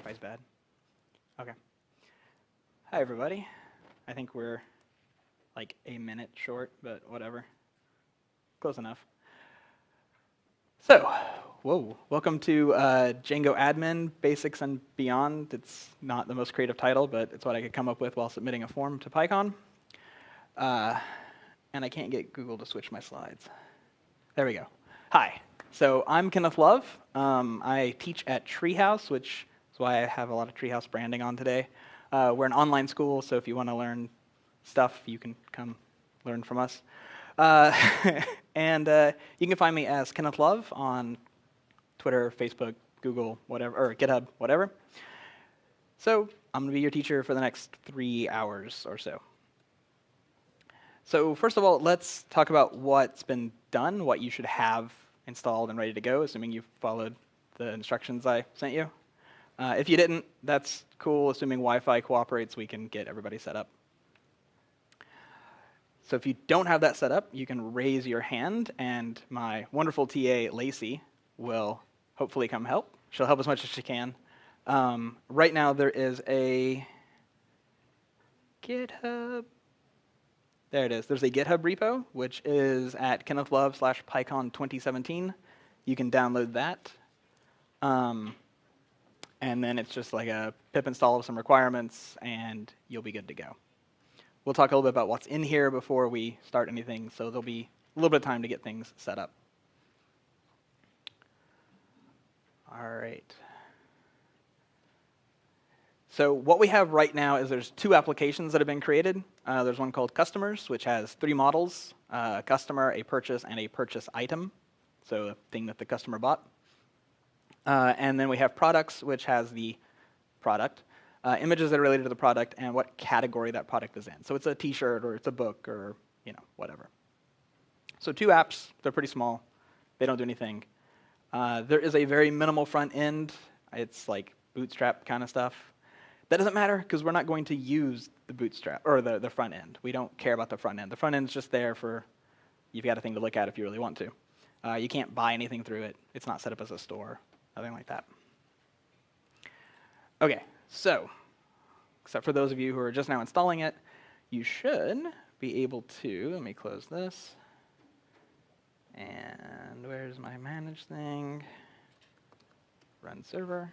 Wi-Fi's bad. Okay. Hi, everybody. I think we're like a minute short, but whatever. Close enough. So, welcome to Django Admin, Basics and Beyond. It's not the most creative title, but it's what I could come up with while submitting a form to PyCon. And I can't get Google to switch my slides. There we go. Hi. So I'm Kenneth Love. I teach at Treehouse, which is why I have a lot of Treehouse branding on today. We're an online school, so if you want to learn stuff, you can come learn from us. And you can find me as Kenneth Love on Twitter, Facebook, Google, whatever, or GitHub, whatever. So I'm going to be your teacher for the next 3 hours or so. So first of all, let's talk about what's been done, what you should have installed and ready to go, assuming you've followed the instructions I sent you. If you didn't, that's cool. Assuming Wi-Fi cooperates, we can get everybody set up. So if you don't have that set up, you can raise your hand, and my wonderful TA, Lacey, will hopefully come help. She'll help as much as she can. Right now, there is a GitHub. There it is. There's a GitHub repo, which is at KennethLove/PyCon 2017. You can download that. And then it's just like a pip install of some requirements, and you'll be good to go. We'll talk a little bit about what's in here before we start anything, so there'll be a little bit of time to get things set up. All right. So what we have right now is there's 2 applications that have been created. There's one called Customers, which has 3 models, a customer, a purchase, and a purchase item, so a thing that the customer bought. And then we have Products, which has the product, images that are related to the product, and what category that product is in. So it's a t-shirt, or it's a book, or whatever. So 2 apps, they're pretty small. They don't do anything. There is a very minimal front end. It's like Bootstrap kind of stuff. That doesn't matter, because we're not going to use the Bootstrap, or the front end. We don't care about the front end. The front end is just there for, you've got a thing to look at if you really want to. You can't buy anything through it. It's not set up as a store, nothing like that. Okay, so, except for those of you who are just now installing it, you should be able to, let me close this. And where's my manage thing? Run server.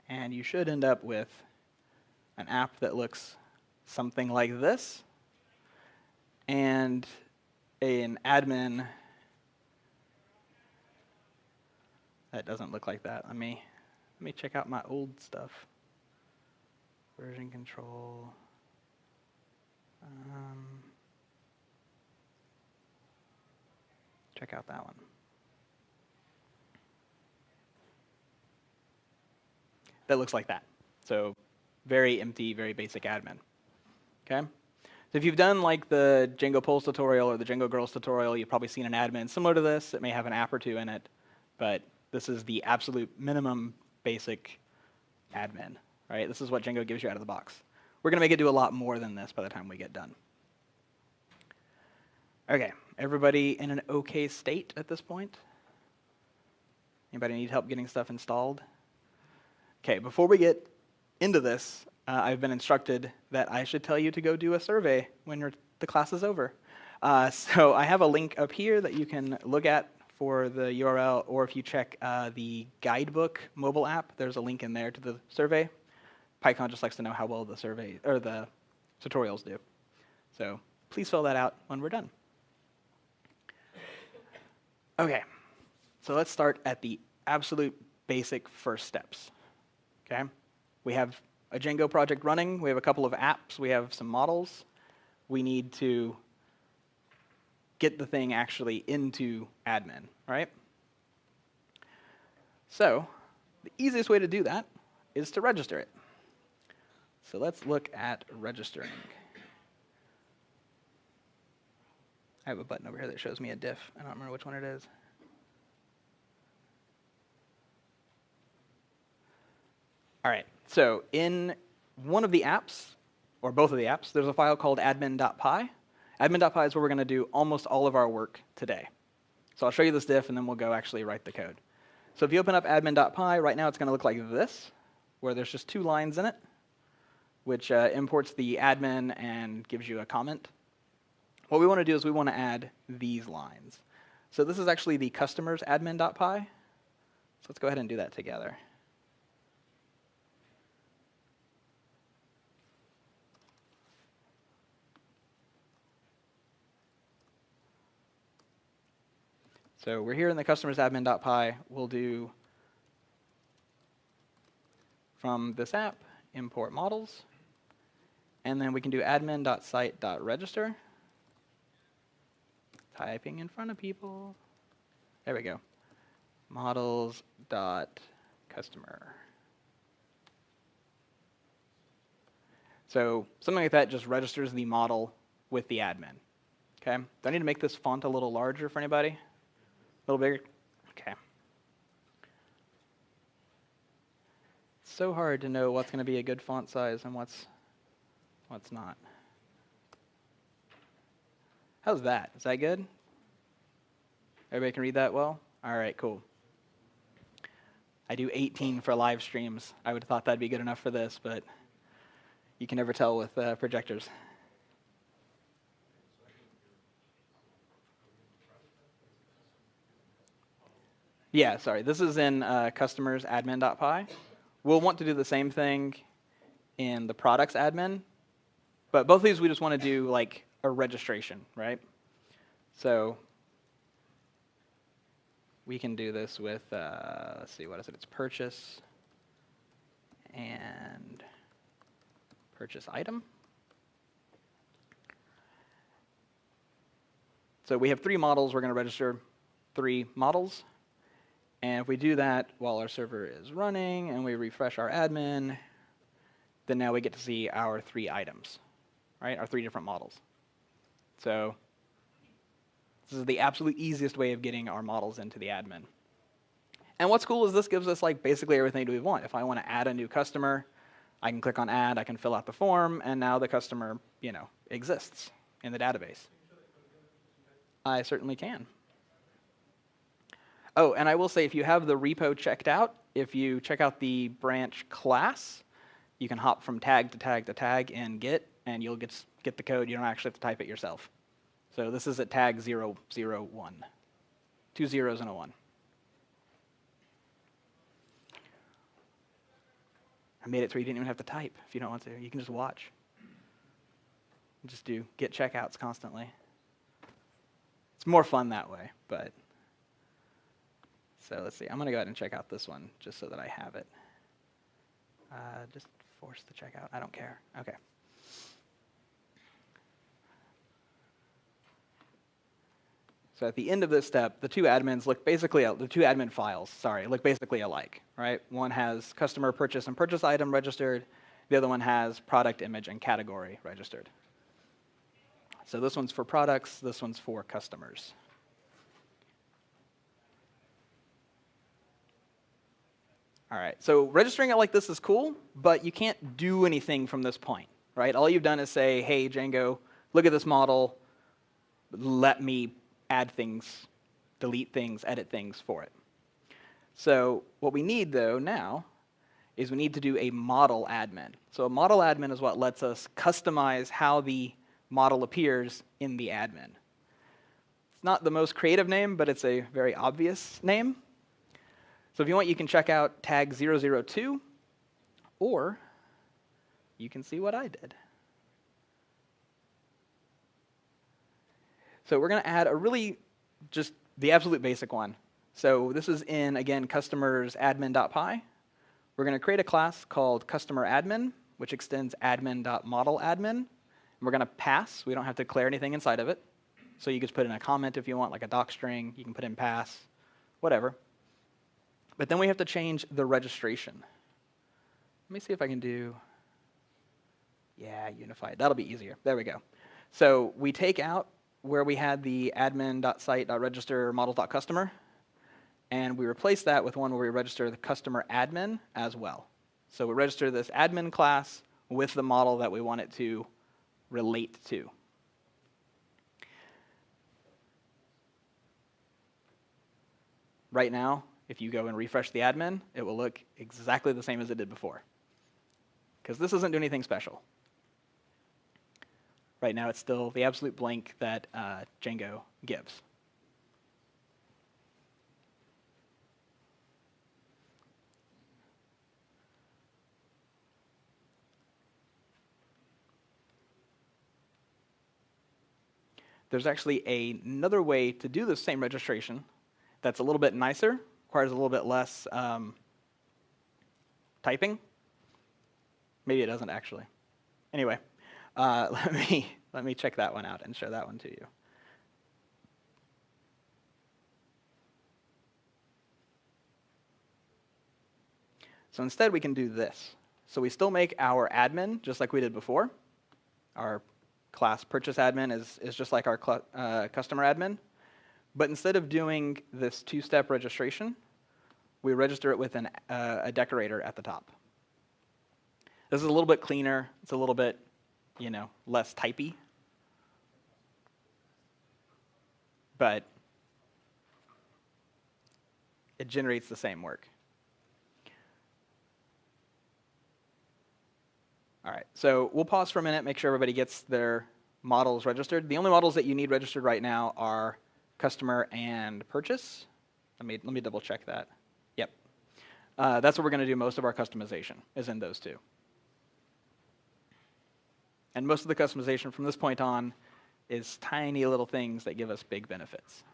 And you should end up with an app that looks something like this, and an admin that doesn't look like that. Let me check out my old stuff. Version control. Check out that one. That looks like that. So very empty, very basic admin. Okay? So if you've done like the Django Polls tutorial or the Django Girls tutorial, you've probably seen an admin similar to this. It may have an app or 2 in it, but this is the absolute minimum basic admin, right? This is what Django gives you out of the box. We're going to make it do a lot more than this by the time we get done. Okay, everybody in an okay state at this point? Anybody need help getting stuff installed? Okay, before we get into this, I've been instructed that I should tell you to go do a survey when the class is over. So I have a link up here that you can look at for the URL, or if you check the guidebook mobile app, there's a link in there to the survey. PyCon just likes to know how well the survey or the tutorials do. So please fill that out when we're done. Okay, so let's start at the absolute basic first steps. Okay, we have a Django project running. We have a couple of apps. We have some models. We need to get the thing actually into admin, right? So the easiest way to do that is to register it. So let's look at registering. I have a button over here that shows me a diff. I don't remember which one it is. All right, so in one of the apps, or both of the apps, there's a file called admin.py. Admin.py is where we're going to do almost all of our work today. So I'll show you this diff, and then we'll go actually write the code. So if you open up admin.py, right now it's going to look like this, where there's just 2 lines in it, which imports the admin and gives you a comment. What we want to do is we want to add these lines. So this is actually the customers admin.py. So let's go ahead and do that together. So we're here in the customers admin.py. We'll do from this app, import models. And then we can do admin.cite.register. Typing in front of people. There we go. Models.customer. So something like that just registers the model with the admin. Okay. Do I need to make this font a little larger for anybody? A little bigger? Okay. It's so hard to know what's going to be a good font size and what's not. How's that? Is that good? Everybody can read that well? All right, cool. I do 18 for live streams. I would have thought that'd be good enough for this, but you can never tell with projectors. Yeah, sorry. This is in customers admin.py. We'll want to do the same thing in the products admin, but both of these we just want to do like a registration, right? So we can do this with, let's see, what is it? It's purchase and purchase item. So we have 3 models. We're going to register 3 models. And if we do that while our server is running and we refresh our admin, then now we get to see our 3 items, right? Our 3 different models. So this is the absolute easiest way of getting our models into the admin. And what's cool is this gives us like basically everything we want. If I want to add a new customer, I can click on add, I can fill out the form, and now the customer, exists in the database. I certainly can. Oh, and I will say if you have the repo checked out, if you check out the branch class, you can hop from tag to tag to tag in Git, and you'll get the code. You don't actually have to type it yourself. So this is at tag 001. 2 zeros and a 1. I made it so you didn't even have to type if you don't want to. You can just watch. Just do Git checkouts constantly. It's more fun that way, but... So let's see. I'm going to go ahead and check out this one just so that I have it. Just force the checkout. I don't care. Okay. So at the end of this step, the 2 admins look basically, the 2 admin files, look basically alike, right? One has customer purchase and purchase item registered. The other one has product image and category registered. So this one's for products. This one's for customers. All right, so registering it like this is cool, but you can't do anything from this point, right? All you've done is say, hey, Django, look at this model. Let me add things, delete things, edit things for it. So what we need, though, now is we need to do a model admin. So a model admin is what lets us customize how the model appears in the admin. It's not the most creative name, but it's a very obvious name. So if you want, you can check out tag 002, or you can see what I did. So we're going to add a really, just the absolute basic one. So this is in, again, customers admin.py. We're going to create a class called customer admin, which extends admin.modeladmin. And we're going to pass. We don't have to declare anything inside of it. So you can just put in a comment if you want, like a doc string. You can put in pass, whatever. But then we have to change the registration. Let me see if I can do, unified. That'll be easier. There we go. So we take out where we had the admin.site.register models.customer, and we replace that with one where we register the customer admin as well. So we register this admin class with the model that we want it to relate to. Right now, if you go and refresh the admin, it will look exactly the same as it did before. Because this doesn't do anything special. Right now, it's still the absolute blank that Django gives. There's actually another way to do the same registration that's a little bit nicer, requires a little bit less typing. Maybe it doesn't actually. Anyway, let me check that one out and show that one to you. So instead, we can do this. So we still make our admin just like we did before. Our class purchase admin is just like our customer admin. But instead of doing this two-step registration, we register it with a decorator at the top. This is a little bit cleaner. It's a little bit, less typey. But it generates the same work. All right, so we'll pause for a minute, make sure everybody gets their models registered. The only models that you need registered right now are customer and purchase. Let me double check that. Yep. That's where we're going to do most of our customization, is in those two. And most of the customization from this point on is tiny little things that give us big benefits.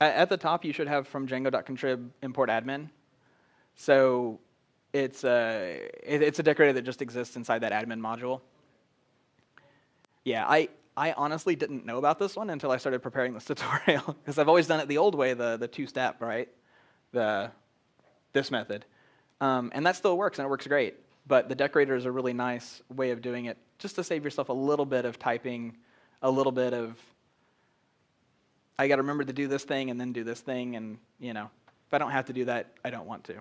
At the top, you should have from Django.contrib import admin. So it's a decorator that just exists inside that admin module. Yeah, I honestly didn't know about this one until I started preparing this tutorial, because I've always done it the old way, the two-step, right? This method. And that still works, and it works great. But the decorator is a really nice way of doing it, just to save yourself a little bit of typing, a little bit of, I got to remember to do this thing and then do this thing, and if I don't have to do that, I don't want to.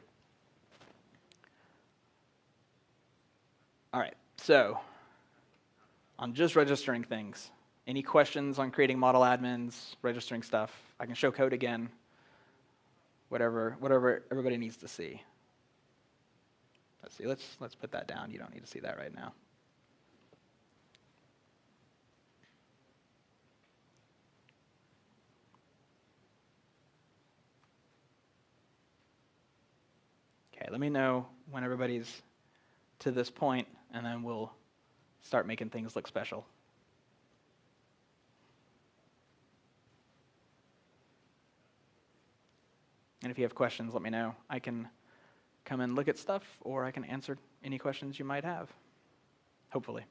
All right, so on just registering things, any questions on creating model admins, registering stuff? I can show code again, whatever everybody needs to see. Let's see, let's put that down. You don't need to see that right now. Okay, let me know when everybody's to this point, and then we'll start making things look special. And if you have questions, let me know. I can come and look at stuff, or I can answer any questions you might have, hopefully.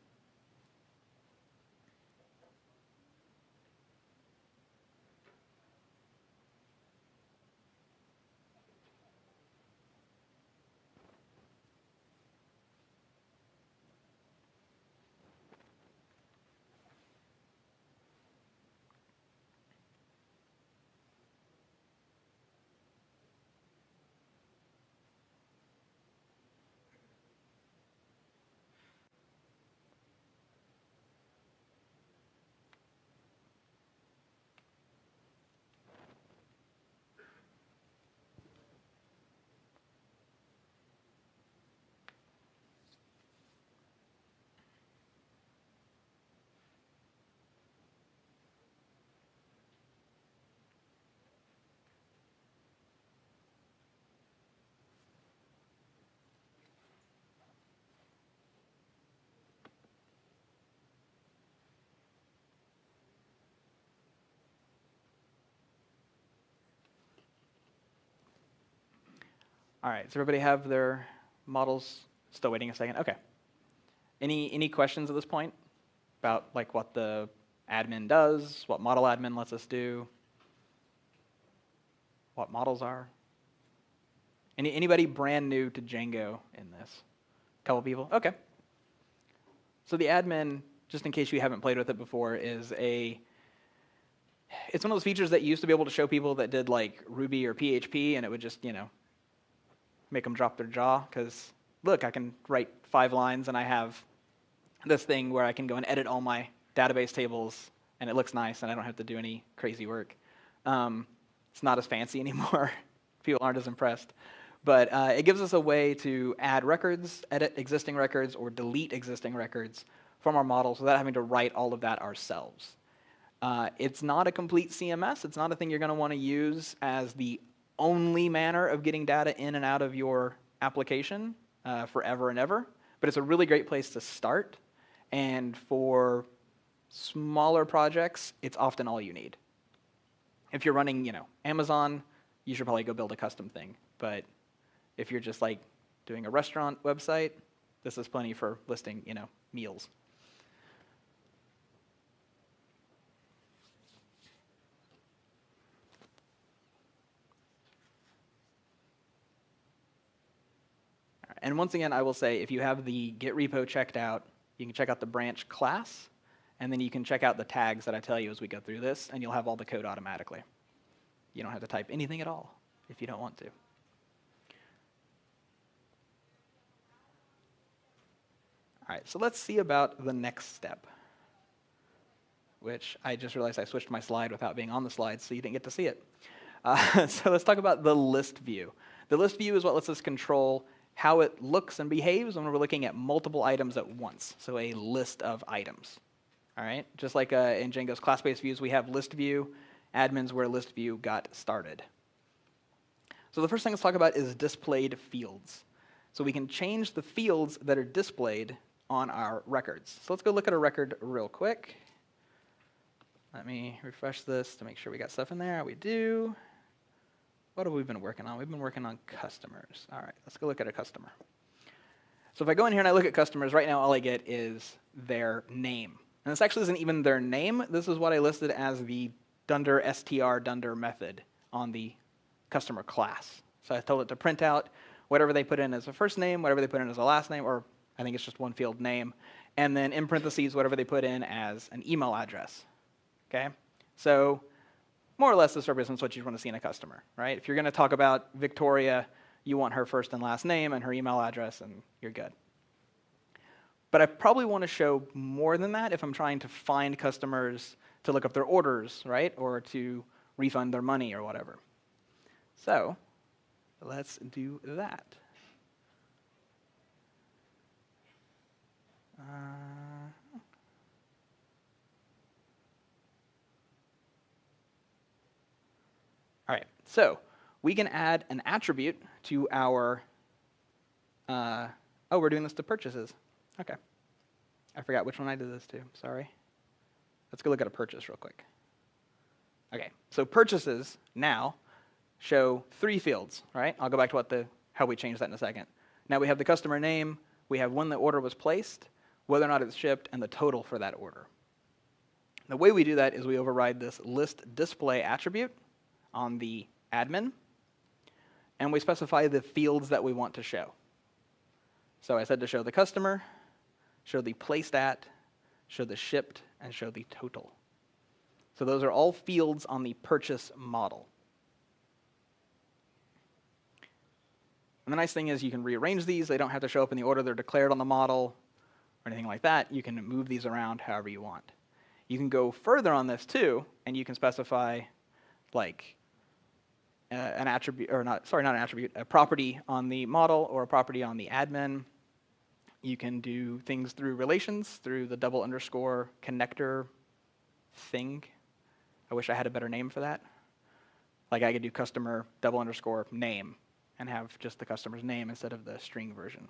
All right, does everybody have their models? Still waiting a second. Okay. Any questions at this point about like what the admin does, what ModelAdmin lets us do, what models are? Anybody brand new to Django in this? A couple people? Okay. So the admin, just in case you haven't played with it before, it's one of those features that you used to be able to show people that did like Ruby or PHP, and it would just, make them drop their jaw, because look, I can write 5 lines and I have this thing where I can go and edit all my database tables, and it looks nice, and I don't have to do any crazy work. It's not as fancy anymore. People aren't as impressed. But it gives us a way to add records, edit existing records, or delete existing records from our models without having to write all of that ourselves. It's not a complete CMS. It's not a thing you're going to want to use as the only manner of getting data in and out of your application forever and ever. But it's a really great place to start. And for smaller projects, it's often all you need. If you're running, Amazon, you should probably go build a custom thing. But if you're just like doing a restaurant website, this is plenty for listing, meals. And once again, I will say, if you have the Git repo checked out, you can check out the branch class, and then you can check out the tags that I tell you as we go through this, and you'll have all the code automatically. You don't have to type anything at all if you don't want to. All right, so let's see about the next step, which I just realized I switched my slide without being on the slide, so you didn't get to see it. So let's talk about the list view. The list view is what lets us control how it looks and behaves when we're looking at multiple items at once, so a list of items. All right, just like in Django's class-based views, we have list view. Admin's where list view got started. So the first thing let's talk about is displayed fields. So we can change the fields that are displayed on our records. So let's go look at a record real quick. Let me refresh this to make sure we got stuff in there. We do. What have we been working on? We've been working on customers. All right, let's go look at a customer. So if I go in here and I look at customers, right now all I get is their name. And this actually isn't even their name. This is what I listed as the dunder str dunder method on the customer class. So I told it to print out whatever they put in as a first name, whatever they put in as a last name, or I think it's just one field name, and then in parentheses whatever they put in as an email address. Okay? So more or less this represents what you want to see in a customer, right? If you're going to talk about Victoria, you want her first and last name and her email address, and you're good. But I probably want to show more than that if I'm trying to find customers to look up their orders, right? Or to refund their money or whatever. So let's do that. All right, so we can add an attribute to our, oh, we're doing this to purchases. Okay. I forgot which one I did this to, sorry. Let's go look at a purchase real quick. Okay, so purchases now show 3 fields, right? I'll go back to how we changed that in a second. Now we have the customer name, we have when the order was placed, whether or not it's shipped, and the total for that order. The way we do that is we override this list display attribute on the admin, and we specify the fields that we want to show. So I said to show the customer, show the placed at, show the shipped, and show the total. So those are all fields on the purchase model. And the nice thing is you can rearrange these. They don't have to show up in the order they're declared on the model or anything like that. You can move these around however you want. You can go further on this too, and you can specify like an attribute, or not an attribute, a property on the model or a property on the admin. You can do things through relations, through the double underscore connector thing. I wish I had a better name for that. Like I could do customer double underscore name and have just the customer's name instead of the string version.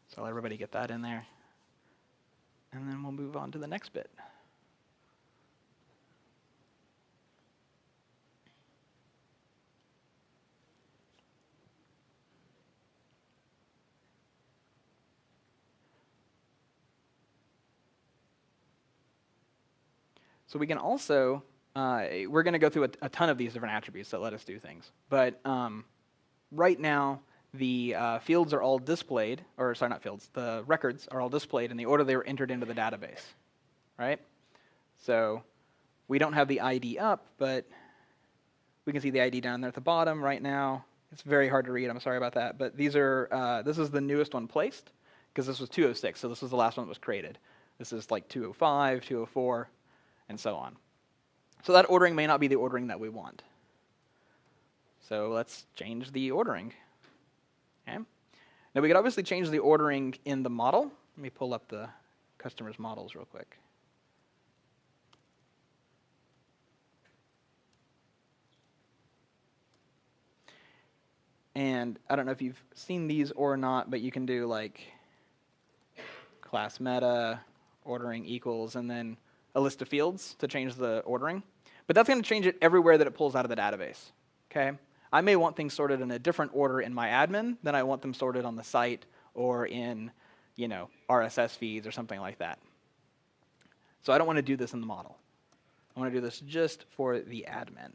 So I'll let everybody get that in there. And then we'll move on to the next bit. So we can also, we're going to go through a ton of these different attributes that let us do things. But right now, the fields are all displayed, or sorry, not fields, the records are all displayed in the order they were entered into the database, right? So We don't have the ID up, but we can see the ID down there at the bottom right now. It's very hard to read. I'm sorry about that. But these are this is the newest one placed, because this was 206, so this was the last one that was created. This is like 205, 204, and so on. So that ordering may not be the ordering that we want. So let's change the ordering. Okay. Now we could obviously change the ordering in the model. Let me pull up the customer's models real quick. And I don't know if you've seen these or not, but you can do like class meta, ordering equals, and then a list of fields to change the ordering. But that's going to change it everywhere that it pulls out of the database. Okay? I may want things sorted in a different order in my admin than I want them sorted on the site or in, RSS feeds or something like that. So I don't want to do this in the model. I want to do this just for the admin.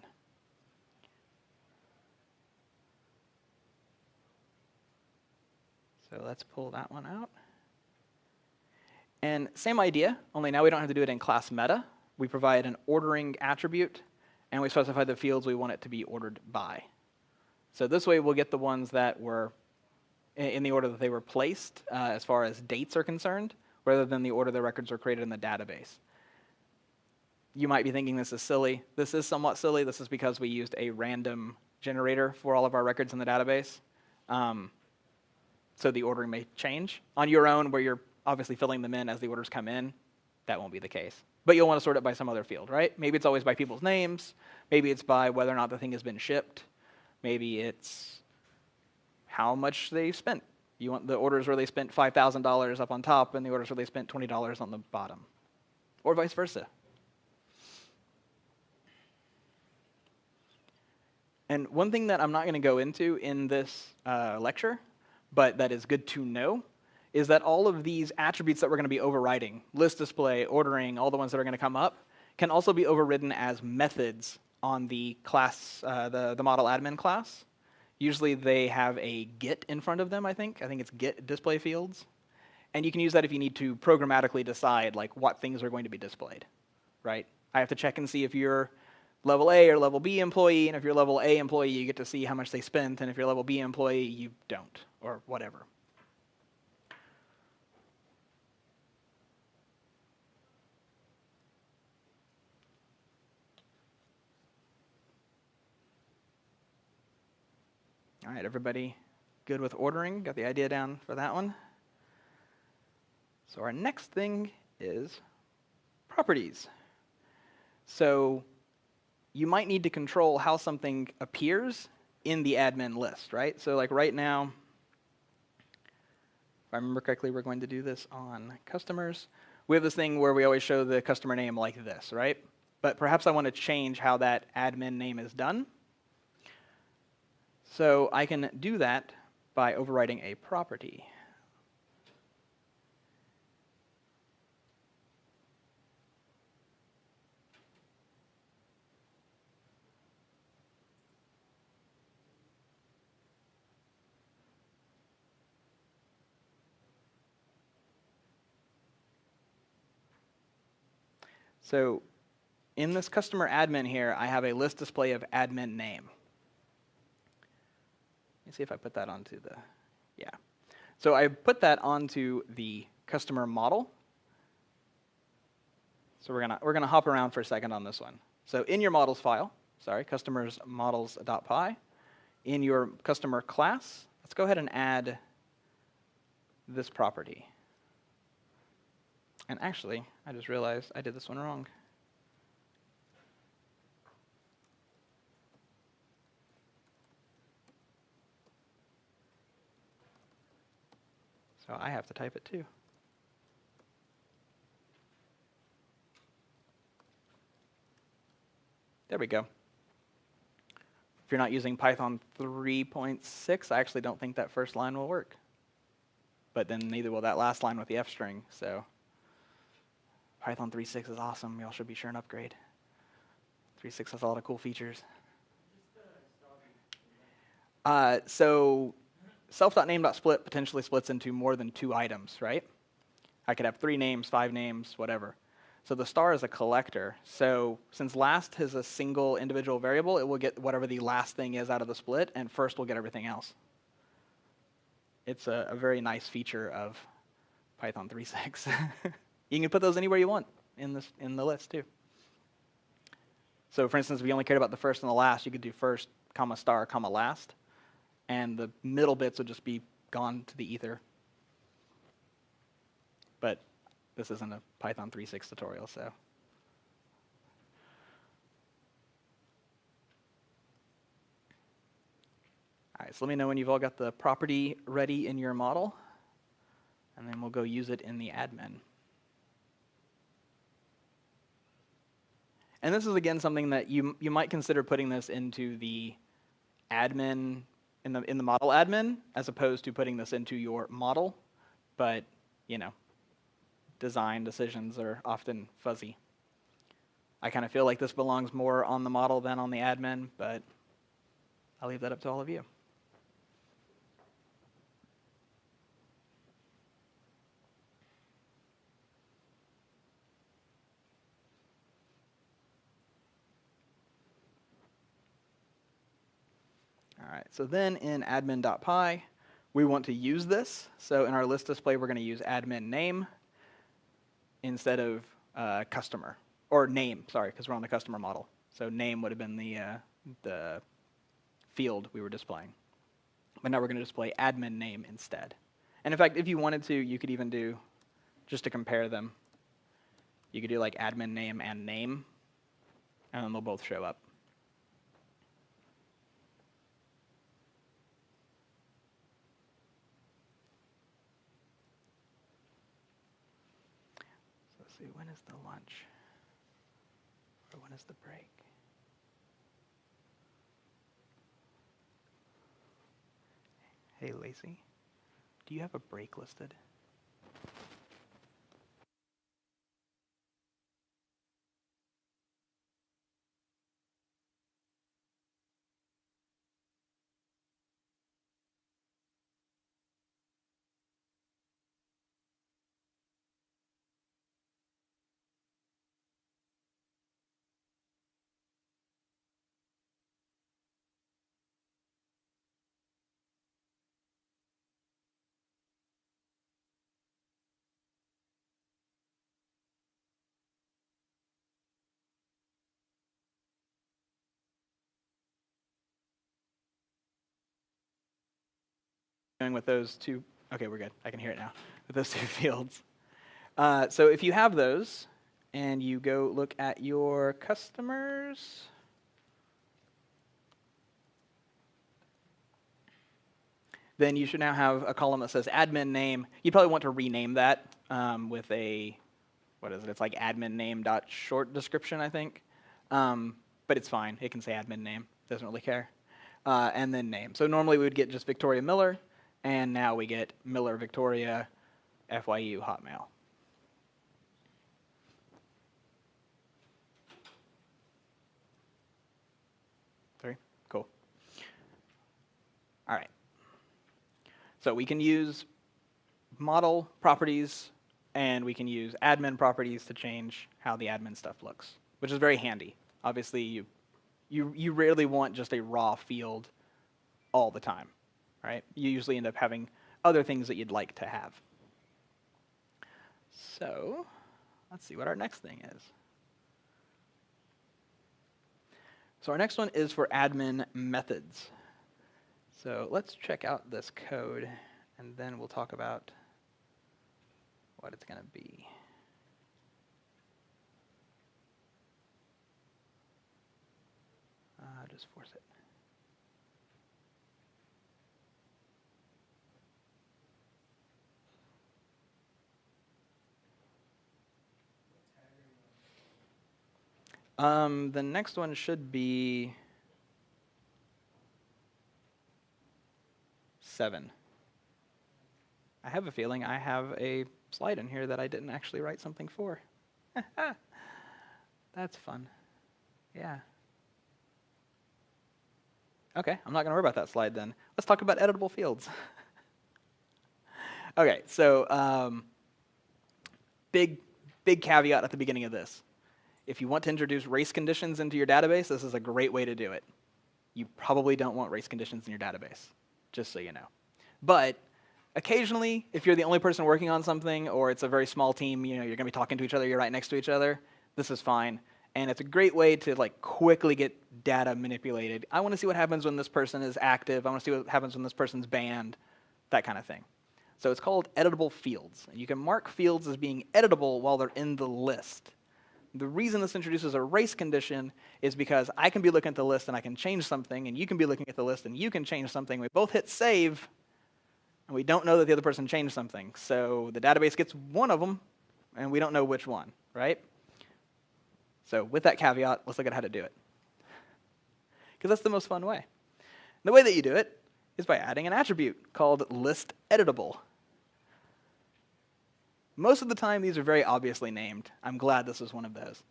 So let's pull that one out. And same idea, only now we don't have to do it in class meta. We provide an ordering attribute, and we specify the fields we want it to be ordered by. So this way we'll get the ones that were in the order that they were placed as far as dates are concerned, rather than the order the records were created in the database. You might be thinking this is silly. This is somewhat silly. This is because we used a random generator for all of our records in the database. So the ordering may change. On your own, where you're obviously filling them in as the orders come in, that won't be the case. But you'll want to sort it by some other field, right? Maybe it's always by people's names. Maybe it's by whether or not the thing has been shipped. Maybe it's how much they spent. You want the orders where they spent $5,000 up on top and the orders where they spent $20 on the bottom, or vice versa. And one thing that I'm not going to go into in this lecture, but that is good to know, is that all of these attributes that we're going to be overriding, list display, ordering, all the ones that are going to come up, can also be overridden as methods on the class, the ModelAdmin class. Usually they have a get in front of them, I think. I think it's get display fields. And you can use that if you need to programmatically decide like what things are going to be displayed, right? I have to check and see if you're level A or level B employee, and if you're level A employee, you get to see how much they spent, and if you're level B employee, you don't, or whatever. All right, everybody good with ordering? Got the idea down for that one? So our next thing is properties. So you might need to control how something appears in the admin list, right? So like right now, if I remember correctly, we're going to do this on customers. We have this thing where we always show the customer name like this, right? But perhaps I want to change how that admin name is done. So I can do that by overriding a property. So in this customer admin here, I have a list display of admin name. Let me see if I put that onto the, yeah. So I put that onto the customer model. So we're gonna hop around for a second on this one. So in your models file, customers models.py, in your customer class, let's go ahead and add this property. And actually, I just realized I did this one wrong. So I have to type it too. There we go. If you're not using Python 3.6, I actually don't think that first line will work. But then neither will that last line with the F string, so Python 3.6 is awesome. Y'all should be sure and upgrade. 3.6 has a lot of cool features. So self.name.split potentially splits into more than 2 items, right? I could have 3 names, 5 names, whatever. So the star is a collector. So since last is a single individual variable, it will get whatever the last thing is out of the split, and first will get everything else. It's a very nice feature of Python 3.6. You can put those anywhere you want in the list too. So for instance, if you only cared about the first and the last, you could do first, comma, star, comma, last. And the middle bits would just be gone to the ether. But this isn't a Python 3.6 tutorial, so. All right, so let me know when you've all got the property ready in your model, and then we'll go use it in the admin. And this is, again, something that you might consider putting this into the admin, in the model admin, as opposed to putting this into your model. But, you know, design decisions are often fuzzy. I kind of feel like this belongs more on the model than on the admin, but I'll leave that up to all of you. All right, so then in admin.py, we want to use this. So in our list display, we're going to use admin name instead of customer, or name, sorry, because we're on the customer model. So name would have been the field we were displaying. But now we're going to display admin name instead. And in fact, if you wanted to, you could even do, just to compare them, you could do like admin name, and then they'll both show up. So let's see, when is the lunch? Or when is the break? Hey, Lacey, do you have a break listed? Doing with those two, okay, we're good. I can hear it now. With those two fields. So if you have those, and you go look at your customers, then you should now have a column that says admin name. You probably want to rename that with a, what is it? It's like admin name dot short description, I think. But it's fine. It can say admin name. Doesn't really care. And then name. So normally we would get just Victoria Miller, and now we get Miller Victoria FYU Hotmail. Cool. All right. So we can use model properties, and we can use admin properties to change how the admin stuff looks, which is very handy. Obviously, you rarely want just a raw field all the time, right? You usually end up having other things that you'd like to have. So let's see what our next thing is. So our next one is for admin methods. So let's check out this code, and then we'll talk about what it's going to be. Just force it. The next one should be 7. I have a feeling I have a slide in here that I didn't actually write something for. That's fun. Yeah. Okay, I'm not going to worry about that slide then. Let's talk about editable fields. Okay, so big big caveat at the beginning of this. If you want to introduce race conditions into your database, this is a great way to do it. You probably don't want race conditions in your database, just so you know. But occasionally, if you're the only person working on something, or it's a very small team, you're going to be talking to each other, you're right next to each other, this is fine. And it's a great way to quickly get data manipulated. I want to see what happens when this person is active. I want to see what happens when this person's banned, that kind of thing. So it's called editable fields. And you can mark fields as being editable while they're in the list. The reason this introduces a race condition is because I can be looking at the list and I can change something, and you can be looking at the list and you can change something. We both hit save, and we don't know that the other person changed something. So the database gets one of them, and we don't know which one, right? So with that caveat, let's look at how to do it. Because that's the most fun way. And the way that you do it is by adding an attribute called list editable. Most of the time, these are very obviously named. I'm glad this is one of those.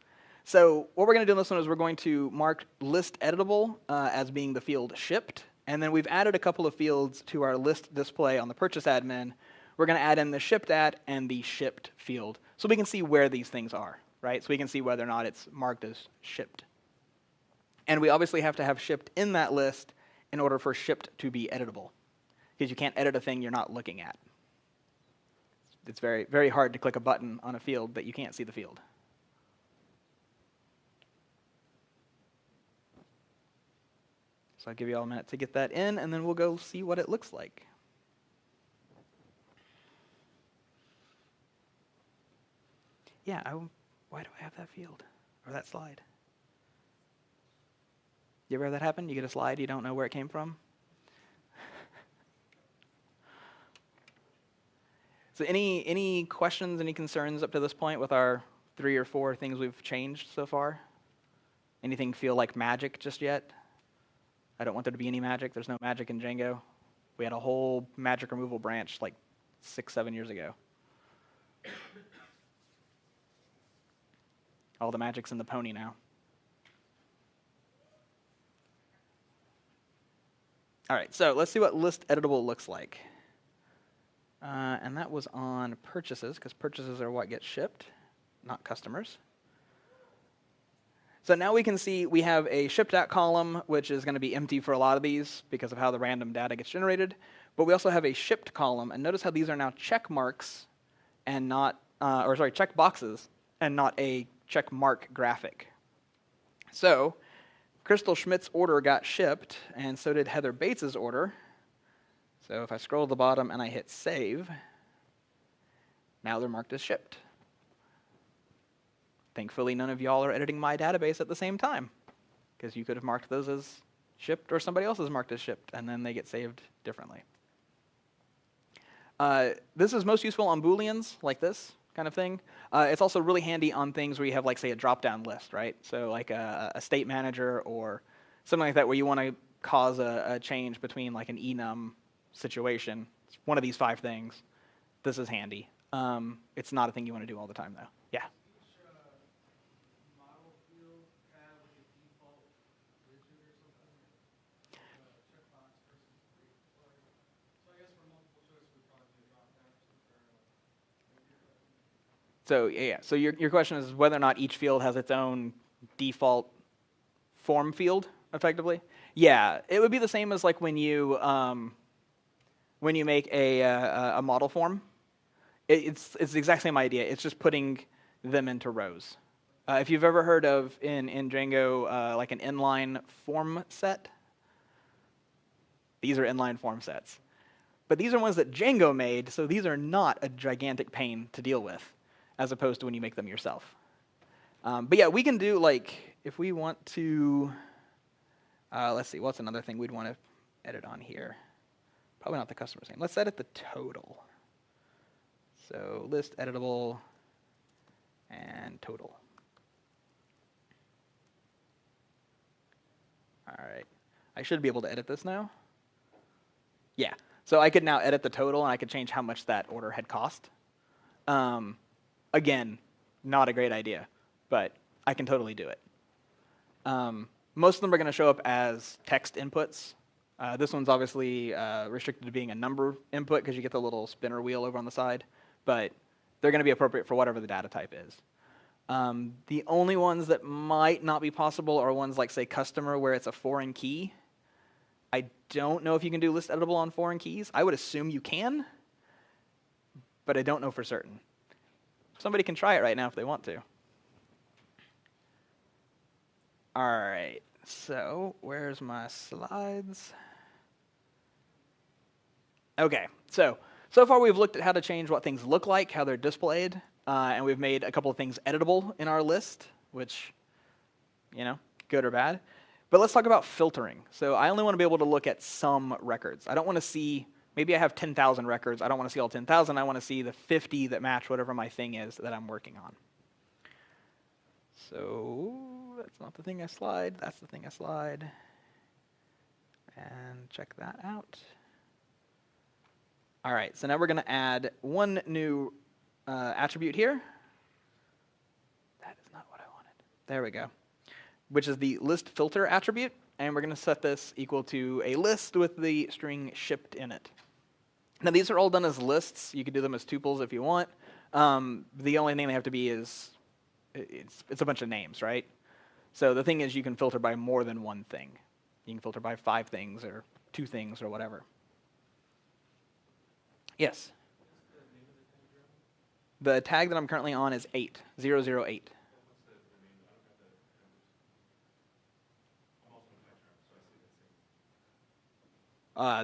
So what we're going to do in this one is we're going to mark list editable as being the field shipped. And then we've added a couple of fields to our list display on the purchase admin. We're going to add in the shipped at and the shipped field so we can see where these things are, right? So we can see whether or not it's marked as shipped. And we obviously have to have shipped in that list in order for shipped to be editable, because you can't edit a thing you're not looking at. It's very, very hard to click a button on a field that you can't see the field. So I'll give you all a minute to get that in, and then we'll go see what it looks like. Yeah, why do I have that field or that slide? You ever have that happen? You get a slide, you don't know where it came from? So any questions, any concerns up to this point with our 3 or 4 things we've changed so far? Anything feel like magic just yet? I don't want there to be any magic. There's no magic in Django. We had a whole magic removal branch like 6, 7 years ago. All the magic's in the pony now. All right, so let's see what list editable looks like. And that was on purchases, because purchases are what gets shipped, not customers. So now we can see we have a shipped at column, which is going to be empty for a lot of these because of how the random data gets generated. But we also have a shipped column, and notice how these are now check marks and not, check boxes and not a check mark graphic. So Crystal Schmidt's order got shipped, and so did Heather Bates's order. So if I scroll to the bottom and I hit save, now they're marked as shipped. Thankfully, none of y'all are editing my database at the same time, because you could have marked those as shipped or somebody else is marked as shipped, and then they get saved differently. This is most useful on Booleans, like this kind of thing. It's also really handy on things where you have, like, say, a drop-down list, right? So like a state manager or something like that where you want to cause a change between like an enum situation. It's one of these 5 things. This is handy. It's not a thing you want to do all the time, though. Yeah? Each model field have like a default widget or something? Checkbox versus so I guess for multiple choice, we'd probably do a drop-down or something. So your question is whether or not each field has its own default form field, effectively? Yeah, it would be the same as like when you make a model form. It's the exact same idea. It's just putting them into rows. If you've ever heard of in Django like an inline form set, these are inline form sets. But these are ones that Django made, so these are not a gigantic pain to deal with, as opposed to when you make them yourself. But yeah, we can do, like, if we want to, let's see, what's another thing we'd want to edit on here? Probably not the customer's name. Let's edit the total. So list editable and total. All right. I should be able to edit this now. Yeah. So I could now edit the total, and I could change how much that order had cost. Again, not a great idea, but I can totally do it. Most of them are going to show up as text inputs. This one's obviously restricted to being a number input because you get the little spinner wheel over on the side, but they're going to be appropriate for whatever the data type is. The only ones that might not be possible are ones like, say, customer, where it's a foreign key. I don't know if you can do list editable on foreign keys. I would assume you can, but I don't know for certain. Somebody can try it right now if they want to. All right, so where's my slides? Okay, so far we've looked at how to change what things look like, how they're displayed, and we've made a couple of things editable in our list, which, good or bad. But let's talk about filtering. So I only want to be able to look at some records. I don't want to see, maybe I have 10,000 records. I don't want to see all 10,000. I want to see the 50 that match whatever my thing is that I'm working on. So that's not the thing I slide. That's the thing I slide. And check that out. All right, so now we're going to add one new attribute here. That is not what I wanted. There we go. Which is the list filter attribute. And we're going to set this equal to a list with the string shipped in it. Now, these are all done as lists. You can do them as tuples if you want. The only thing they have to be is, it's a bunch of names, right? So the thing is, you can filter by more than one thing. You can filter by 5 things or 2 things or whatever. Yes? The tag that I'm currently on is 8, 008.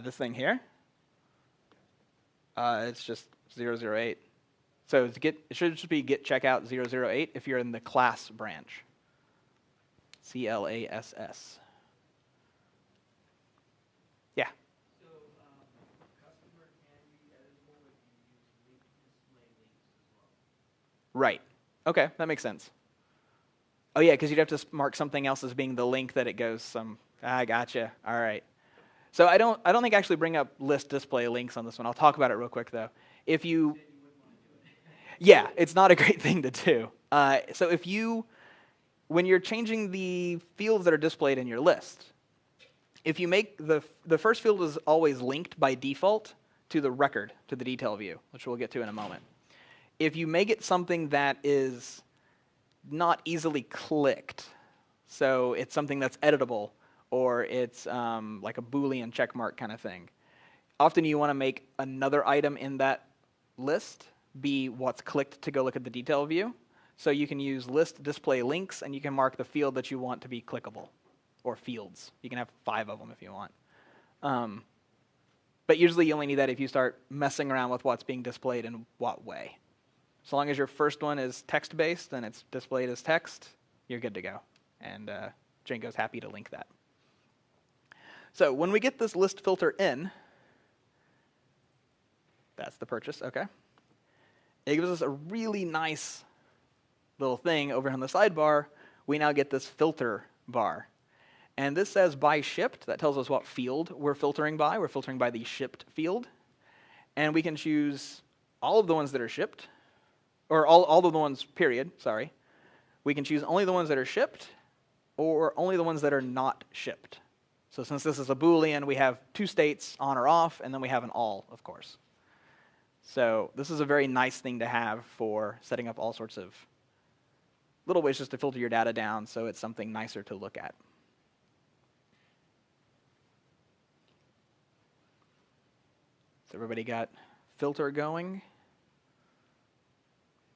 This thing here? It's just 008. So it should just be get checkout 008 if you're in the class branch. CLASS. Yeah. So customer can be editable if you use link display links as well. Right. Okay, that makes sense. Oh yeah, because you'd have to mark something else as being the link that it goes some. I gotcha. All right. So I don't think I actually bring up list display links on this one. I'll talk about it real quick though. If you, yeah, it's not a great thing to do. So if you, when you're changing the fields that are displayed in your list, if you make the first field is always linked by default to the record, to the detail view, which we'll get to in a moment. If you make it something that is not easily clicked, so it's something that's editable, or it's like a Boolean checkmark kind of thing, often you want to make another item in that list be what's clicked to go look at the detail view. So you can use list display links, and you can mark the field that you want to be clickable, or fields. You can have 5 of them if you want. But usually you only need that if you start messing around with what's being displayed in what way. So long as your first one is text-based and it's displayed as text, you're good to go. And Django's happy to link that. So when we get this list filter in, that's the purchase, okay. It gives us a really nice little thing over on the sidebar. We now get this filter bar. And this says by shipped. That tells us what field we're filtering by. We're filtering by the shipped field. And we can choose all of the ones that are shipped, or all of the ones, period, sorry. We can choose only the ones that are shipped, or only the ones that are not shipped. So since this is a Boolean, we have 2 states, on or off, and then we have an all, of course. So this is a very nice thing to have for setting up all sorts of little ways just to filter your data down so it's something nicer to look at. So everybody got filter going?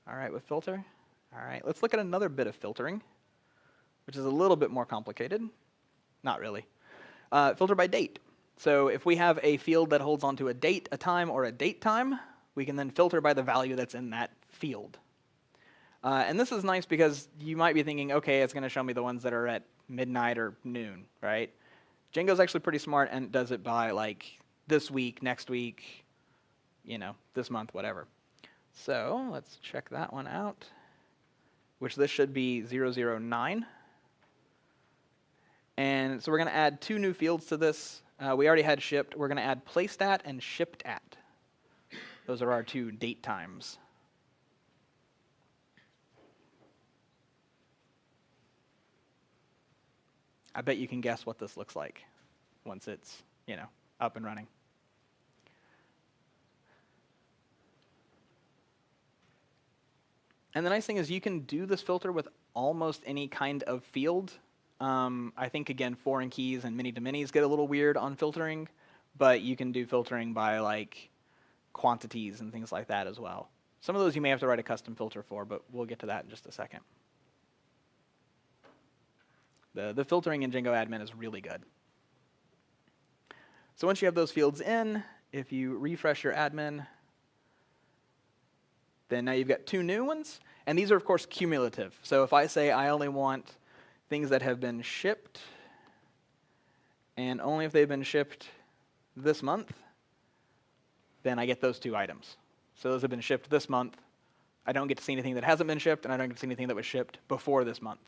All right with filter? All right, let's look at another bit of filtering, which is a little bit more complicated. Not really. Filter by date. So if we have a field that holds onto a date, a time, or a date time, we can then filter by the value that's in that field. And this is nice because you might be thinking, okay, it's going to show me the ones that are at midnight or noon, right? Django's actually pretty smart and does it by like this week, next week, this month, whatever. So let's check that one out, which this should be 009. And so we're going to add 2 new fields to this. We already had shipped. We're going to add placed at and shipped at. Those are our 2 date times. I bet you can guess what this looks like once it's, up and running. And the nice thing is you can do this filter with almost any kind of field. I think, again, foreign keys and many-to-manys get a little weird on filtering, but you can do filtering by like quantities and things like that as well. Some of those you may have to write a custom filter for, but we'll get to that in just a second. The filtering in Django admin is really good. So once you have those fields in, if you refresh your admin, then now you've got 2 new ones. And these are, of course, cumulative. So if I say I only want things that have been shipped, and only if they've been shipped this month, then I get those 2 items. So those have been shipped this month. I don't get to see anything that hasn't been shipped, and I don't get to see anything that was shipped before this month.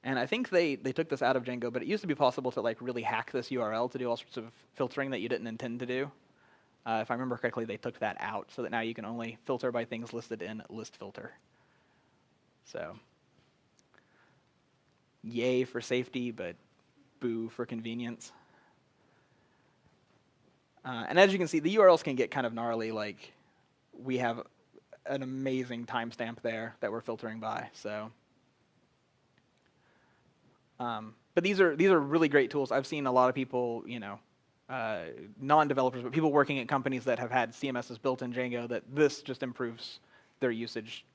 And I think they took this out of Django, but it used to be possible to like really hack this URL to do all sorts of filtering that you didn't intend to do. If I remember correctly, they took that out so that now you can only filter by things listed in list filter. So, yay for safety, but boo for convenience. And as you can see, the URLs can get kind of gnarly. Like, we have an amazing timestamp there that we're filtering by. So, but these are really great tools. I've seen a lot of people, you know, non-developers, but people working at companies that have had CMSs built in Django, that this just improves their usage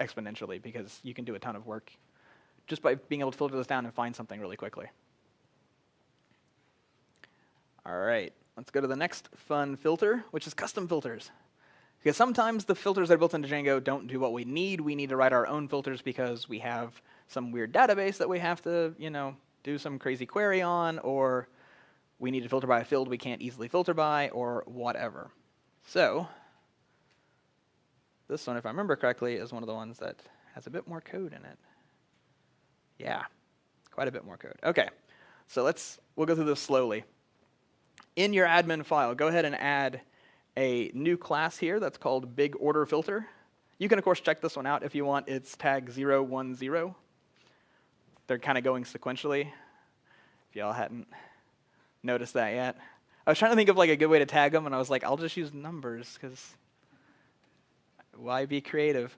exponentially because you can do a ton of work just by being able to filter this down and find something really quickly. All right, let's go to the next fun filter, which is custom filters. Because sometimes the filters that are built into Django don't do what we need. We need to write our own filters because we have some weird database that we have to, you know, do some crazy query on, or we need to filter by a field we can't easily filter by, or whatever. So this one, if I remember correctly, is one of the ones that has a bit more code in it. Yeah, quite a bit more code. Okay, so we'll go through this slowly. In your admin file, go ahead and add a new class here that's called big order filter. You can, of course, check this one out if you want. It's tag 010. They're kind of going sequentially, if y'all hadn't noticed that yet. I was trying to think of like a good way to tag them, and I was like, I'll just use numbers, because why be creative?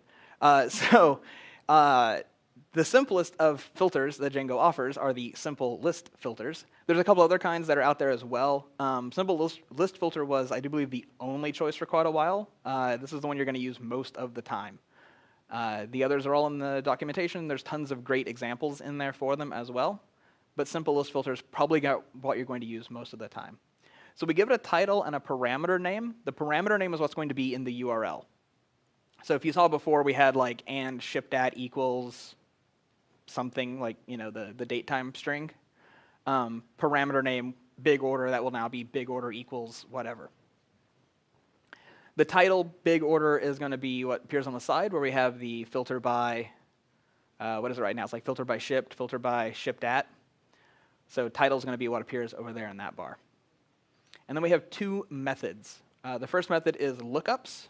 The simplest of filters that Django offers are the simple list filters. There's a couple other kinds that are out there as well. Simple list filter was, I do believe, the only choice for quite a while. This is the one you're going to use most of the time. The others are all in the documentation. There's tons of great examples in there for them as well. But simple list filters probably got what you're going to use most of the time. So we give it a title and a parameter name. The parameter name is what's going to be in the URL. So if you saw before, we had like and shipped at equals something like, you know, the date time string. Parameter name, big order, that will now be big order equals whatever. The title, big order, is going to be what appears on the side, where we have the filter by, what is it right now? It's like filter by shipped, filter by shipped at. So title is going to be what appears over there in that bar. And then we have 2 methods. The first method is lookups.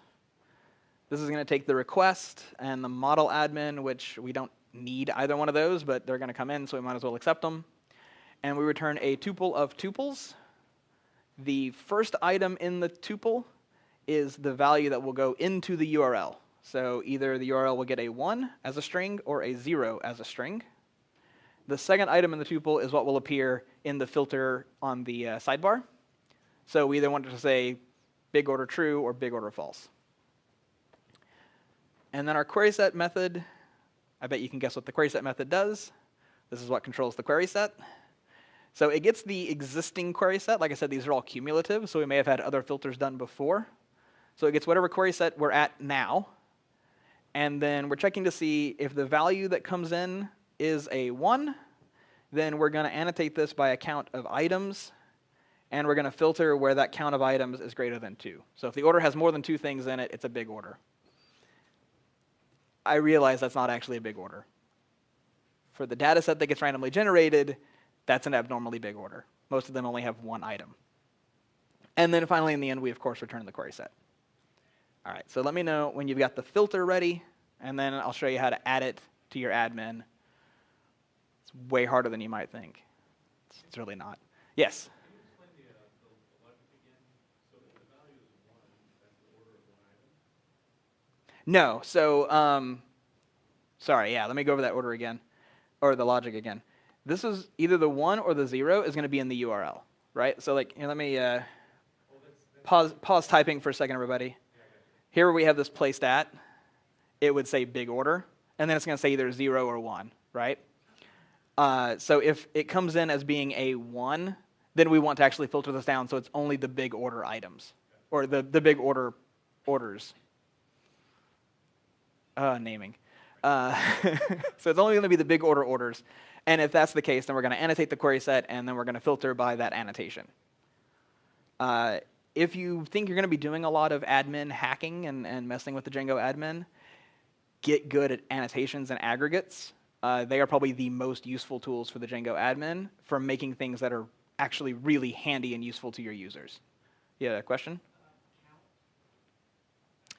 This is going to take the request and the ModelAdmin, which we don't need either one of those, but they're going to come in, so we might as well accept them. And we return a tuple of tuples. The first item in the tuple is the value that will go into the URL. So either the URL will get a 1 as a string or a 0 as a string. The second item in the tuple is what will appear in the filter on the sidebar. So we either want to say big order true or big order false. And then our query set method, I bet you can guess what the query set method does. This is what controls the query set. So it gets the existing query set. Like I said, these are all cumulative, so we may have had other filters done before. So it gets whatever query set we're at now. And then we're checking to see if the value that comes in is a 1, then we're going to annotate this by a count of items, and we're going to filter where that count of items is greater than 2. So if the order has more than 2 things in it, it's a big order. I realize that's not actually a big order. For the data set that gets randomly generated, that's an abnormally big order. Most of them only have 1 item. And then finally, in the end, we, of course, return the query set. All right, so let me know when you've got the filter ready, and then I'll show you how to add it to your admin. It's way harder than you might think. It's really not. Yes? Can you explain the logic again? So if the value is 1, that's the order of No. So, sorry. Yeah. Let me go over that order again, or the logic again. This is either the 1 or the 0 is going to be in the URL, right? So, like, here, let me pause typing for a second, everybody. Here we have this placed at. It would say big order, and then it's going to say either 0 or 1, right? So if it comes in as being a 1, then we want to actually filter this down so it's only the big order items, or the big order orders. Naming. So it's only going to be the big order orders. And if that's the case, then we're going to annotate the query set, and then we're going to filter by that annotation. If you think you're going to be doing a lot of admin hacking and messing with the Django admin, get good at annotations and aggregates. They are probably the most useful tools for the Django admin for making things that are actually really handy and useful to your users. You had a question?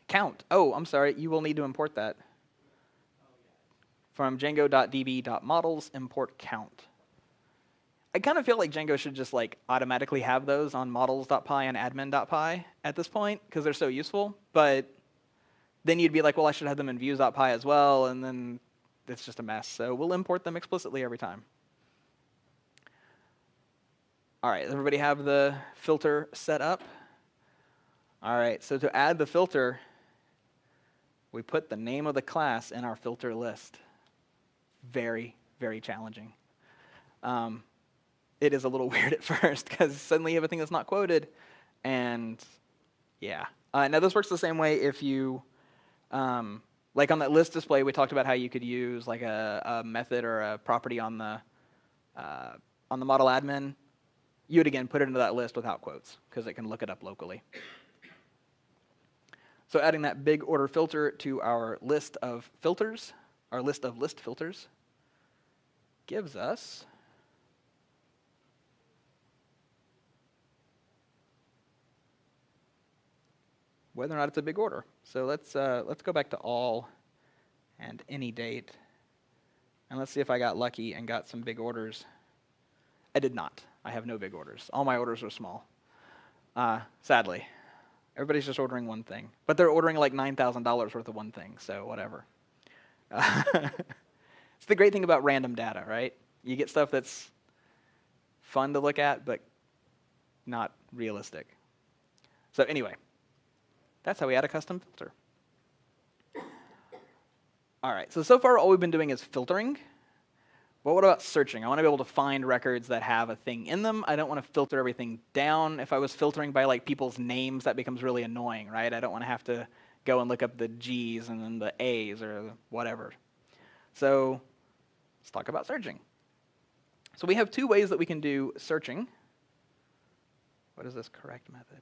Count. Oh, I'm sorry. You will need to import that. From django.db.models, import count. I kind of feel like Django should just like automatically have those on models.py and admin.py at this point because they're so useful. But then you'd be like, well, I should have them in views.py as well, and then it's just a mess. So we'll import them explicitly every time. All right, everybody have the filter set up? All right, so to add the filter, we put the name of the class in our filter list. Very, very challenging. It is a little weird at first because suddenly you have a thing that's not quoted, and yeah. Now this works the same way if you, like on that list display, we talked about how you could use like a method or a property on the ModelAdmin. You would again put it into that list without quotes because it can look it up locally. So adding that big order filter to our list of filters, our list of list filters, gives us whether or not it's a big order. So let's go back to all and any date, and let's see if I got lucky and got some big orders. I did not. I have no big orders. All my orders are small. Sadly. Everybody's just ordering one thing. But they're ordering like $9,000 worth of one thing, so whatever. It's the great thing about random data, right? You get stuff that's fun to look at, but not realistic. So anyway, that's how we add a custom filter. All right, so far all we've been doing is filtering. But what about searching? I want to be able to find records that have a thing in them. I don't want to filter everything down. If I was filtering by like people's names, that becomes really annoying, right? I don't want to have to go and look up the G's and then the A's or whatever. So let's talk about searching. So we have two ways that we can do searching. What is this correct method?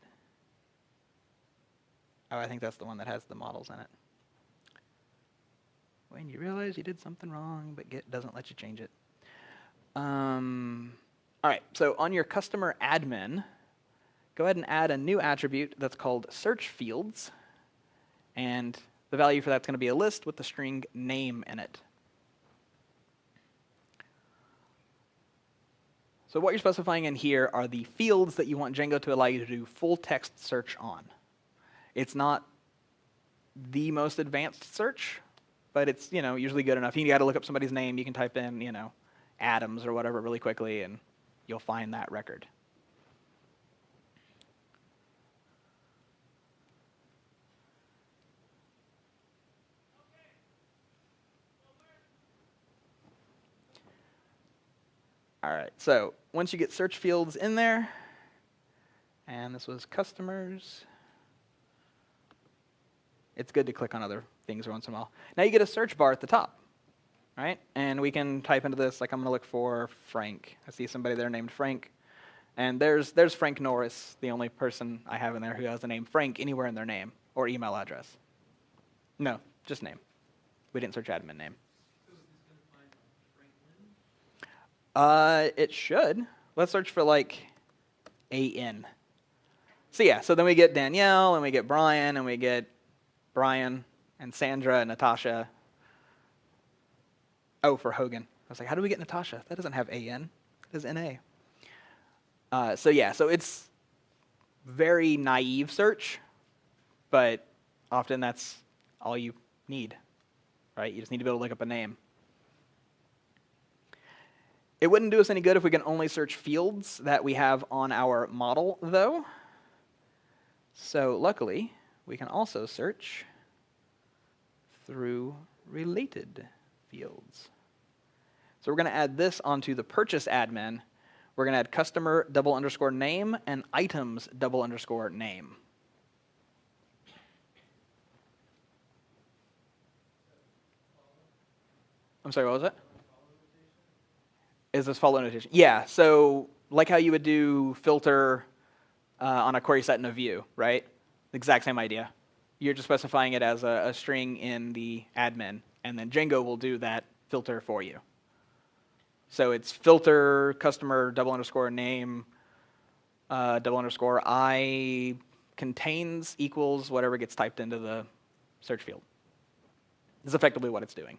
Oh, I think that's the one that has the models in it. When you realize you did something wrong, but Git doesn't let you change it. All right, so on your customer admin, go ahead and add a new attribute that's called search fields. And the value for that's going to be a list with the string name in it. So what you're specifying in here are the fields that you want Django to allow you to do full text search on. It's not the most advanced search, but it's usually good enough. You got to look up somebody's name. You can type in Adams or whatever really quickly, and you'll find that record. All right, so once you get search fields in there, and this was customers, it's good to click on other things once in a while. Now you get a search bar at the top, right? And we can type into this, like I'm going to look for Frank. I see somebody there named Frank. And there's Frank Norris, the only person I have in there who has the name Frank anywhere in their name or email address. No, just name. We didn't search admin name. It should. Let's search for like AN. So yeah, so then we get Danielle, and we get Brian, and we get Brian, and Sandra, and Natasha. Oh, for Hogan. I was like, how do we get Natasha? That doesn't have AN. It has NA. So yeah, so it's very naive search, but often that's all you need, right? You just need to be able to look up a name. It wouldn't do us any good if we can only search fields that we have on our model, though. So luckily, we can also search through related fields. So we're going to add this onto the purchase admin. We're going to add customer _name and items _name. I'm sorry, what was it? Is this follow notation? Yeah, so like how you would do filter on a query set in a view, right? Exact same idea. You're just specifying it as a string in the admin, and then Django will do that filter for you. So it's filter customer _name _I contains equals whatever gets typed into the search field. This is effectively what it's doing.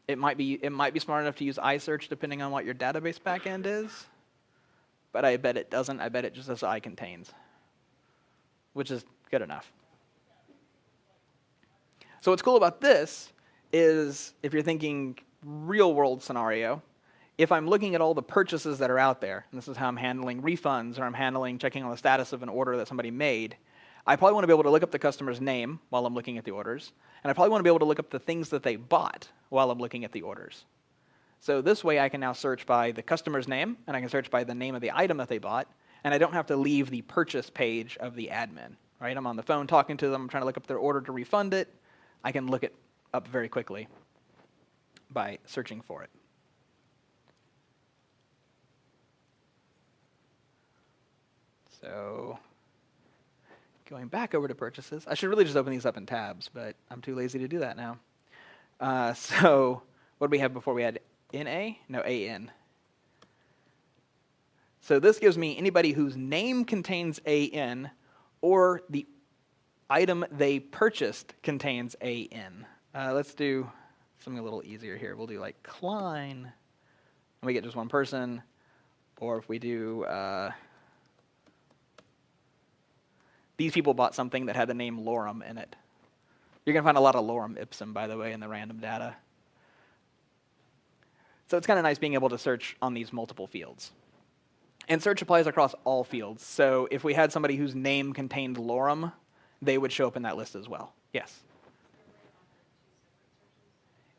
It might be smart enough to use iSearch depending on what your database backend is, but I bet it doesn't. I bet it just says I contains, which is good enough. So what's cool about this is if you're thinking real world scenario, if I'm looking at all the purchases that are out there, and this is how I'm handling refunds or I'm checking on the status of an order that somebody made, I probably want to be able to look up the customer's name while I'm looking at the orders, and I probably want to be able to look up the things that they bought while I'm looking at the orders. So this way I can now search by the customer's name, and I can search by the name of the item that they bought, and I don't have to leave the purchase page of the admin, right? I'm on the phone talking to them, I'm trying to look up their order to refund it. I can look it up very quickly by searching for it. So going back over to purchases, I should really just open these up in tabs, but I'm too lazy to do that now. So what did we have before? We had NA? No, AN. So this gives me anybody whose name contains AN or the item they purchased contains AN. Let's do something a little easier here. We'll do like Klein, and we get just one person. Or if we do, these people bought something that had the name Lorem in it. You're going to find a lot of Lorem ipsum, by the way, in the random data. So it's kind of nice being able to search on these multiple fields. And search applies across all fields. So if we had somebody whose name contained Lorem, they would show up in that list as well. Yes?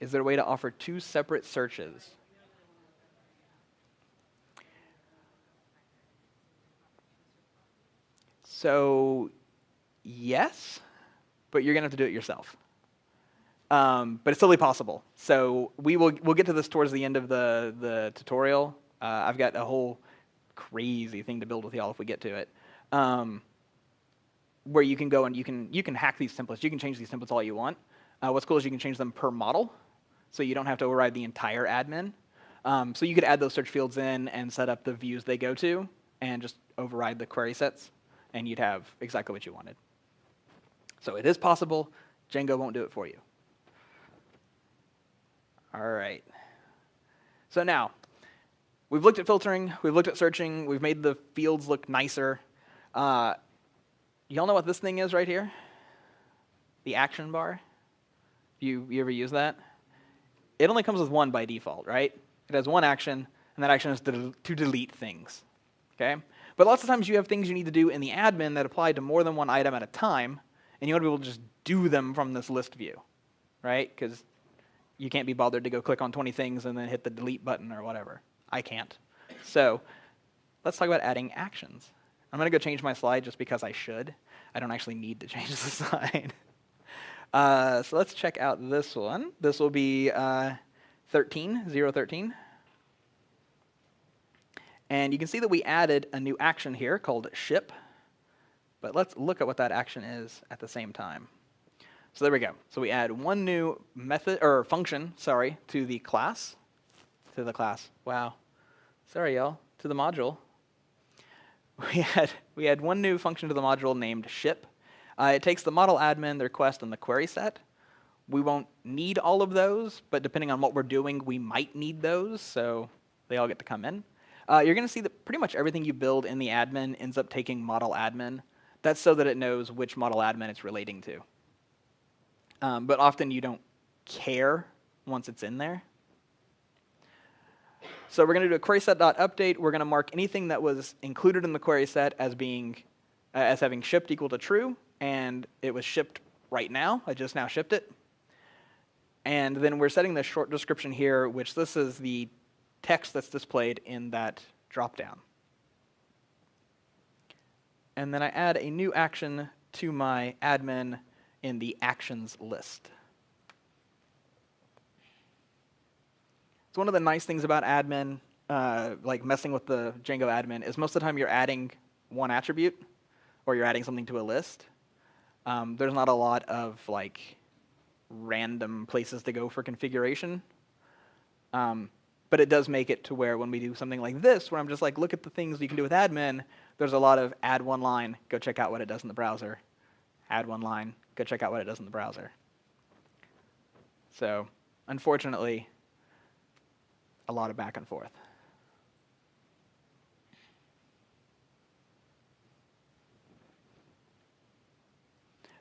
Is there a way to offer two separate searches? So, yes, but you're going to have to do it yourself. But it's totally possible. So we'll get to this towards the end of the tutorial. I've got a whole crazy thing to build with y'all if we get to it, where you can go and you can hack these templates. You can change these templates all you want. What's cool is you can change them per model, so you don't have to override the entire admin. So you could add those search fields in and set up the views they go to, and just override the query sets, and you'd have exactly what you wanted. So it is possible. Django won't do it for you. All right. So now, we've looked at filtering, we've looked at searching, we've made the fields look nicer. Y'all know what this thing is right here? The action bar? You ever use that? It only comes with one by default, right? It has one action, and that action is to delete things, okay? But lots of times you have things you need to do in the admin that apply to more than one item at a time, and you want to be able to just do them from this list view, right? Because you can't be bothered to go click on 20 things and then hit the delete button or whatever. I can't. So let's talk about adding actions. I'm going to go change my slide just because I should. I don't actually need to change the slide. So let's check out this one. This will be 013. And you can see that we added a new action here called ship. But let's look at what that action is at the same time. So there we go. So we add one new method or function, sorry, to the class. Wow. Sorry, y'all. To the module. We had one new function to the module named ship. It takes the ModelAdmin, the request, and the query set. We won't need all of those, but depending on what we're doing, we might need those, so they all get to come in. You're going to see that pretty much everything you build in the admin ends up taking ModelAdmin. That's so that it knows which ModelAdmin it's relating to. But often you don't care once it's in there. So we're going to do a query set.update. We're going to mark anything that was included in the query set as being as having shipped equal to true, and it was shipped right now. I just now shipped it. And then we're setting the short description here, which this is the text that's displayed in that dropdown. And then I add a new action to my admin in the actions list. So one of the nice things about admin, like messing with the Django admin, is most of the time you're adding one attribute or you're adding something to a list. There's not a lot of like random places to go for configuration. But it does make it to where when we do something like this, where I'm just like, look at the things you can do with admin, there's a lot of add one line, go check out what it does in the browser. Add one line, go check out what it does in the browser. So unfortunately, a lot of back and forth.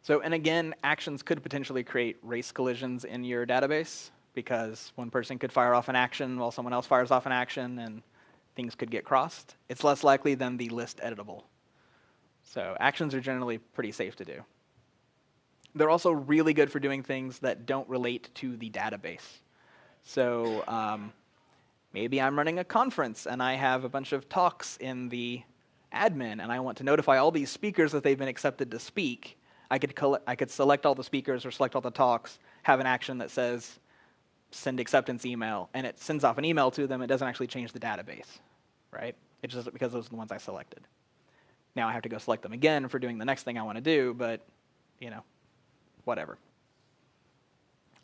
So, and again, actions could potentially create race collisions in your database because one person could fire off an action while someone else fires off an action and things could get crossed. It's less likely than the list editable. So actions are generally pretty safe to do. They're also really good for doing things that don't relate to the database. So maybe I'm running a conference and I have a bunch of talks in the admin and I want to notify all these speakers that they've been accepted to speak. I could select all the speakers or select all the talks, have an action that says send acceptance email, and it sends off an email to them. It doesn't actually change the database, right? It's just because those are the ones I selected. Now I have to go select them again for doing the next thing I want to do, but, you know, whatever.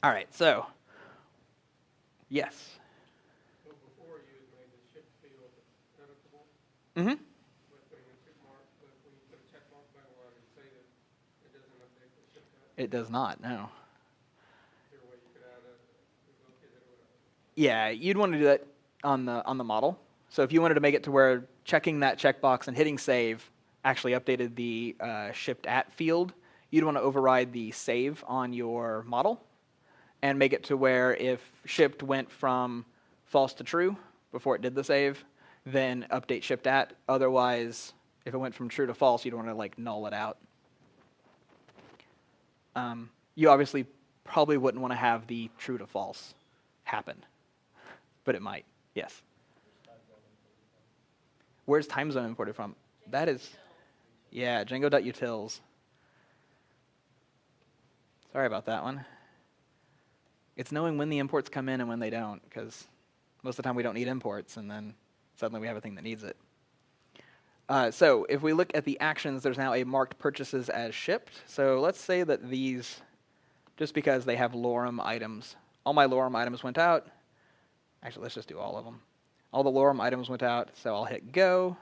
All right, so, yes? So before you had made the ship field editable. Mm-hmm. With putting a check mark, but when you put a check mark by one and say that it doesn't update the ship tab. It does not, no. Is there a way you could add a relocate it or whatever? Yeah, you'd want to do that on the model. So if you wanted to make it to where checking that checkbox and hitting save actually updated the shipped at field, you'd want to override the save on your model and make it to where if shipped went from false to true before it did the save, then update shipped at. Otherwise, if it went from true to false, you'd want to like null it out. You obviously probably wouldn't want to have the true to false happen, but it might, yes. Where's time zone imported from? That is, yeah, Django.utils. Sorry about that one. It's knowing when the imports come in and when they don't, because most of the time we don't need imports, and then suddenly we have a thing that needs it. So if we look at the actions, there's now a marked purchases as shipped. So let's say that these, just because they have lorem items, all my lorem items went out. Actually, let's just do all of them. All the lorem items went out, so I'll hit go.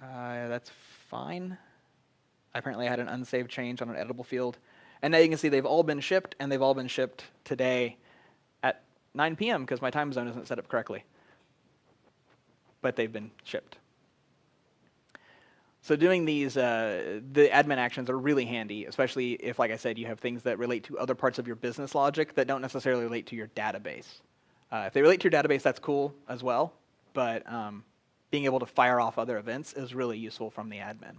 That's fine. Apparently I had an unsaved change on an editable field. And now you can see they've all been shipped, and they've all been shipped today at 9 p.m. because my time zone isn't set up correctly. But they've been shipped. So doing these, the admin actions are really handy, especially if, like I said, you have things that relate to other parts of your business logic that don't necessarily relate to your database. If they relate to your database, that's cool as well, but being able to fire off other events is really useful from the admin.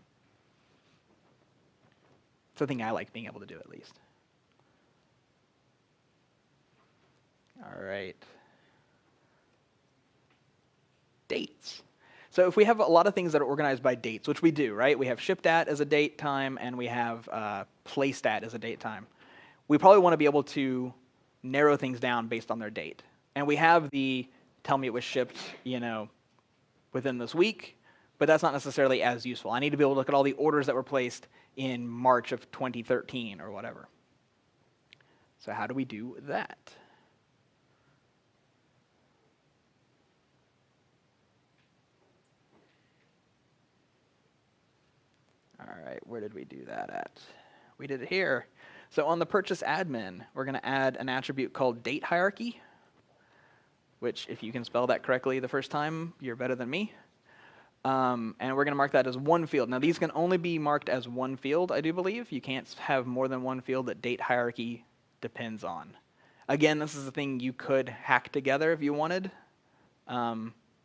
Something I like being able to do at least. All right. Dates. So if we have a lot of things that are organized by dates, which we do, right? We have shipped at as a date time, and we have placed at as a date time. We probably want to be able to narrow things down based on their date. And we have the tell me it was shipped, you know, within this week, but that's not necessarily as useful. I need to be able to look at all the orders that were placed in March of 2013 or whatever. So how do we do that? All right, where did we do that at? We did it here. So on the purchase admin, we're going to add an attribute called date hierarchy, which if you can spell that correctly the first time, you're better than me. And we're going to mark that as one field. Now, these can only be marked as one field, I do believe. You can't have more than one field that date hierarchy depends on. Again, this is a thing you could hack together if you wanted,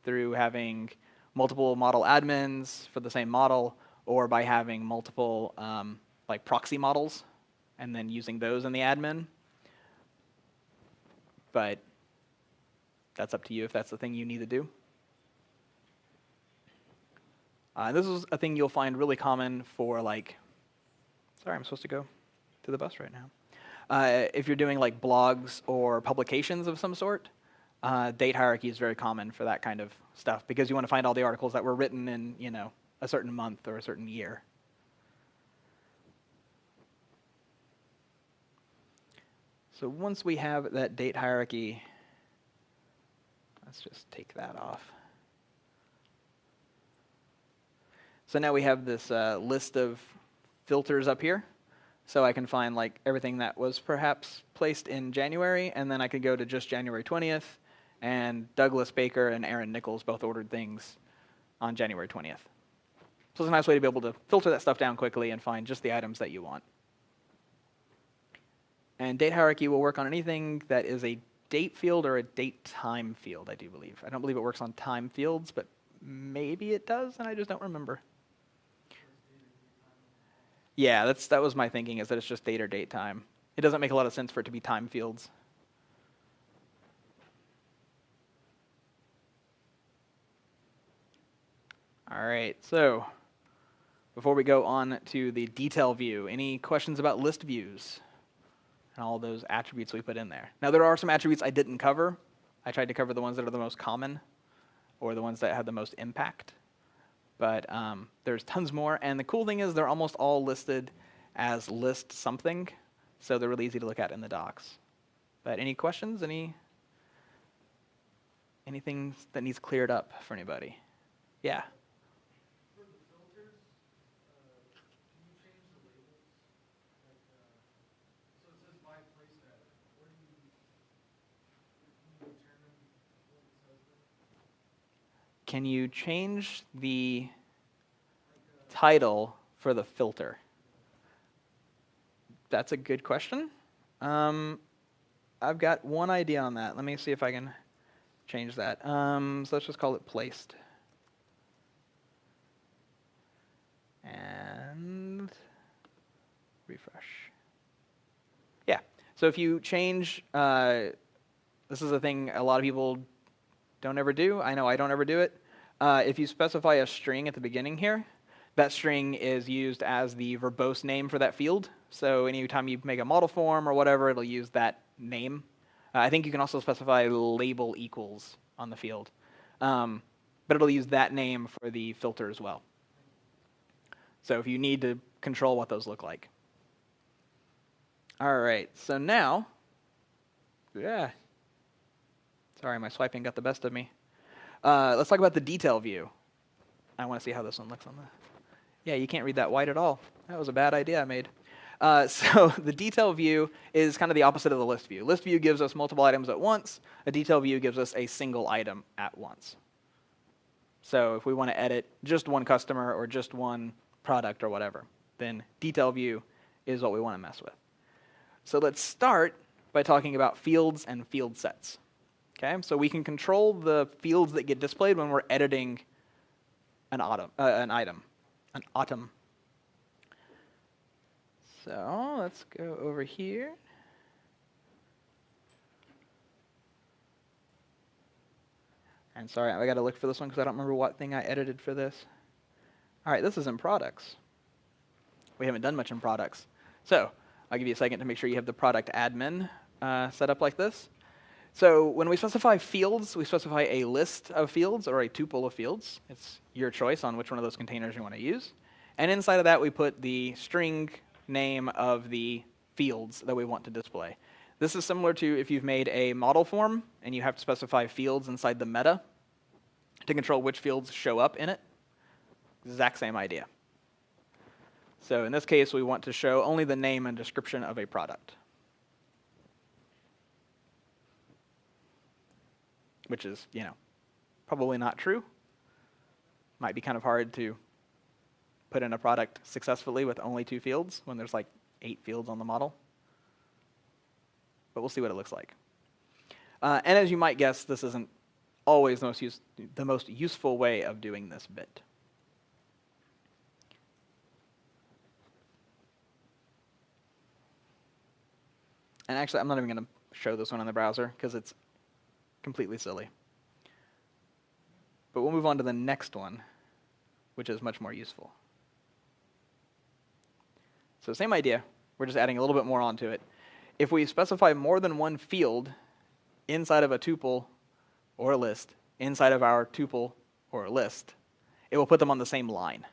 through having multiple model admins for the same model, or by having multiple like proxy models and then using those in the admin. But that's up to you if that's the thing you need to do. This is a thing you'll find really common for like, sorry, I'm supposed to go to the bus right now. If you're doing like blogs or publications of some sort, date hierarchy is very common for that kind of stuff because you want to find all the articles that were written in, you know, a certain month or a certain year. So once we have that date hierarchy, let's just take that off. So now we have this list of filters up here. So I can find like everything that was perhaps placed in January, and then I could go to just January 20th, and Douglas Baker and Aaron Nichols both ordered things on January 20th. So it's a nice way to be able to filter that stuff down quickly and find just the items that you want. And date hierarchy will work on anything that is a date field or a date time field, I do believe. I don't believe it works on time fields, but maybe it does, and I just don't remember. Yeah, that was my thinking, is that it's just date or date time. It doesn't make a lot of sense for it to be time fields. All right, so before we go on to the detail view, any questions about list views and all those attributes we put in there? Now, there are some attributes I didn't cover. I tried to cover the ones that are the most common or the ones that have the most impact. But there's tons more, and the cool thing is they're almost all listed as list something, so they're really easy to look at in the docs. But any questions? Anything that needs cleared up for anybody? Yeah. For the filters, can you change the labels? Like, so it says by place data. Where do you determine what it says there? Can you change the title for the filter? That's a good question. I've got one idea on that. Let me see if I can change that. So let's just call it placed. And refresh. Yeah. So if you change, this is a thing a lot of people don't ever do. I know I don't ever do it. If you specify a string at the beginning here, that string is used as the verbose name for that field. So anytime you make a model form or whatever, it'll use that name. I think you can also specify label equals on the field. But it'll use that name for the filter as well. So if you need to control what those look like. All right, so now, yeah. Sorry, my swiping got the best of me. Let's talk about the detail view. I want to see how this one looks on the... Yeah, you can't read that white at all. That was a bad idea I made. So the detail view is kind of the opposite of the list view. List view gives us multiple items at once. A detail view gives us a single item at once. So if we want to edit just one customer or just one product or whatever, then detail view is what we want to mess with. So let's start by talking about fields and field sets. Okay, so we can control the fields that get displayed when we're editing an item. So let's go over here. And sorry, I got to look for this one because I don't remember what thing I edited for this. All right, this is in products. We haven't done much in products. So I'll give you a second to make sure you have the product admin set up like this. So when we specify fields, we specify a list of fields or a tuple of fields. It's your choice on which one of those containers you want to use. And inside of that, we put the string name of the fields that we want to display. This is similar to if you've made a model form and you have to specify fields inside the meta to control which fields show up in it. Exact same idea. So in this case, we want to show only the name and description of a product, which is, probably not true. Might be kind of hard to put in a product successfully with only 2 fields when there's like 8 fields on the model. But we'll see what it looks like. And as you might guess, this isn't always the most useful way of doing this bit. And actually, I'm not even going to show this one in the browser because it's completely silly. But we'll move on to the next one, which is much more useful. So same idea. We're just adding a little bit more onto it. If we specify more than one field inside of a tuple or a list, inside of our tuple or a list, it will put them on the same line.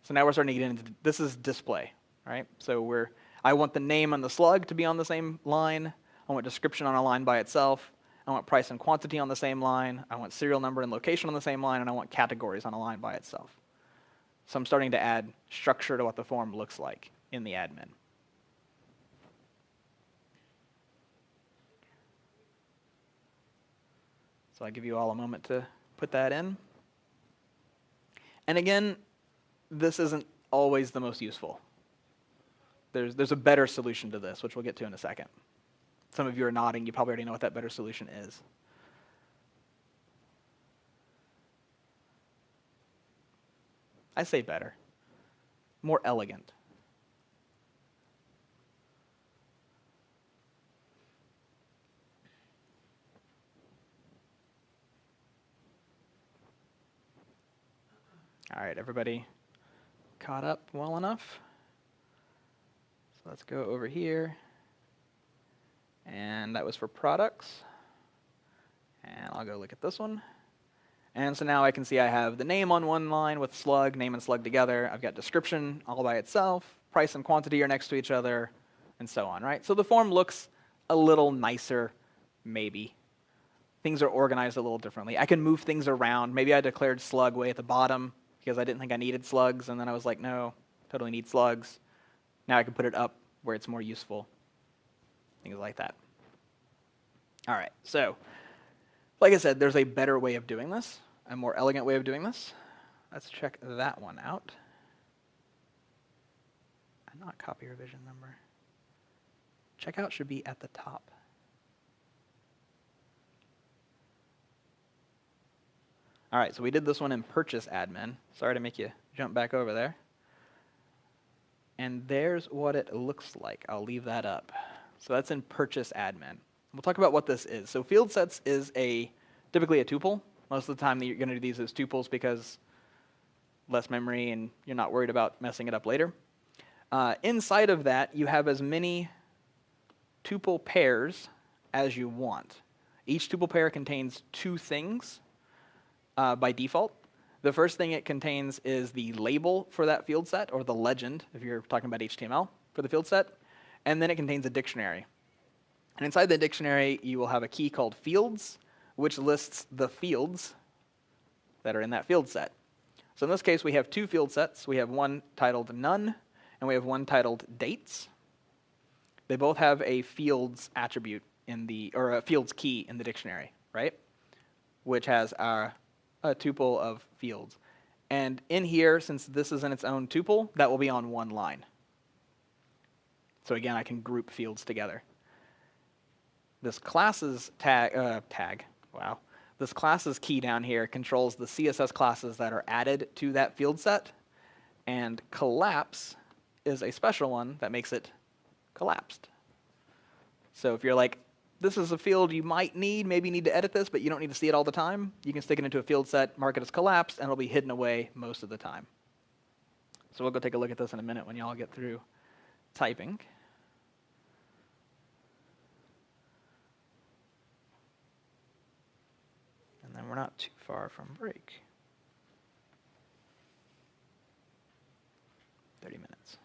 So now we're starting to get into, this is display, right? So I want the name and the slug to be on the same line. I want description on a line by itself. I want price and quantity on the same line. I want serial number and location on the same line. And I want categories on a line by itself. So I'm starting to add structure to what the form looks like in the admin. So I'll give you all a moment to put that in. And again, this isn't always the most useful. There's a better solution to this, which we'll get to in a second. Some of you are nodding. You probably already know what that better solution is. I say better. More elegant. All right, everybody caught up well enough? So let's go over here. And that was for products. And I'll go look at this one. And so now I can see I have the name on one line with slug, name and slug together. I've got description all by itself. Price and quantity are next to each other, and so on, right? So the form looks a little nicer, maybe. Things are organized a little differently. I can move things around. Maybe I declared slug way at the bottom because I didn't think I needed slugs, and then I was like, no, totally need slugs. Now I can put it up where it's more useful. Things like that. All right, so like I said, there's a better way of doing this, a more elegant way of doing this. Let's check that one out. And not copy revision number. Checkout should be at the top. All right, so we did this one in purchase admin. Sorry to make you jump back over there. And there's what it looks like. I'll leave that up. So that's in purchase admin. We'll talk about what this is. So field sets is typically a tuple. Most of the time you're going to do these as tuples because less memory and you're not worried about messing it up later. Inside of that, you have as many tuple pairs as you want. Each tuple pair contains 2 things by default. The first thing it contains is the label for that field set, or the legend, if you're talking about HTML, for the field set. And then it contains a dictionary. And inside the dictionary, you will have a key called fields, which lists the fields that are in that field set. So in this case, we have 2 field sets. We have one titled none, and we have one titled dates. They both have a fields attribute or a fields key in the dictionary, right? Which has a tuple of fields. And in here, since this is in its own tuple, that will be on one line. So again, I can group fields together. This classes this classes key down here controls the CSS classes that are added to that field set, and collapse is a special one that makes it collapsed. So if you're like, this is a field you might maybe need to edit this, but you don't need to see it all the time, you can stick it into a field set, mark it as collapsed, and it'll be hidden away most of the time. So we'll go take a look at this in a minute when y'all get through typing. And then we're not too far from break. 30 minutes.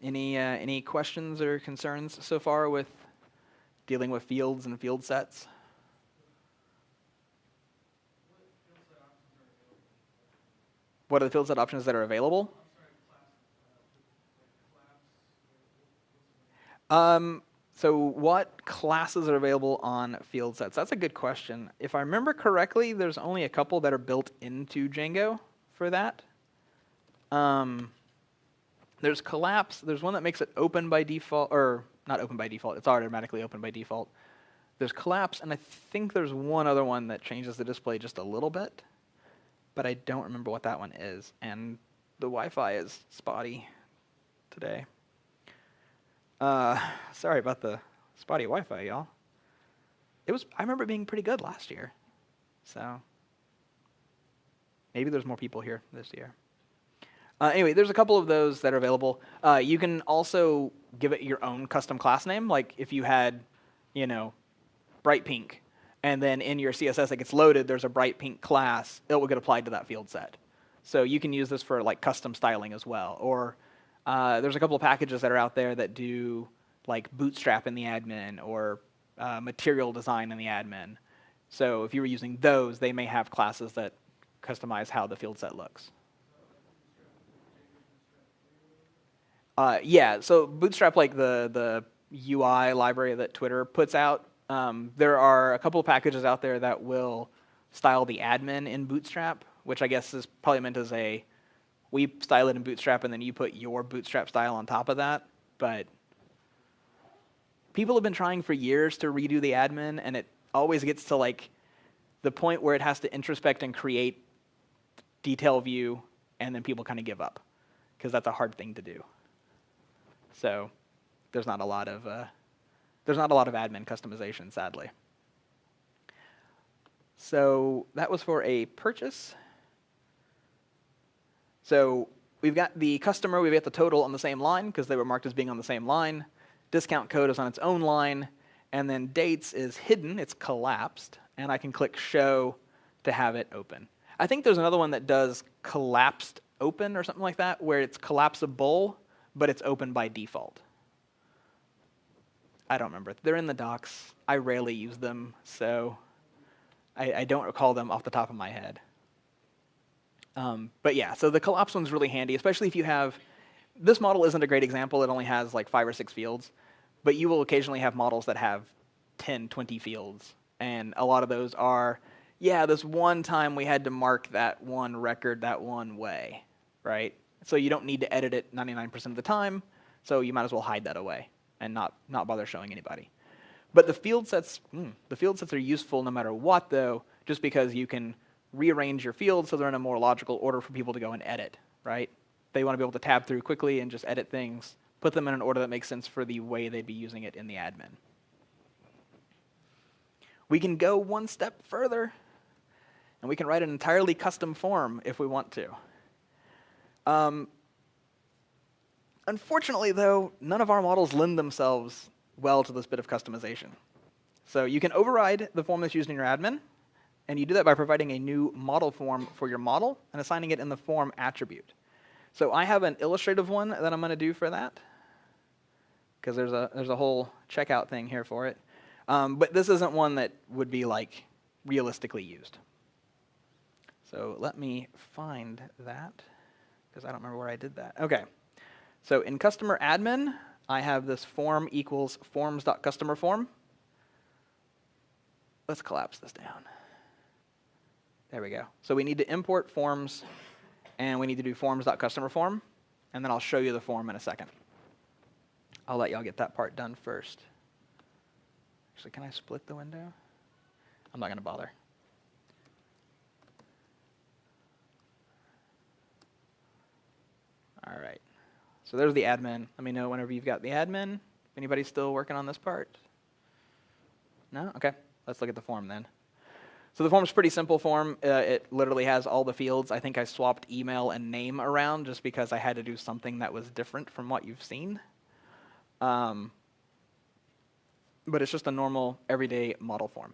Any questions or concerns so far with dealing with fields and field sets? What are the field set options that are available? So what classes are available on field sets? That's a good question. If I remember correctly, there's only a couple that are built into Django for that. There's collapse. There's one that makes it open by default, or not open by default. It's automatically open by default. There's collapse, and I think there's one other one that changes the display just a little bit, but I don't remember what that one is. And the Wi-Fi is spotty today. Sorry about the spotty Wi-Fi, y'all. I remember it being pretty good last year. So maybe there's more people here this year. Anyway, there's a couple of those that are available. You can also give it your own custom class name. Like if you had, bright pink, and then in your CSS it gets loaded, there's a bright pink class, it will get applied to that field set. So you can use this for like custom styling as well. Or there's a couple of packages that are out there that do like bootstrap in the admin or material design in the admin. So if you were using those, they may have classes that customize how the field set looks. Yeah, so Bootstrap, like the UI library that Twitter puts out, there are a couple of packages out there that will style the admin in Bootstrap, which I guess is probably meant as we style it in Bootstrap and then you put your Bootstrap style on top of that. But people have been trying for years to redo the admin, and it always gets to like the point where it has to introspect and create detail view, and then people kind of give up because that's a hard thing to do. So there's not a lot of admin customization, sadly. So that was for a purchase. So we've got the customer, we've got the total on the same line because they were marked as being on the same line. Discount code is on its own line, and then dates is hidden, it's collapsed, and I can click show to have it open. I think there's another one that does collapsed open or something like that, where it's collapsible, but it's open by default. I don't remember. They're in the docs. I rarely use them, so I don't recall them off the top of my head. But yeah, so the collapse one's really handy, especially if you have, this model isn't a great example. It only has like 5 or 6 fields, but you will occasionally have models that have 10, 20 fields, and a lot of those are, yeah, this one time we had to mark that one record that one way, right? So you don't need to edit it 99% of the time, so you might as well hide that away and not bother showing anybody. But the field sets are useful no matter what, though, just because you can rearrange your fields so they're in a more logical order for people to go and edit, right? They want to be able to tab through quickly and just edit things, put them in an order that makes sense for the way they'd be using it in the admin. We can go one step further, and we can write an entirely custom form if we want to. Unfortunately, though, none of our models lend themselves well to this bit of customization. So you can override the form that's used in your admin, and you do that by providing a new model form for your model and assigning it in the form attribute. So I have an illustrative one that I'm going to do for that, because there's a whole checkout thing here for it. But this isn't one that would be like realistically used. So let me find that, because I don't remember where I did that. Okay. So in customer admin, I have this form equals forms.customerForm. Let's collapse this down. There we go. So we need to import forms, and we need to do forms.customerForm, and then I'll show you the form in a second. I'll let y'all get that part done first. Actually, can I split the window? I'm not going to bother. All right. So there's the admin. Let me know whenever you've got the admin. If anybody's still working on this part. No? Okay. Let's look at the form then. So the form's a pretty simple form. It literally has all the fields. I think I swapped email and name around just because I had to do something that was different from what you've seen. But it's just a normal, everyday model form.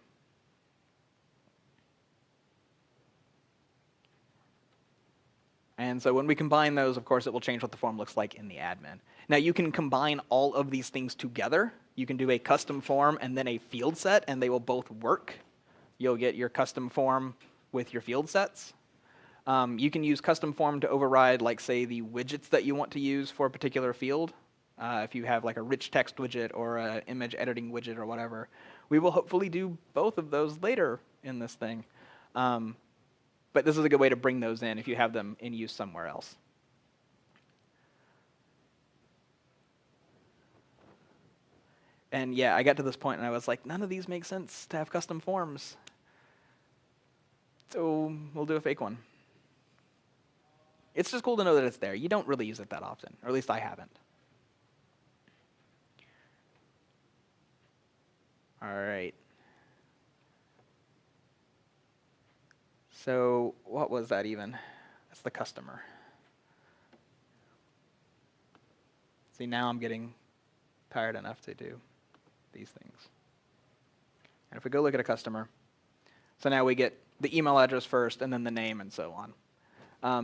And so when we combine those, of course, it will change what the form looks like in the admin. Now, you can combine all of these things together. You can do a custom form and then a field set, and they will both work. You'll get your custom form with your field sets. You can use custom form to override, like, say, the widgets that you want to use for a particular field. if you have like a rich text widget or an image editing widget or whatever. We will hopefully do both of those later in this thing. But this is a good way to bring those in if you have them in use somewhere else. And yeah, I got to this point and I was like, none of these make sense to have custom forms. So we'll do a fake one. It's just cool to know that it's there. You don't really use it that often, or at least I haven't. All right. So what was that even? That's the customer. See, now I'm getting tired enough to do these things. And if we go look at a customer, so now we get the email address first and then the name and so on.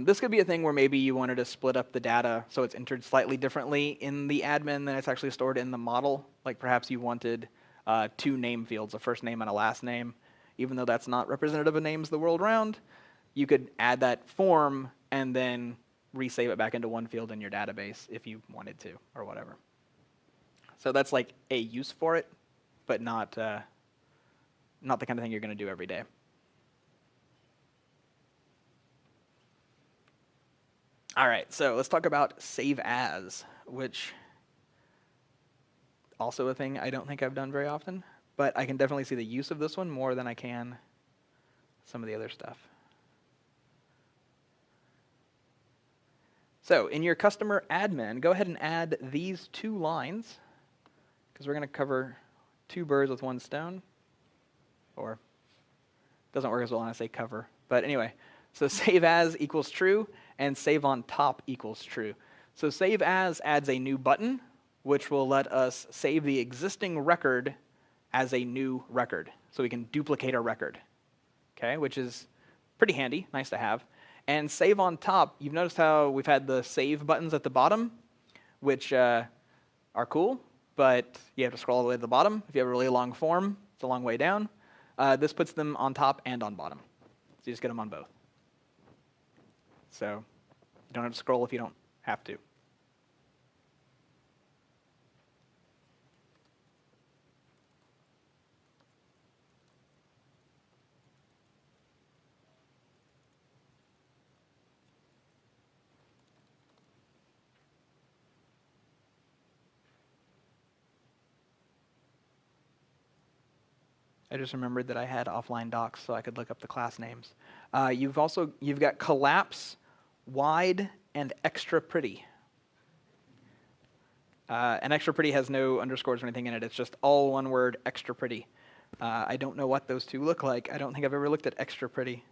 This could be a thing where maybe you wanted to split up the data so it's entered slightly differently in the admin than it's actually stored in the model. Like perhaps you wanted 2 name fields, a first name and a last name. Even though that's not representative of names the world round, you could add that form and then resave it back into one field in your database if you wanted to or whatever. So that's like a use for it, but not the kind of thing you're going to do every day. All right, so let's talk about save as, which also a thing I don't think I've done very often, but I can definitely see the use of this one more than I can some of the other stuff. So in your customer admin, go ahead and add these 2 lines, because we're going to cover 2 birds with 1 stone. Or, doesn't work as well when I say cover. But anyway, so save as equals true, and save on top equals true. So save as adds a new button, which will let us save the existing record as a new record. So we can duplicate a record, okay, which is pretty handy, nice to have. And save on top, you've noticed how we've had the save buttons at the bottom, which are cool, but you have to scroll all the way to the bottom. If you have a really long form, it's a long way down. This puts them on top and on bottom. So you just get them on both. So you don't have to scroll if you don't have to. I just remembered that I had offline docs so I could look up the class names. You've got collapse, wide, and extra pretty. And extra pretty has no underscores or anything in it. It's just all one word, extra pretty. I don't know what those 2 look like. I don't think I've ever looked at extra pretty.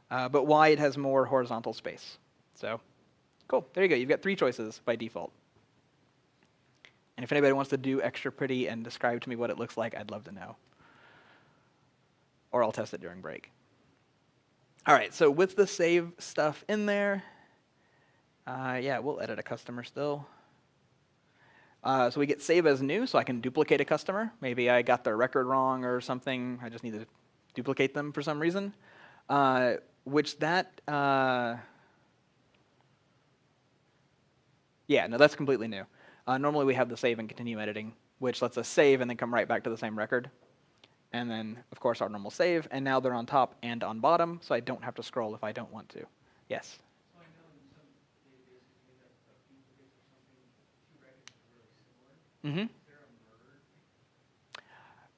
But wide has more horizontal space. So cool, there you go. You've got 3 choices by default. And if anybody wants to do extra pretty and describe to me what it looks like, I'd love to know. Or I'll test it during break. All right, so with the save stuff in there, yeah, we'll edit a customer still. So we get save as new, so I can duplicate a customer. Maybe I got their record wrong or something. I just need to duplicate them for some reason. Yeah, no, that's completely new. Normally we have the save and continue editing, which lets us save and then come right back to the same record. And then, of course, our normal save. And now they're on top and on bottom, so I don't have to scroll if I don't want to. Yes? So I know in some databases you have duplicates or something, 2 records are really similar.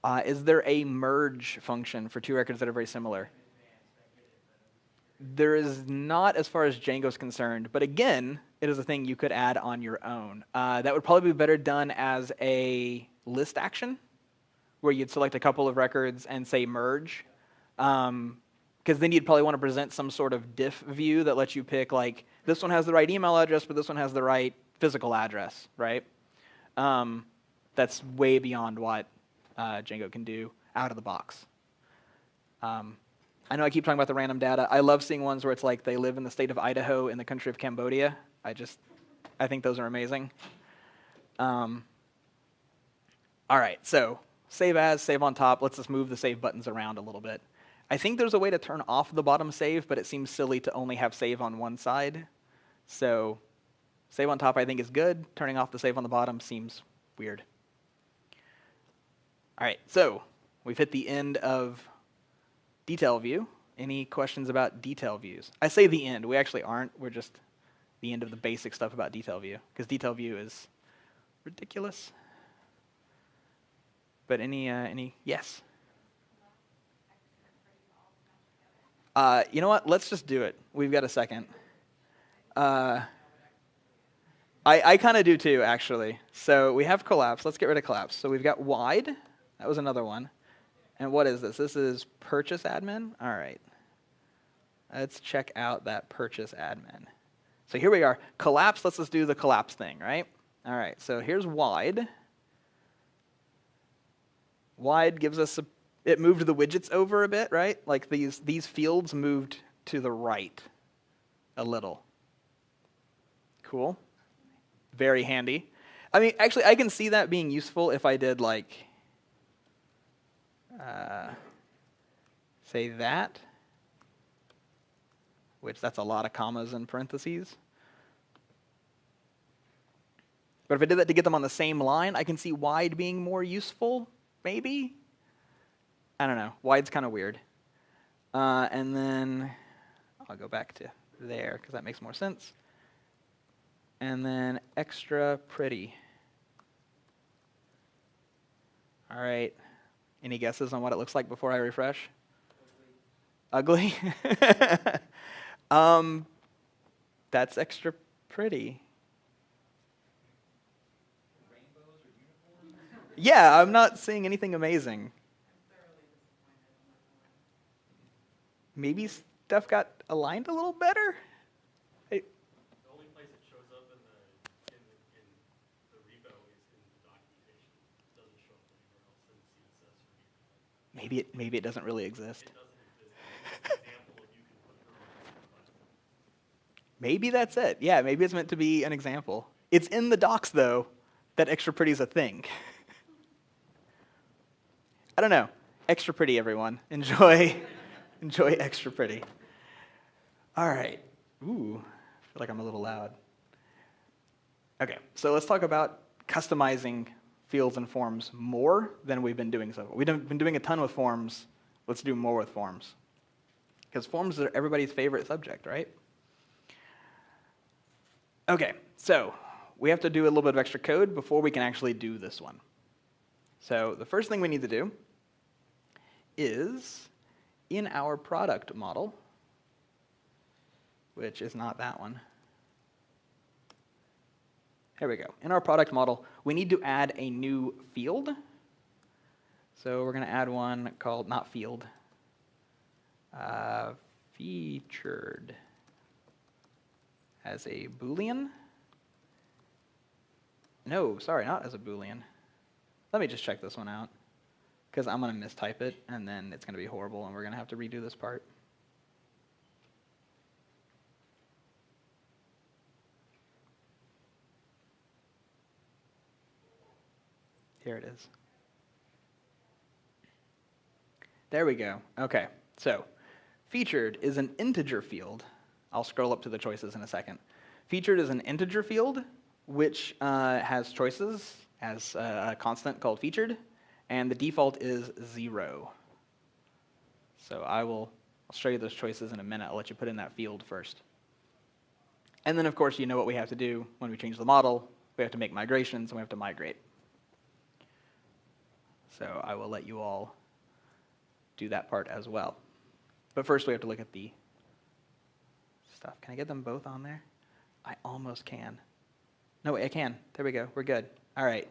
Mm-hmm. Is there a merge? Is there a merge function for 2 records that are very similar? There is not as far as Django is concerned, but again, it is a thing you could add on your own. That would probably be better done as a list action, where you'd select a couple of records and say merge. Because then you'd probably want to present some sort of diff view that lets you pick, like, this one has the right email address, but this one has the right physical address, right? That's way beyond what Django can do out of the box. I know I keep talking about the random data. I love seeing ones where it's like they live in the state of Idaho in the country of Cambodia. I think those are amazing. All right, so save as, save on top. Let's just move the save buttons around a little bit. I think there's a way to turn off the bottom save, but it seems silly to only have save on one side. So Save on top I think is good. Turning off the save on the bottom seems weird. All right, so we've hit the end of detail view. Any questions about detail views? I say the end. We actually aren't. We're just the end of the basic stuff about detail view, because detail view is ridiculous. But any yes? You know what? Let's just do it. We've got a second. I kind of do too, actually. So we have collapse. Let's get rid of collapse. So we've got wide. That was another one. And what is this? This is purchase admin. All right. Let's check out that purchase admin. So here we are. Collapse. Let's just do the collapse thing, right? All right. So here's wide. Wide gives us it moved the widgets over a bit, right? Like these fields moved to the right a little. Cool. Very handy. I mean, actually, I can see that being useful if I did like, say that, which that's a lot of commas and parentheses. But if I did that to get them on the same line, I can see wide being more useful, maybe? I don't know. Wide's kind of weird. And then I'll go back to there because that makes more sense. And then extra pretty. All right. Any guesses on what it looks like before I refresh? Ugly? That's extra pretty. Yeah, I'm not seeing anything amazing. Maybe stuff got aligned a little better? The only place it shows up in the repo is in the documentation. It doesn't show up anywhere else in CSS or anything. Maybe it doesn't really exist. It doesn't exist. It's an example if you can put it on. Maybe that's it. Yeah, maybe it's meant to be an example. It's in the docs, though, that extra pretty is a thing. I don't know. Extra pretty, everyone. Enjoy extra pretty. All right. Ooh, I feel like I'm a little loud. Okay, so let's talk about customizing fields and forms more than we've been doing so far. We've been doing a ton with forms. Let's do more with forms. Because forms are everybody's favorite subject, right? Okay, so we have to do a little bit of extra code before we can actually do this one. So the first thing we need to do is in our product model, which is not that one. Here we go. In our product model, we need to add a new field. So we're going to add one called, not field, featured as a Boolean. No, sorry, not as a Boolean. Let me just check this one out, because I'm going to mistype it, and then it's going to be horrible, and we're going to have to redo this part. Here it is. There we go. Okay, so featured is an integer field. I'll scroll up to the choices in a second. Featured is an integer field, which has choices as a constant called featured, and the default is 0. So I'll show you those choices in a minute. I'll let you put in that field first. And then, of course, you know what we have to do when we change the model. We have to make migrations, and we have to migrate. So I will let you all do that part as well. But first, we have to look at the stuff. Can I get them both on there? I almost can. No, wait, I can. There we go. We're good. All right.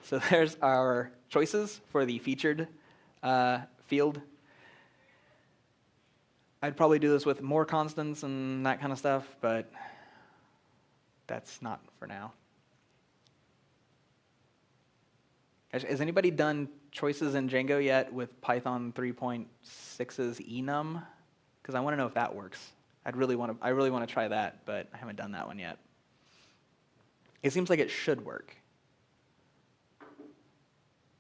So there's our choices for the featured field. I'd probably do this with more constants and that kind of stuff, but that's not for now. Has anybody done choices in Django yet with Python 3.6's enum? Because I want to know if that works. I really want to try that, but I haven't done that one yet. It seems like it should work,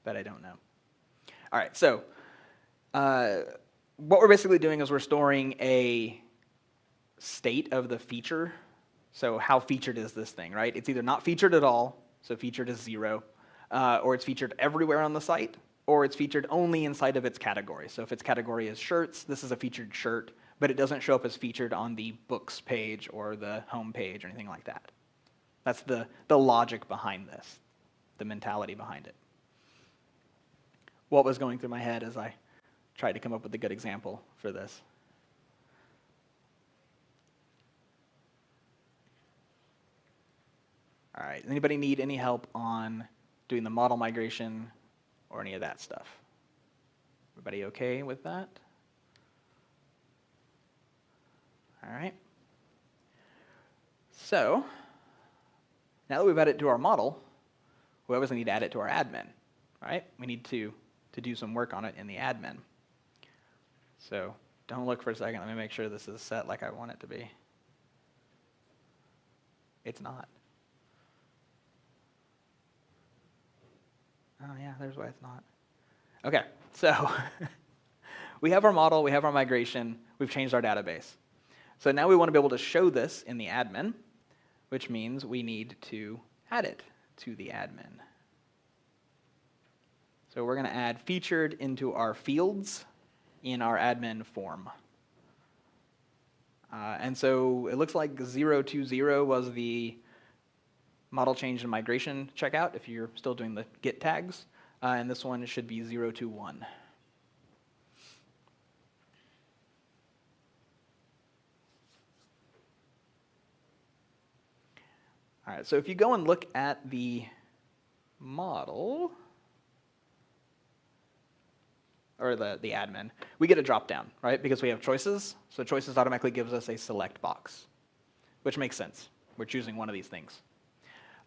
but I don't know. All right, so what we're basically doing is we're storing a state of the feature So how featured is this thing, right? It's either not featured at all, so featured is 0, or it's featured everywhere on the site, or it's featured only inside of its category. So if its category is shirts, this is a featured shirt, but it doesn't show up as featured on the books page or the home page or anything like that. That's the logic behind this, the mentality behind it. What was going through my head as I tried to come up with a good example for this? All right, anybody need any help on doing the model migration or any of that stuff? Everybody okay with that? All right. So, now that we've added it to our model, we obviously need to add it to our admin, right? We need to do some work on it in the admin. So, don't look for a second. Let me make sure this is set like I want it to be. It's not. Oh yeah, there's why it's not. Okay, so we have our model, we have our migration, we've changed our database. So now we want to be able to show this in the admin, which means we need to add it to the admin. So we're going to add featured into our fields in our admin form. And so it looks like 020 was the model change and migration checkout if you're still doing the git tags. And this one should be 021. All right, so if you go and look at the model, or the admin, we get a drop down, right? Because we have choices. So choices automatically gives us a select box, which makes sense. We're choosing one of these things.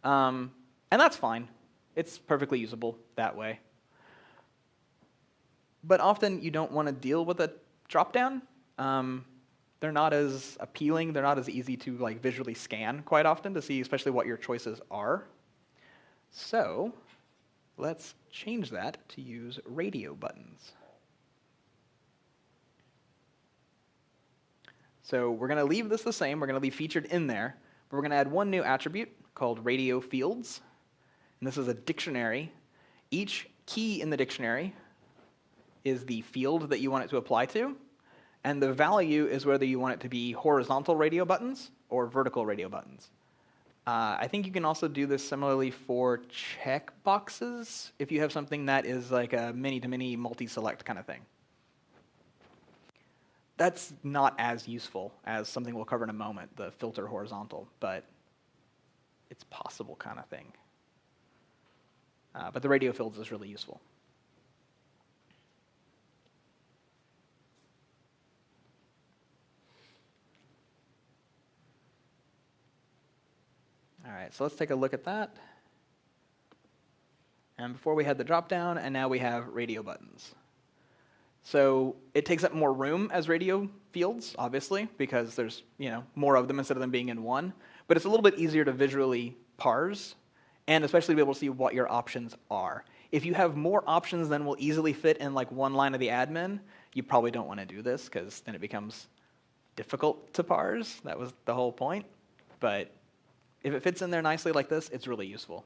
And that's fine. It's perfectly usable that way. But often you don't want to deal with a drop-down. They're not as appealing. They're not as easy to like visually scan quite often to see especially what your choices are. So let's change that to use radio buttons. So we're going to leave this the same. We're going to leave featured in there. But we're going to add one new attribute called radio fields. And this is a dictionary. Each key in the dictionary is the field that you want it to apply to. And the value is whether you want it to be horizontal radio buttons or vertical radio buttons. I think you can also do this similarly for checkboxes if you have something that is like a many-to-many multi-select kind of thing. That's not as useful as something we'll cover in a moment, the filter horizontal, but it's possible kind of thing. But the radio fields is really useful. All right, so let's take a look at that. And before we had the drop-down, and now we have radio buttons. So it takes up more room as radio fields, obviously, because there's more of them instead of them being in one. But it's a little bit easier to visually parse, and especially to be able to see what your options are. If you have more options than will easily fit in like one line of the admin, you probably don't want to do this, because then it becomes difficult to parse. That was the whole point. But if it fits in there nicely like this, it's really useful.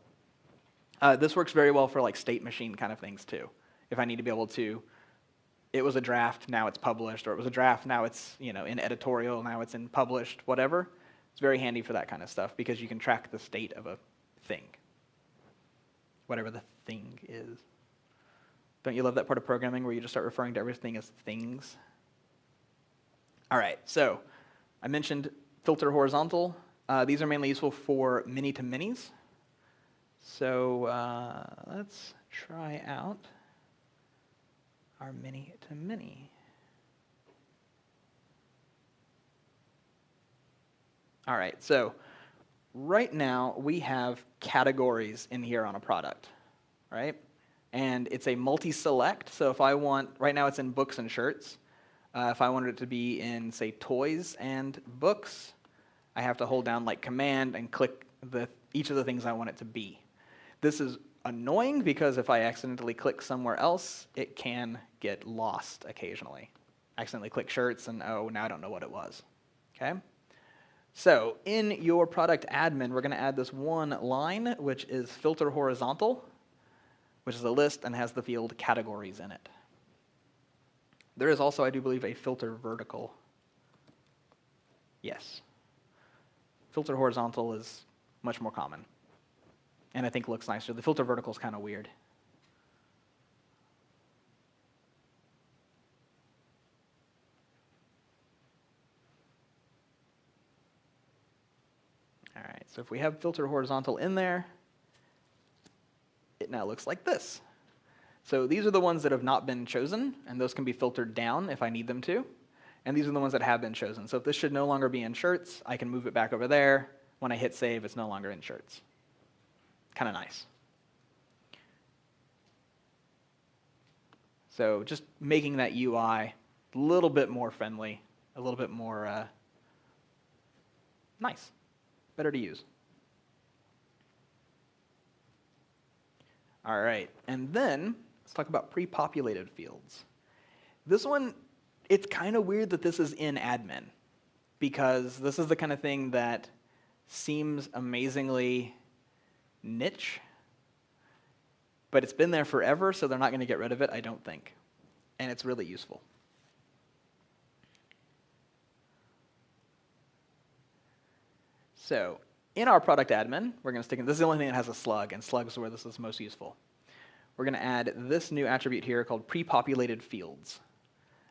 This works very well for like state machine kind of things too. If I need to be able to, it was a draft, now it's published, or it was a draft, now it's in editorial, now it's in published, whatever. It's very handy for that kind of stuff because you can track the state of a thing, whatever the thing is. Don't you love that part of programming where you just start referring to everything as things? All right, so I mentioned filter horizontal. These are mainly useful for many-to-minis. So let's try out our many-to-many. All right, so right now we have categories in here on a product, right? And it's a multi-select, so if I want, right now it's in books and shirts. If I wanted it to be in, say, toys and books, I have to hold down like command and click each of the things I want it to be. This is annoying because if I accidentally click somewhere else, it can get lost occasionally. Accidentally click shirts and oh, now I don't know what it was. Okay? So in your product admin, we're going to add this one line, which is filter horizontal, which is a list and has the field categories in it. There is also, I do believe, a filter vertical. Yes. Filter horizontal is much more common, and I think looks nicer. The filter vertical is kind of weird. All right, so if we have filter horizontal in there, it now looks like this. So these are the ones that have not been chosen, and those can be filtered down if I need them to. And these are the ones that have been chosen. So if this should no longer be in shirts, I can move it back over there. When I hit save, it's no longer in shirts. Kind of nice. So just making that UI a little bit more friendly, a little bit more nice, better to use. All right, and then let's talk about pre-populated fields. This one, it's kind of weird that this is in admin, because this is the kind of thing that seems amazingly niche, but it's been there forever, so they're not going to get rid of it, I don't think. And it's really useful. So in our product admin, we're going to stick in, this is the only thing that has a slug, and slugs are where this is most useful. We're going to add this new attribute here called pre-populated fields.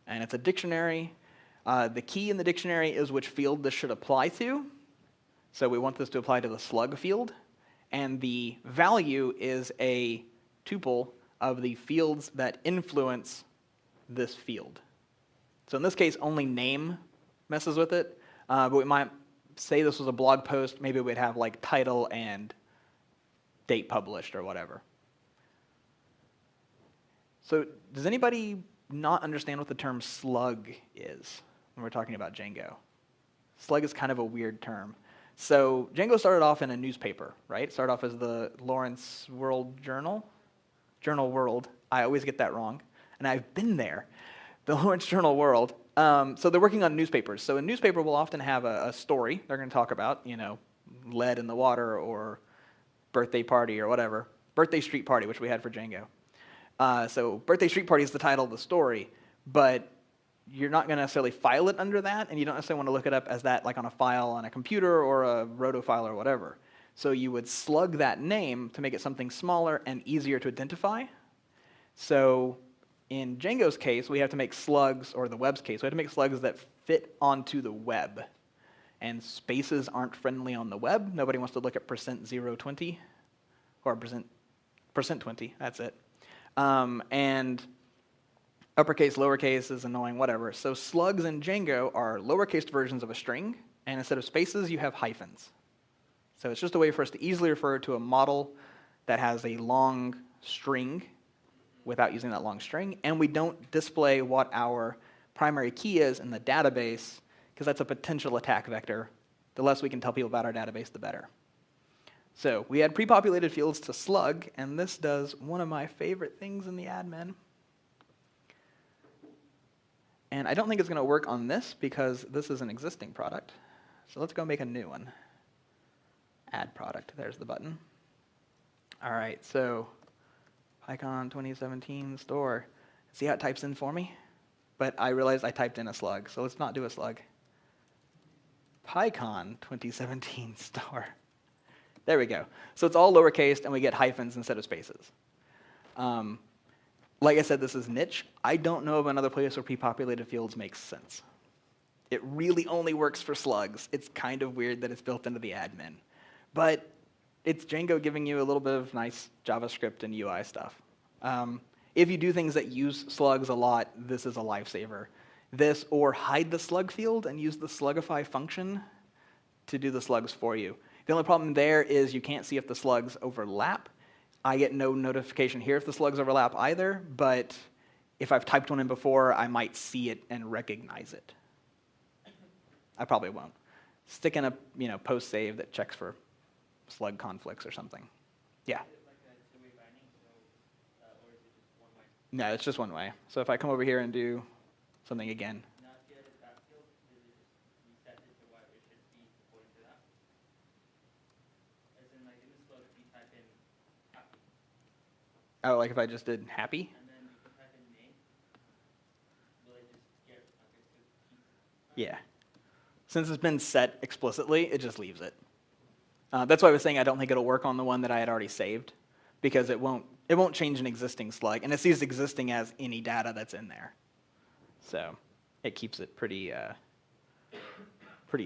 And it's a dictionary. The key in the dictionary is which field this should apply to. So we want this to apply to the slug field. And the value is a tuple of the fields that influence this field. So in this case, only name messes with it. But we might say this was a blog post. Maybe we'd have like title and date published or whatever. So does anybody not understand what the term slug is when we're talking about Django? Slug is kind of a weird term. So Django started off in a newspaper, right? It started off as the Lawrence World Journal. Journal World. I always get that wrong. And I've been there. The Lawrence Journal World. So they're working on newspapers. So a newspaper will often have a story they're going to talk about, you know, lead in the water or birthday party or whatever. Birthday street party, which we had for Django. So birthday street party is the title of the story, but you're not going to necessarily file it under that, and you don't necessarily want to look it up as that like on a file on a computer or a roto file or whatever. So you would slug that name to make it something smaller and easier to identify. So in Django's case, we have to make slugs, or the web's case, we have to make slugs that fit onto the web. And spaces aren't friendly on the web. Nobody wants to look at %020 or %20, that's it. And uppercase, lowercase is annoying, whatever. So slugs in Django are lowercase versions of a string, and instead of spaces, you have hyphens. So it's just a way for us to easily refer to a model that has a long string without using that long string, and we don't display what our primary key is in the database, because that's a potential attack vector. The less we can tell people about our database, the better. So we add pre-populated fields to slug, and this does one of my favorite things in the admin. And I don't think it's going to work on this because this is an existing product. So let's go make a new one. Add product. There's the button. All right, so PyCon 2017 store. See how it types in for me? But I realized I typed in a slug, so let's not do a slug. PyCon 2017 store. There we go. So it's all lowercase, and we get hyphens instead of spaces. Like I said, this is niche. I don't know of another place where pre-populated fields makes sense. It really only works for slugs. It's kind of weird that it's built into the admin. But it's Django giving you a little bit of nice JavaScript and UI stuff. If you do things that use slugs a lot, this is a lifesaver. This, or hide the slug field and use the slugify function to do the slugs for you. The only problem there is you can't see if the slugs overlap. I get no notification here if the slugs overlap either, but if I've typed one in before, I might see it and recognize it. I probably won't. Stick in a post save that checks for slug conflicts or something. Yeah. Is it like a two-way binding, or is it just one way? No, it's just one way. So if I come over here and do something again. Now if you edit that field, is it just reset it to what it should be Oh, like if I just did happy? and then if you type in May, will it just get, like, it keeps Yeah. Since it's been set explicitly, it just leaves it. That's why I was saying I don't think it'll work on the one that I had already saved, because it won't change an existing slug, and it sees existing as any data that's in there. So it keeps it pretty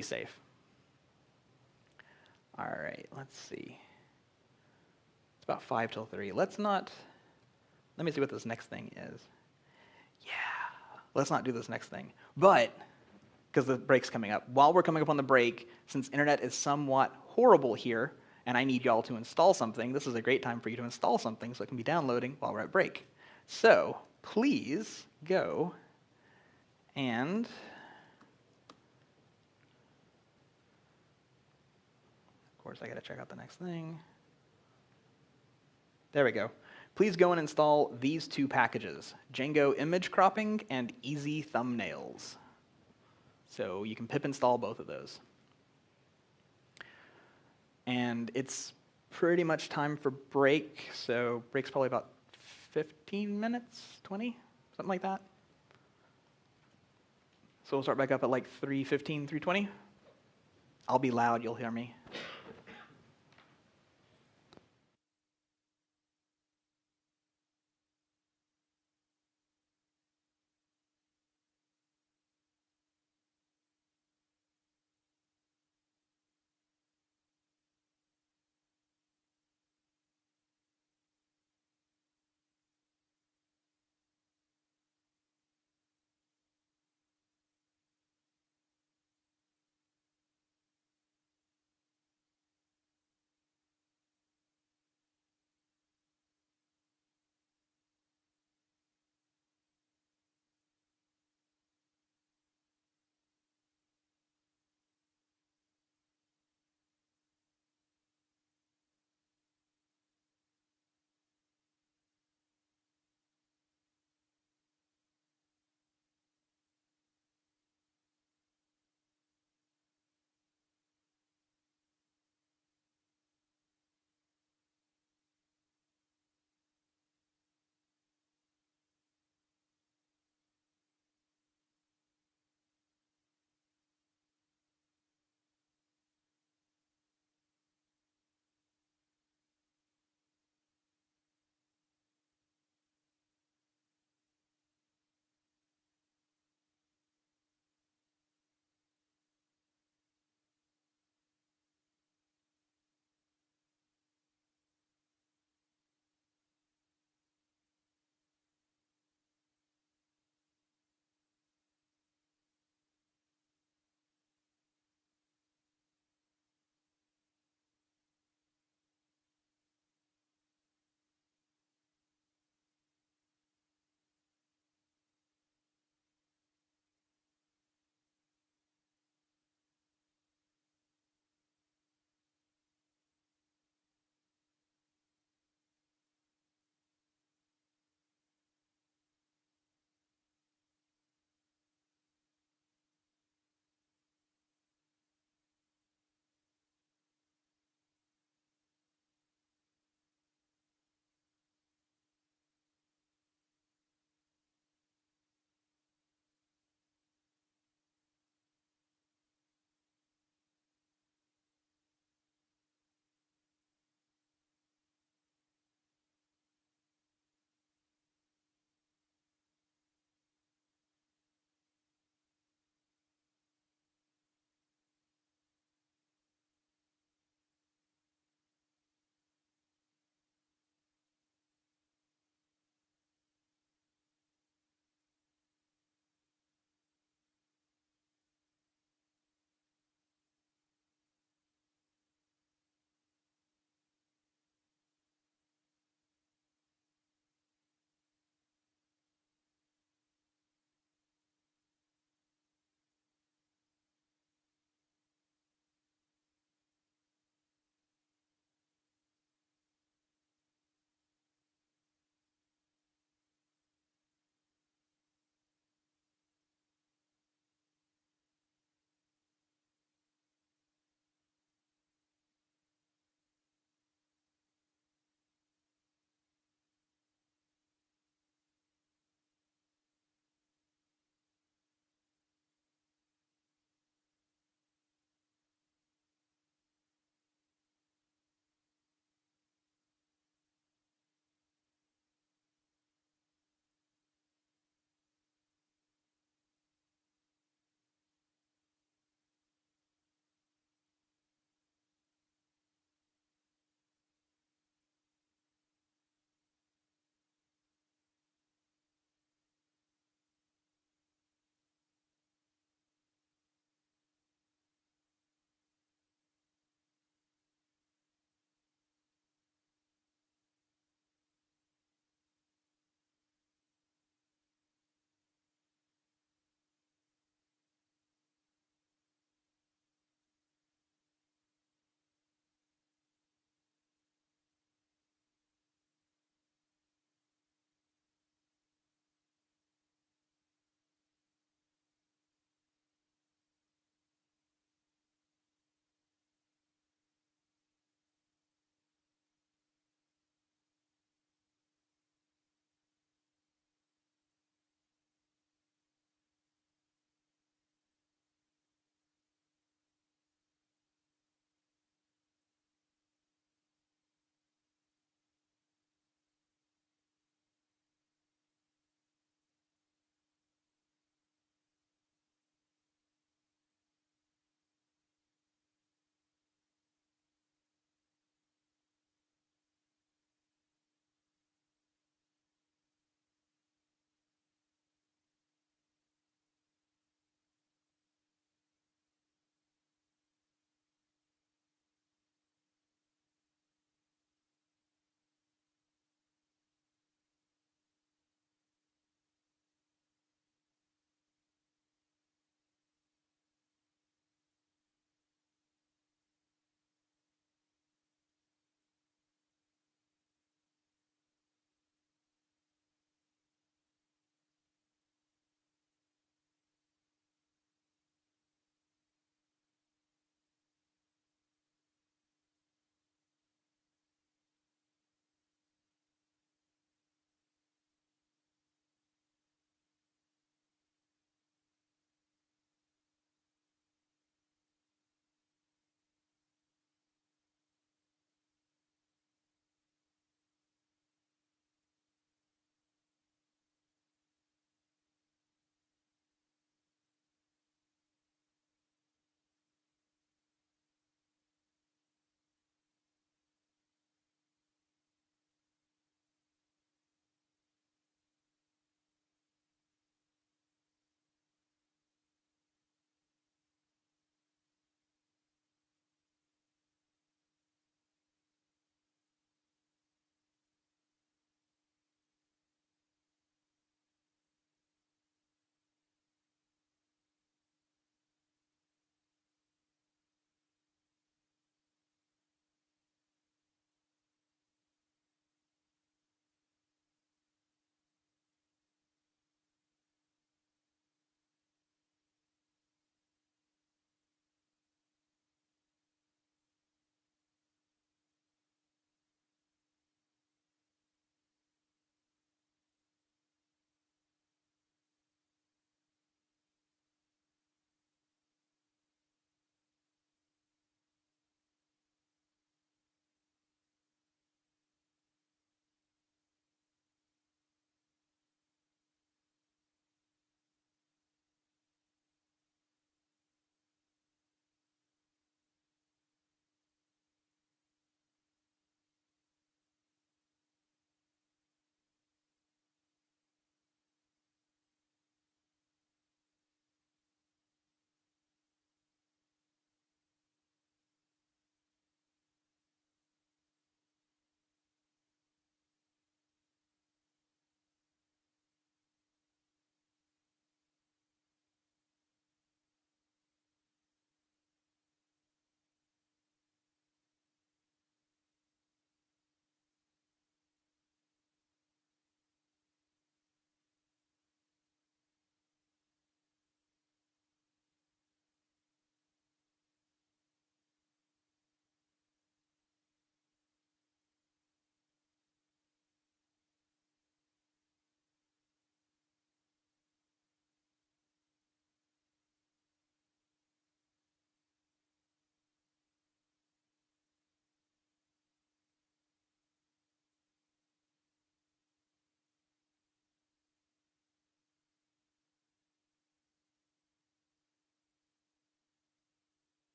safe. All right, let's see. It's about 5 till 3. Let me see what this next thing is. Yeah, let's not do this next thing. But, because the break's coming up, while we're coming up on the break, since internet is somewhat horrible here, and I need y'all to install something, this is a great time for you to install something so it can be downloading while we're at break. So, please go and of course I gotta check out the next thing. There we go. Please go and install these 2 packages, Django image cropping and easy thumbnails. So you can pip install both of those. And it's pretty much time for break, so break's probably about 15 minutes, 20, something like that. So we'll start back up at like 3:15, 3:20. I'll be loud, you'll hear me.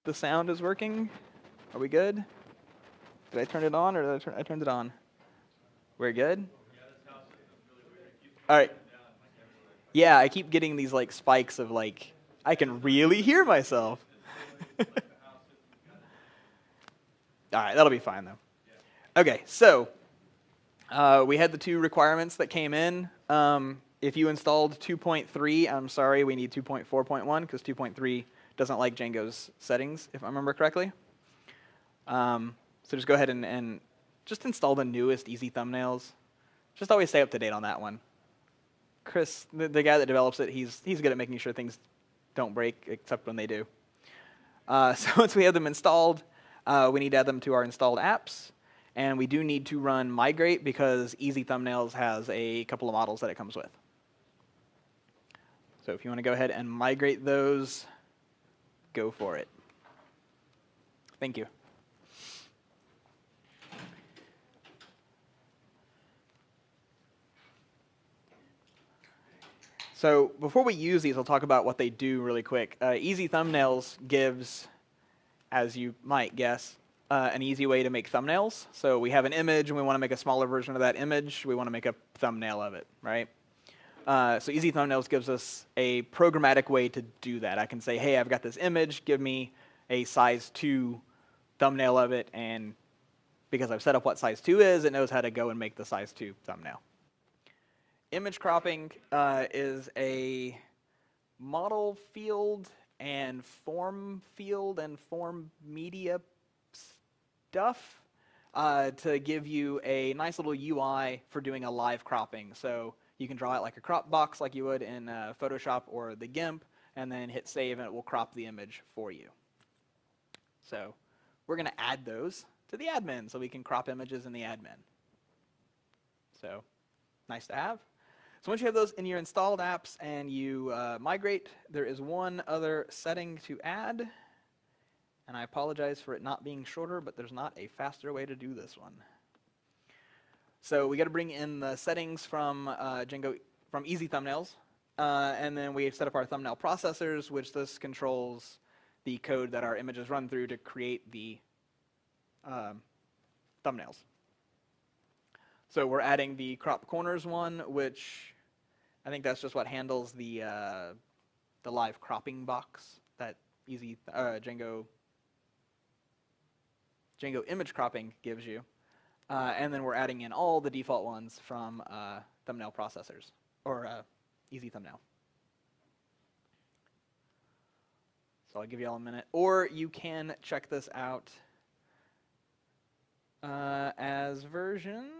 the sound is working. Are we good? Did I turn it on, or did I turned it on? We're good? All right. Yeah, I keep getting these like spikes of like, I can really hear myself. All right, that'll be fine though. Okay, so we had the two requirements that came in. If you installed 2.3, I'm sorry, we need 2.4.1 because 2.3 doesn't like Django's settings, if I remember correctly. So just go ahead and just install the newest easy thumbnails. Just always stay up to date on that one. Chris, the guy that develops it, he's good at making sure things don't break, except when they do. So once we have them installed, we need to add them to our installed apps. And we do need to run migrate because Easy Thumbnails has a couple of models that it comes with. So if you want to go ahead and migrate those, go for it. Thank you. So before we use these, I'll talk about what they do really quick. Easy Thumbnails gives, as you might guess, an easy way to make thumbnails. So we have an image and we want to make a smaller version of that image. We want to make a thumbnail of it, right? So Easy Thumbnails gives us a programmatic way to do that. I can say, hey, I've got this image, give me a size 2 thumbnail of it, and because I've set up what size 2 is, it knows how to go and make the size 2 thumbnail. Image cropping is a model field and form media stuff to give you a nice little UI for doing a live cropping. So you can draw it like a crop box like you would in Photoshop or the GIMP, and then hit save and it will crop the image for you. So we're going to add those to the admin so we can crop images in the admin. So nice to have. So once you have those in your installed apps and you migrate, there is one other setting to add. And I apologize for it not being shorter, but there's not a faster way to do this one. So we got to bring in the settings from Django, from Easy Thumbnails. And then we set up our thumbnail processors, which this controls the code that our images run through to create the thumbnails. So we're adding the crop corners one, which I think that's just what handles the live cropping box that Easy Django image cropping gives you. And then we're adding in all the default ones from thumbnail processors, or Easy Thumbnail. So I'll give you all a minute. Or you can check this out as version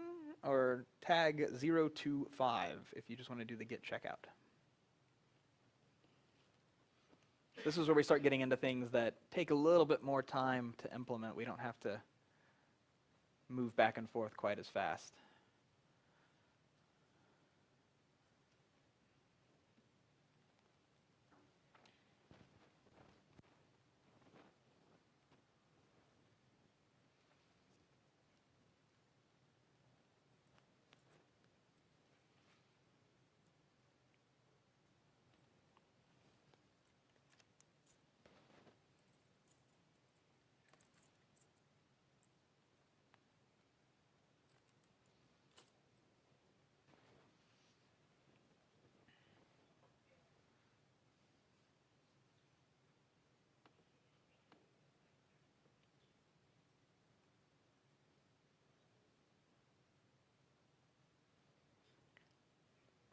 or tag 025 if you just want to do the git checkout. This is where we start getting into things that take a little bit more time to implement. We don't have to move back and forth quite as fast.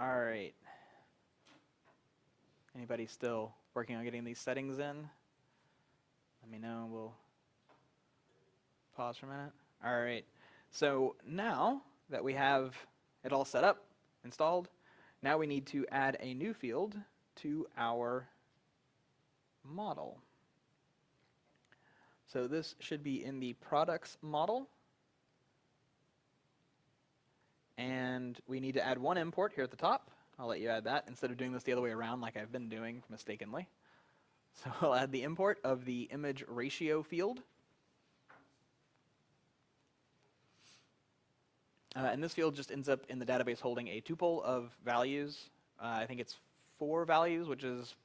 All right. Anybody still working on getting these settings in? Let me know. We'll pause for a minute. All right. So now that we have it all set up, installed, now we need to add a new field to our model. So this should be in the products model. And we need to add one import here at the top. I'll let you add that instead of doing this the other way around like I've been doing mistakenly. So I'll add the import of the image ratio field. And this field just ends up in the database holding a tuple of values. I think it's 4 values, which is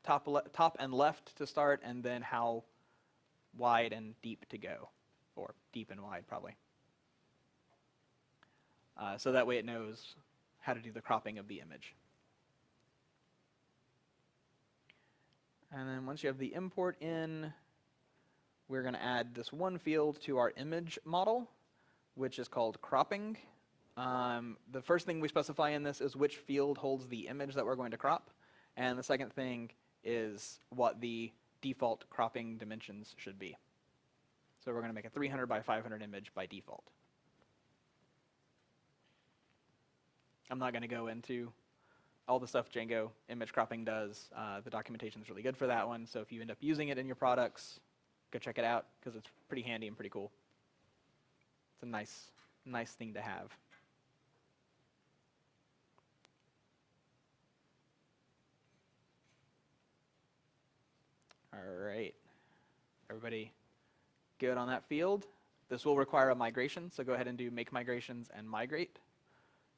top and left to start, and then how wide and deep to go, or deep and wide probably. So that way it knows how to do the cropping of the image. And then once you have the import in, we're going to add this one field to our image model, which is called cropping. The first thing we specify in this is which field holds the image that we're going to crop. And the second thing is what the default cropping dimensions should be. So we're going to make a 300 by 500 image by default. I'm not going to go into all the stuff Django image cropping does. The documentation is really good for that one. So if you end up using it in your products, go check it out because it's pretty handy and pretty cool. It's a nice thing to have. All right. Everybody good on that field? This will require a migration, so go ahead and do make migrations and migrate,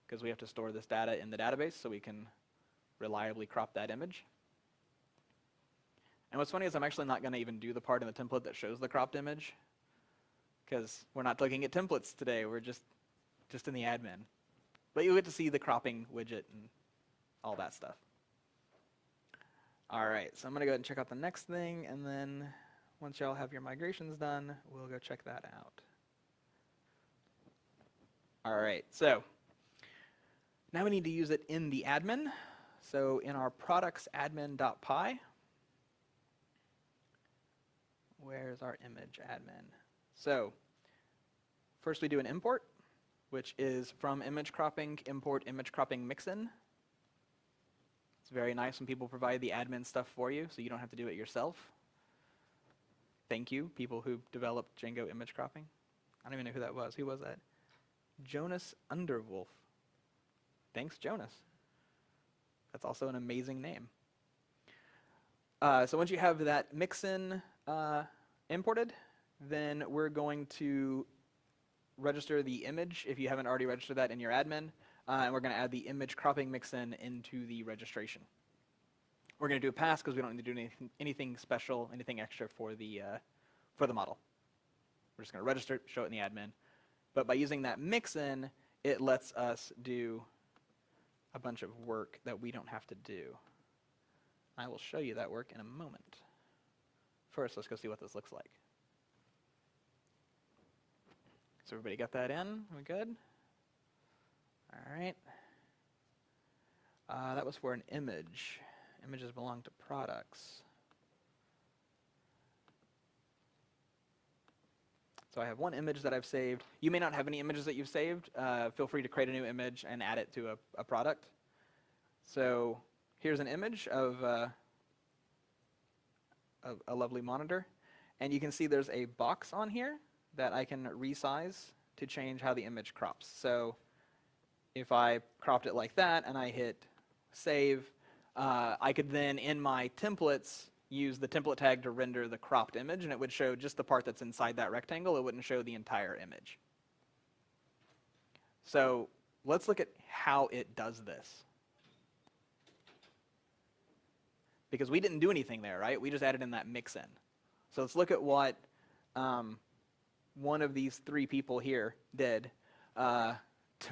because we have to store this data in the database so we can reliably crop that image. And what's funny is I'm actually not going to even do the part in the template that shows the cropped image, because we're not looking at templates today. We're just in the admin. But you'll get to see the cropping widget and all that stuff. All right, so I'm going to go ahead and check out the next thing, and then once y'all have your migrations done, we'll go check that out. All right, so now we need to use it in the admin. So in our products admin.py, where's our image admin? So first we do an import, which is from image cropping, import image cropping mixin. It's very nice when people provide the admin stuff for you, so you don't have to do it yourself. Thank you, people who developed Django image cropping. I don't even know who that was. Who was that? Jonas Underwolf. Thanks, Jonas. That's also an amazing name. So once you have that mixin imported, then we're going to register the image if you haven't already registered that in your admin. And we're going to add the image cropping mixin into the registration. We're going to do a pass because we don't need to do anything special, anything extra for the model. We're just going to register it, show it in the admin. But by using that mixin, it lets us do a bunch of work that we don't have to do. I will show you that work in a moment. First, let's go see what this looks like. So everybody got that in? Are we good? All right. That was for an image. Images belong to products. So I have one image that I've saved. You may not have any images that you've saved. Feel free to create a new image and add it to a product. So here's an image of a lovely monitor. And you can see there's a box on here that I can resize to change how the image crops. So if I cropped it like that and I hit save, I could then in my templates use the template tag to render the cropped image, and it would show just the part that's inside that rectangle. It wouldn't show the entire image. So let's look at how it does this. Because we didn't do anything there, right? We just added in that mixin. So let's look at what one of these three people here did to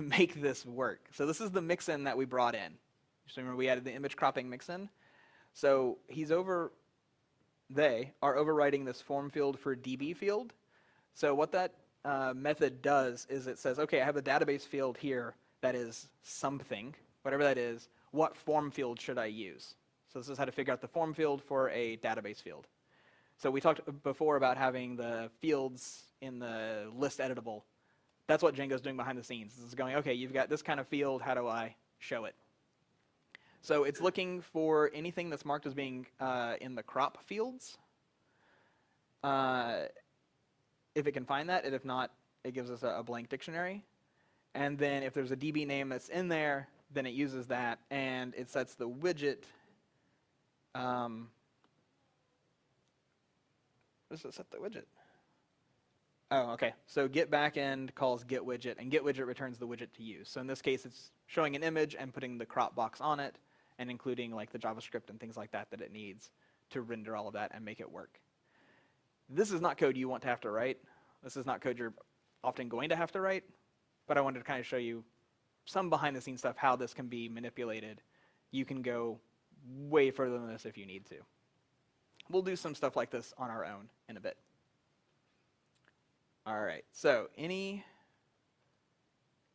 make this work. So this is the mixin that we brought in. So remember we added the image cropping mixin. So they are overriding this form field for DB field. So what that method does is it says, okay, I have a database field here that is something, whatever that is, what form field should I use? So this is how to figure out the form field for a database field. So we talked before about having the fields in the list editable. That's what Django's doing behind the scenes. This is going, okay, you've got this kind of field, how do I show it? So it's looking for anything that's marked as being in the crop fields. If it can find that, and if not, it gives us a blank dictionary. And then if there's a DB name that's in there, then it uses that, and it sets the widget. What does it set the widget? Oh, okay. So get backend calls get widget, and get widget returns the widget to use. So in this case, it's showing an image and putting the crop box on it, and including like the JavaScript and things like that that it needs to render all of that and make it work. This is not code you want to have to write. This is not code you're often going to have to write, but I wanted to kind of show you some behind the scenes stuff, how this can be manipulated. You can go way further than this if you need to. We'll do some stuff like this on our own in a bit. All right, so any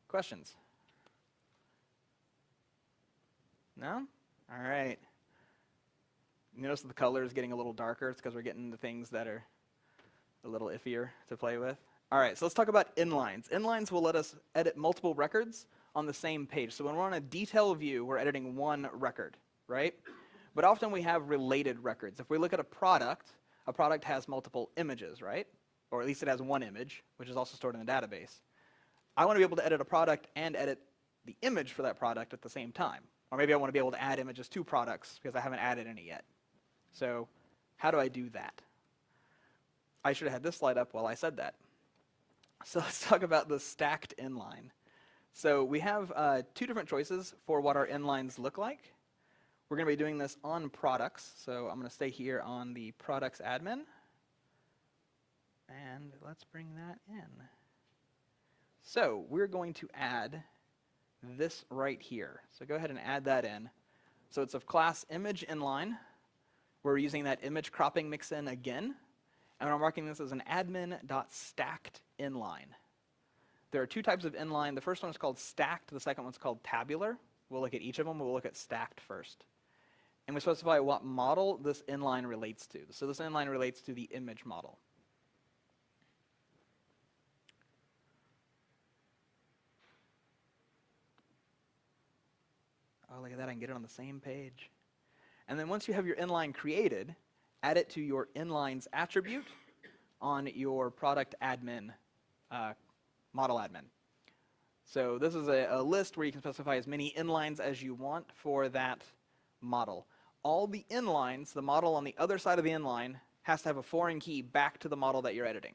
questions? No? All right. You notice that the color is getting a little darker. It's because we're getting into things that are a little iffier to play with. All right, so let's talk about inlines. Inlines will let us edit multiple records on the same page. So when we're on a detail view, we're editing one record, right? But often we have related records. If we look at a product has multiple images, right? Or at least it has one image, which is also stored in the database. I want to be able to edit a product and edit the image for that product at the same time. Or maybe I want to be able to add images to products because I haven't added any yet. So how do I do that? I should have had this slide up while I said that. So let's talk about the stacked inline. So we have two different choices for what our inlines look like. We're going to be doing this on products. So I'm going to stay here on the products admin. And let's bring that in. So we're going to add this right here. So go ahead and add that in. So it's of class image inline. We're using that image cropping mix-in again. And I'm marking this as an admin.stacked inline. There are two types of inline. The first one is called stacked. The second one's called tabular. We'll look at each of them. We'll look at stacked first. And we specify what model this inline relates to. So this inline relates to the image model. Oh, look at that. I can get it on the same page. And then once you have your inline created, add it to your inlines attribute on your product admin, model admin. So this is a list where you can specify as many inlines as you want for that model. All the inlines, the model on the other side of the inline, has to have a foreign key back to the model that you're editing.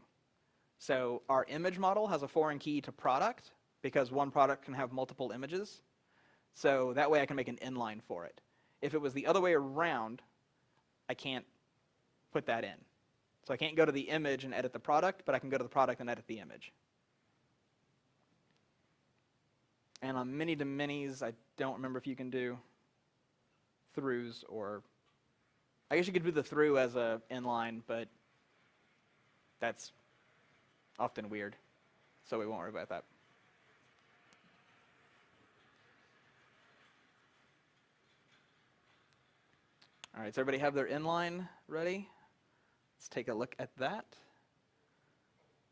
So our image model has a foreign key to product because one product can have multiple images. So that way I can make an inline for it. If it was the other way around, I can't put that in. So I can't go to the image and edit the product, but I can go to the product and edit the image. And on many-to-manys, I don't remember if you can do throughs or, I guess you could do the through as a inline, but that's often weird, so we won't worry about that. All right, does everybody have their inline ready? Let's take a look at that.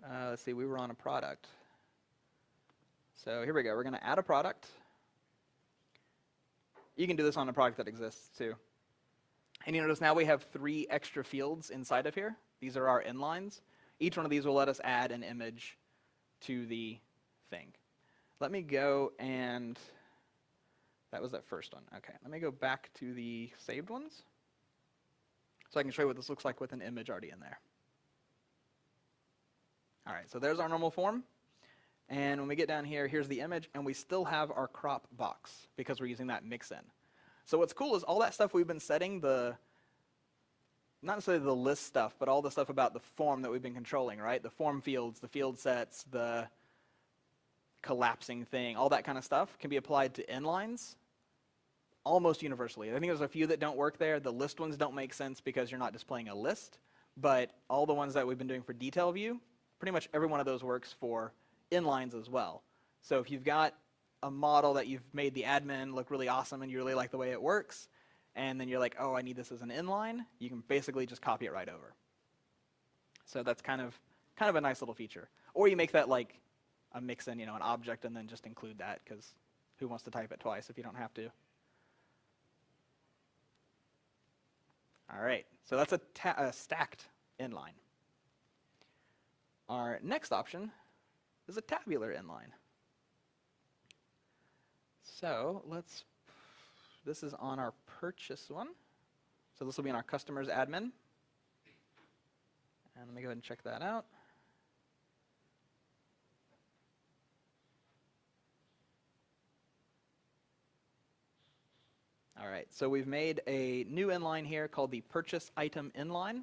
Let's see, we were on a product. So here we go, we're going to add a product. You can do this on a product that exists too. And you notice now we have 3 extra fields inside of here. These are our inlines. Each one of these will let us add an image to the thing. Let me go and, that was that first one. Okay, let me go back to the saved ones so I can show you what this looks like with an image already in there. All right, so there's our normal form. And when we get down here, here's the image, and we still have our crop box because we're using that mix-in. So what's cool is all that stuff we've been setting, not necessarily the list stuff, but all the stuff about the form that we've been controlling, right? The form fields, the field sets, the collapsing thing, all that kind of stuff can be applied to inlines almost universally. I think there's a few that don't work there. The list ones don't make sense because you're not displaying a list, but all the ones that we've been doing for detail view, pretty much every one of those works for inlines as well. So if you've got a model that you've made the admin look really awesome and you really like the way it works, and then you're like, oh, I need this as an inline, you can basically just copy it right over. So that's kind of a nice little feature. Or you make that like a mix-in, an object, and then just include that, because who wants to type it twice if you don't have to? All right, so that's a stacked inline. Our next option is a tabular inline. So this is on our purchase one. So this will be in our customers admin. And let me go ahead and check that out. All right, so we've made a new inline here called the purchase item inline.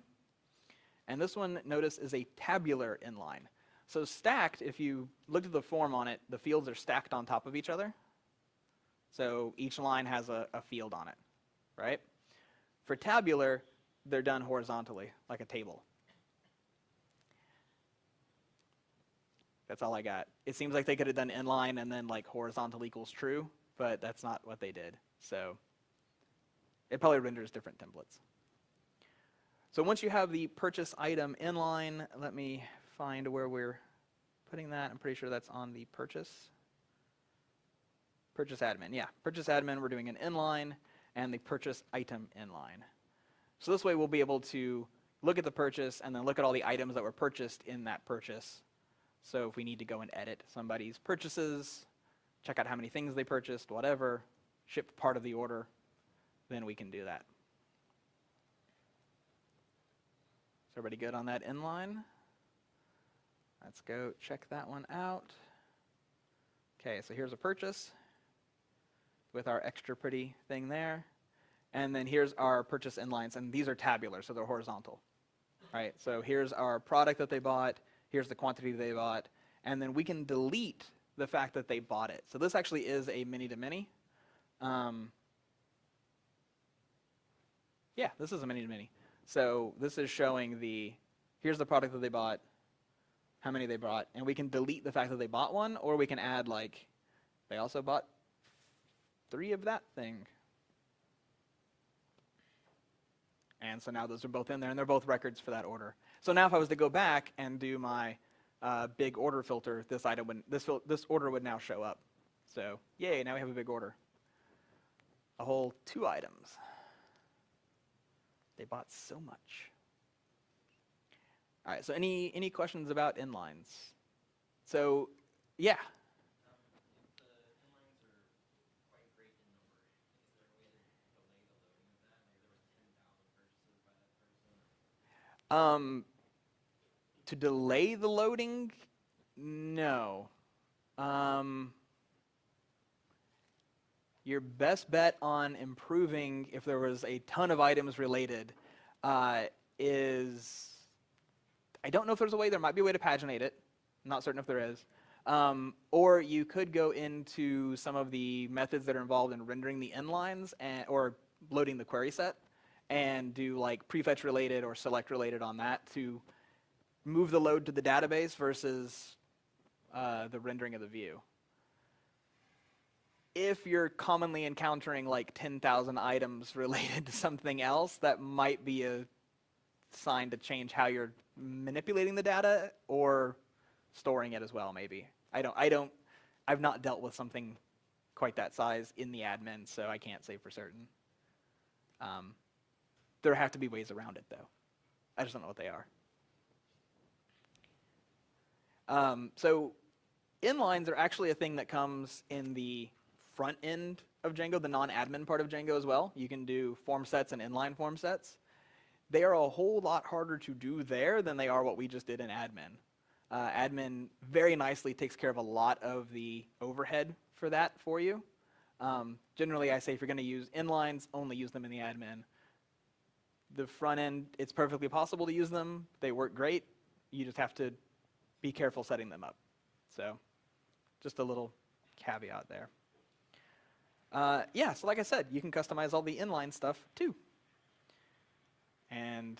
And this one, notice, is a tabular inline. So stacked, if you looked at the form on it, the fields are stacked on top of each other. So each line has a field on it, right? For tabular, they're done horizontally, like a table. That's all I got. It seems like they could have done inline and then like horizontal equals true, but that's not what they did. So it probably renders different templates. So once you have the purchase item inline, let me find where we're putting that. I'm pretty sure that's on the purchase admin. Yeah, purchase admin, we're doing an inline, and the purchase item inline. So this way we'll be able to look at the purchase and then look at all the items that were purchased in that purchase. So if we need to go and edit somebody's purchases, check out how many things they purchased, whatever, ship part of the order, then we can do that. Is everybody good on that inline? Let's go check that one out. Okay, so here's a purchase with our extra pretty thing there. And then here's our purchase inlines, and these are tabular, so they're horizontal. Right? So here's our product that they bought, here's the quantity they bought, and then we can delete the fact that they bought it. So this actually is a many-to-many. Yeah, this is a many-to-many. So this is showing here's the product that they bought, how many they bought, and we can delete the fact that they bought one, or we can add like, they also bought 3 of that thing. And so now those are both in there, and they're both records for that order. So now if I was to go back and do my big order filter, this order would now show up. So yay, now we have a big order. A whole 2 items. They bought so much. All right, so any questions about inlines? So yeah. If the inlines are quite great in number, is there a way to delay the loading of that? Maybe there was 10,000 purchases by that person? To delay the loading, no. Your best bet on improving if there was a ton of items related is, I don't know if there's a way, there might be a way to paginate it. I'm not certain if there is. Or you could go into some of the methods that are involved in rendering the inlines or loading the query set and do like prefetch related or select related on that to move the load to the database versus the rendering of the view. If you're commonly encountering like 10,000 items related to something else, that might be a sign to change how you're manipulating the data or storing it as well, maybe. I've not dealt with something quite that size in the admin, so I can't say for certain. There have to be ways around it, though. I just don't know what they are. So inlines are actually a thing that comes in the front end of Django, the non-admin part of Django as well. You can do form sets and inline form sets. They are a whole lot harder to do there than they are what we just did in admin. Admin very nicely takes care of a lot of the overhead for that for you. Generally, I say if you're going to use inlines, only use them in the admin. The front end, it's perfectly possible to use them. They work great. You just have to be careful setting them up. So just a little caveat there. Yeah, so like I said, you can customize all the inline stuff too. And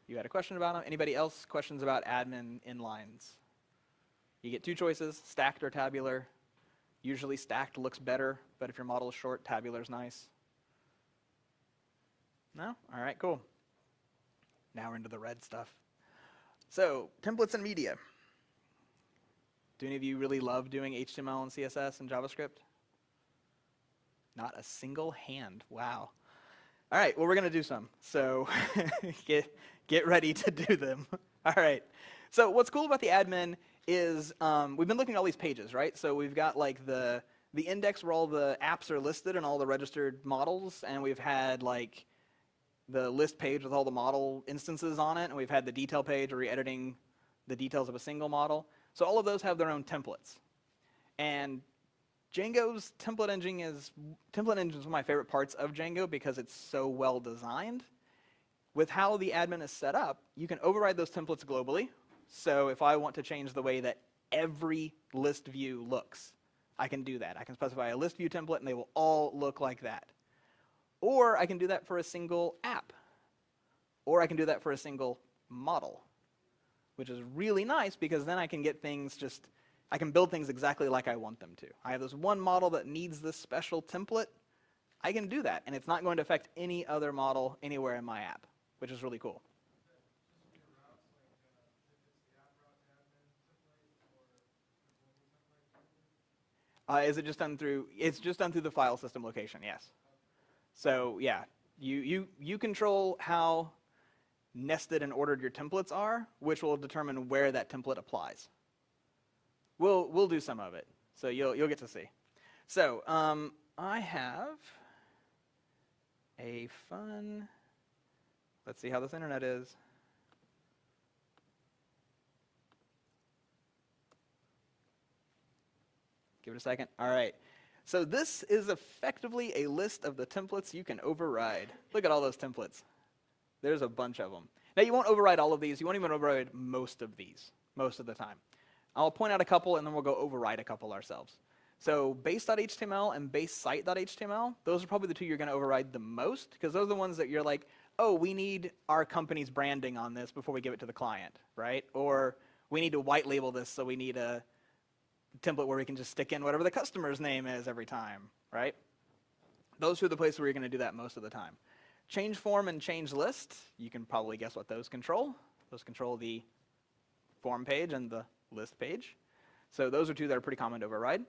you had a question about them. Anybody else questions about admin inlines? You get 2 choices, stacked or tabular. Usually stacked looks better, but if your model is short, tabular is nice. No? All right, cool. Now we're into the red stuff. So, templates and media. Do any of you really love doing HTML and CSS and JavaScript? Not a single hand. Wow. All right, well, we're going to do some. So get ready to do them. All right. So what's cool about the admin is we've been looking at all these pages, right? So we've got like the index where all the apps are listed and all the registered models, and we've had like the list page with all the model instances on it, and we've had the detail page where you're editing the details of a single model. So all of those have their own templates. And Django's template engine is one of my favorite parts of Django because it's so well designed. with how the admin is set up, you can override those templates globally. So if I want to change the way that every list view looks, I can do that. I can specify a list view template and they will all look like that. Or I can do that for a single app. Or I can do that for a single model, which is really nice because then I can get things I can build things exactly like I want them to. I have this one model that needs this special template. I can do that, and it's not going to affect any other model anywhere in my app, which is really cool. Is it just done through? It's just done through the file system location. Yes. So yeah, you control how nested and ordered your templates are, which will determine where that template applies. We'll do some of it, so you'll get to see. So I have a fun. Let's see how this internet is. Give it a second. All right. So this is effectively a list of the templates you can override. Look at all those templates. There's a bunch of them. Now, you won't override all of these. You won't even override most of these, most of the time. I'll point out a couple, and then we'll go override a couple ourselves. So base.html and base-site.html, those are probably the two you're going to override the most, because those are the ones that you're like, oh, we need our company's branding on this before we give it to the client, right? Or we need to white label this, so we need a template where we can just stick in whatever the customer's name is every time, right? Those are the places where you're going to do that most of the time. Change form and change list, you can probably guess what those control. Those control the form page and the list page. So those are two that are pretty common to override.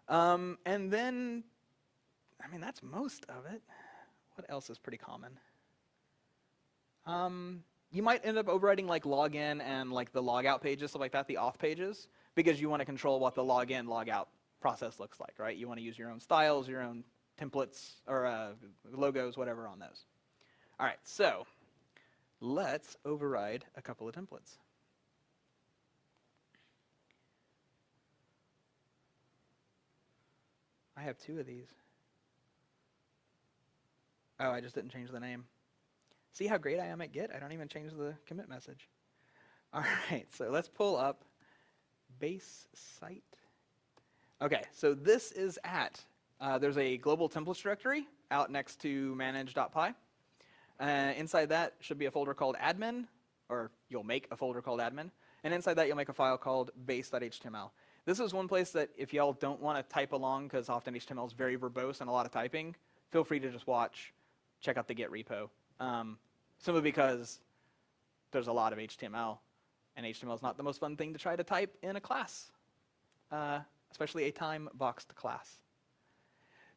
And then, I mean, that's most of it. What else is pretty common? You might end up overriding like login and like the logout pages, stuff like that, the auth pages, because you want to control what the login, logout process looks like, right? You want to use your own styles, your own templates, or logos, whatever on those. All right, so let's override a couple of templates. I have two of these. Oh, I just didn't change the name. See how great I am at Git? I don't even change the commit message. All right, so let's pull up base site. Okay, so this is there's a global templates directory out next to manage.py. Inside that should be a folder called admin, or you'll make a folder called admin. And inside that, you'll make a file called base.html. This is one place that if y'all don't want to type along, because often HTML is very verbose and a lot of typing, feel free to just watch, check out the Git repo. Simply because there's a lot of HTML, and HTML is not the most fun thing to try to type in a class, especially a time-boxed class.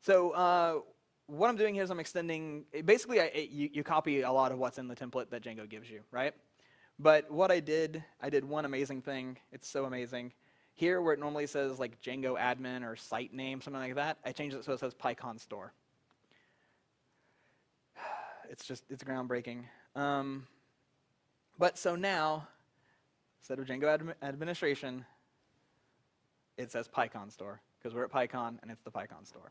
So what I'm doing here is I'm extending, basically you copy a lot of what's in the template that Django gives you, right? But what I did one amazing thing. It's so amazing. Here where it normally says like Django admin or site name, something like that, I changed it so it says PyCon store. It's groundbreaking. But so now, instead of Django administration, it says PyCon store, because we're at PyCon and it's the PyCon store.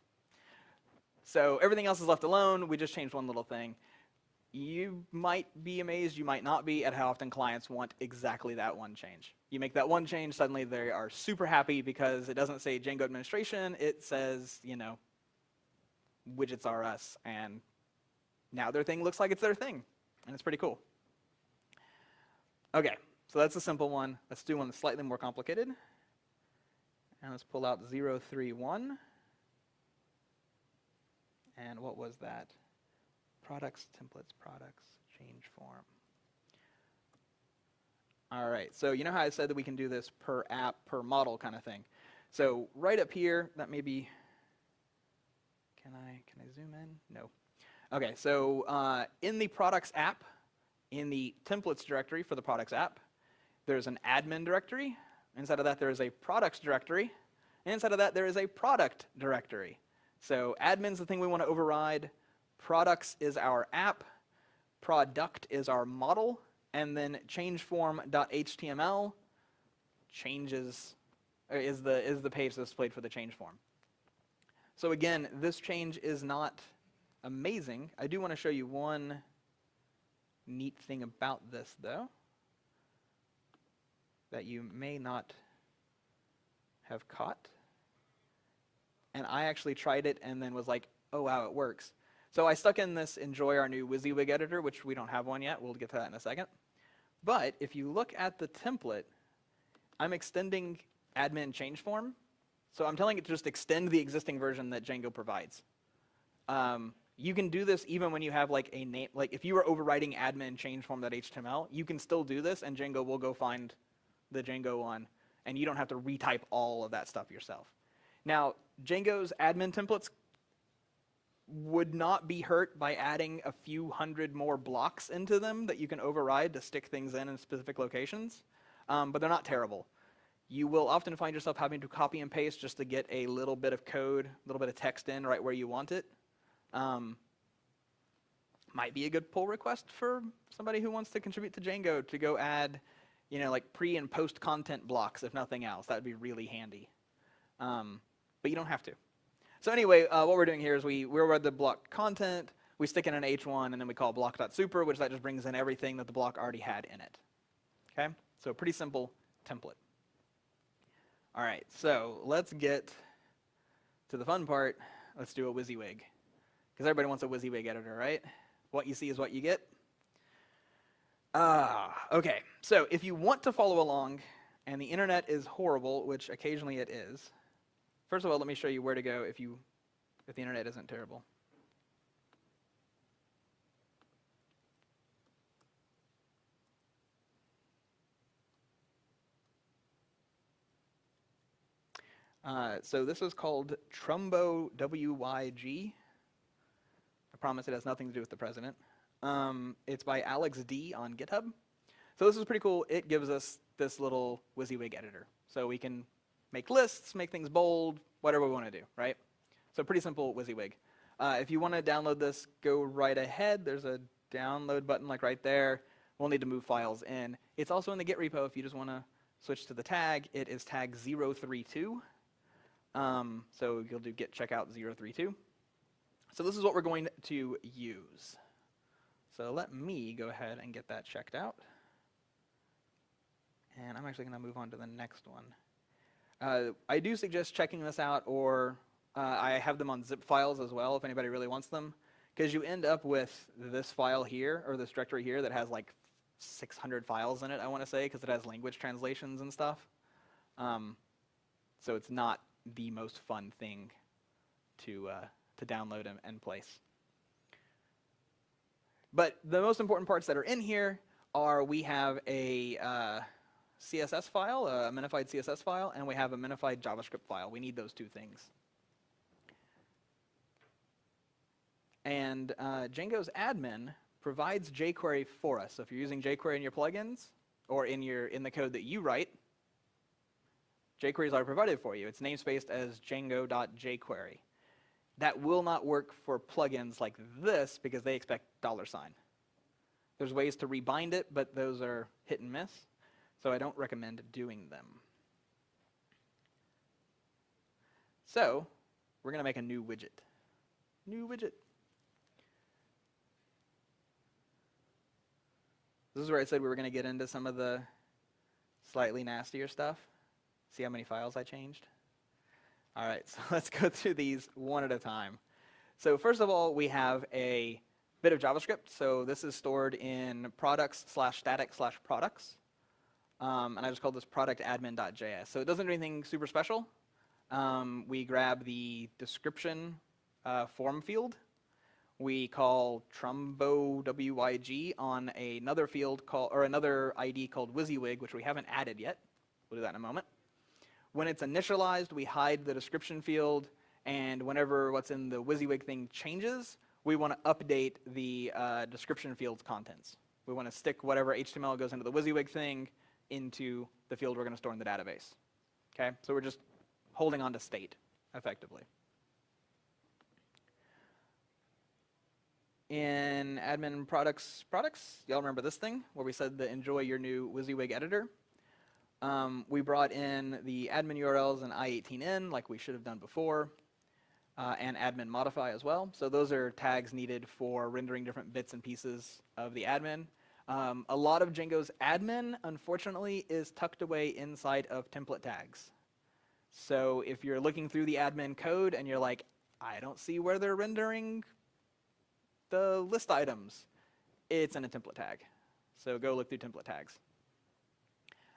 So everything else is left alone. We just changed one little thing. You might be amazed, you might not be, at how often clients want exactly that one change. You make that one change, suddenly they are super happy because it doesn't say Django administration, it says, you know, widgets are us, and now their thing looks like it's their thing, and it's pretty cool. Okay, so that's a simple one. Let's do one that's slightly more complicated. And let's pull out 031. And what was that? Products, templates, products, change form. All right, so you know how I said that we can do this per app, per model kind of thing. So right up here, that may be, can I zoom in? No. Okay, so in the products app, in the templates directory for the products app, there's an admin directory. Inside of that, there is a products directory. And inside of that, there is a product directory. So admin's the thing we want to override. Products is our app. Product is our model. And then changeform.html is the page that's displayed for the change form. So again, this change is not amazing. I do want to show you one neat thing about this, though, that you may not have caught. And I actually tried it and then was like, oh, wow, it works. So I stuck in this enjoy our new WYSIWYG editor, which we don't have one yet. We'll get to that in a second. But if you look at the template, I'm extending admin change form. So I'm telling it to just extend the existing version that Django provides. You can do this even when you have like a name, like if you were overwriting admin change form.html, you can still do this and Django will go find the Django one and you don't have to retype all of that stuff yourself. Now, Django's admin templates would not be hurt by adding a few hundred more blocks into them that you can override to stick things in specific locations, but they're not terrible. You will often find yourself having to copy and paste just to get a little bit of code, a little bit of text in right where you want it. Might be a good pull request for somebody who wants to contribute to Django to go add, you know, like pre and post content blocks, if nothing else. That would be really handy. But you don't have to. So anyway, what we're doing here is we override the block content, we stick in an H1, and then we call block.super, which that just brings in everything that the block already had in it. Okay? So pretty simple template. All right, so let's get to the fun part. Let's do a WYSIWYG. Because everybody wants a WYSIWYG editor, right? What you see is what you get. Okay, so if you want to follow along, and the internet is horrible, which occasionally it is, first of all, let me show you where to go if the internet isn't terrible. So this is called Trumbo WYG. I promise it has nothing to do with the president. It's by Alex D on GitHub. So this is pretty cool. It gives us this little WYSIWYG editor. So we can make lists, make things bold, whatever we want to do, right? So pretty simple WYSIWYG. If you want to download this, go right ahead. There's a download button like right there. We'll need to move files in. It's also in the Git repo if you just want to switch to the tag. It is tag 032. So you'll do git checkout 032. So this is what we're going to use. So let me go ahead and get that checked out. And I'm actually going to move on to the next one. I do suggest checking this out, or I have them on zip files as well if anybody really wants them, because you end up with this file here, or this directory here, that has like 600 files in it, I want to say, because it has language translations and stuff. So it's not the most fun thing to download and place. But the most important parts that are in here are we have a CSS file, a minified CSS file, and we have a minified JavaScript file. We need those two things. And Django's admin provides jQuery for us. So if you're using jQuery in your plugins or in the code that you write, jQueries are provided for you. It's namespaced as django.jQuery. That will not work for plugins like this because they expect $. There's ways to rebind it, but those are hit and miss. So I don't recommend doing them. So we're going to make a new widget. New widget. This is where I said we were going to get into some of the slightly nastier stuff. See how many files I changed? All right, so let's go through these one at a time. So first of all, we have a bit of JavaScript. So this is stored in products/static/products. And I just called this productadmin.js. So it doesn't do anything super special. We grab the description form field. We call Trumbo WYG on another field or another ID called WYSIWYG, which we haven't added yet. We'll do that in a moment. When it's initialized, we hide the description field, and whenever what's in the WYSIWYG thing changes, we want to update the description field's contents. We want to stick whatever HTML goes into the WYSIWYG thing into the field we're going to store in the database. Okay, so we're just holding on to state, effectively. In admin products, y'all remember this thing where we said to enjoy your new WYSIWYG editor? We brought in the admin URLs and I18N like we should have done before. and admin modify as well. So those are tags needed for rendering different bits and pieces of the admin. A lot of Django's admin, unfortunately, is tucked away inside of template tags. So if you're looking through the admin code and you're like, I don't see where they're rendering the list items, it's in a template tag. So go look through template tags.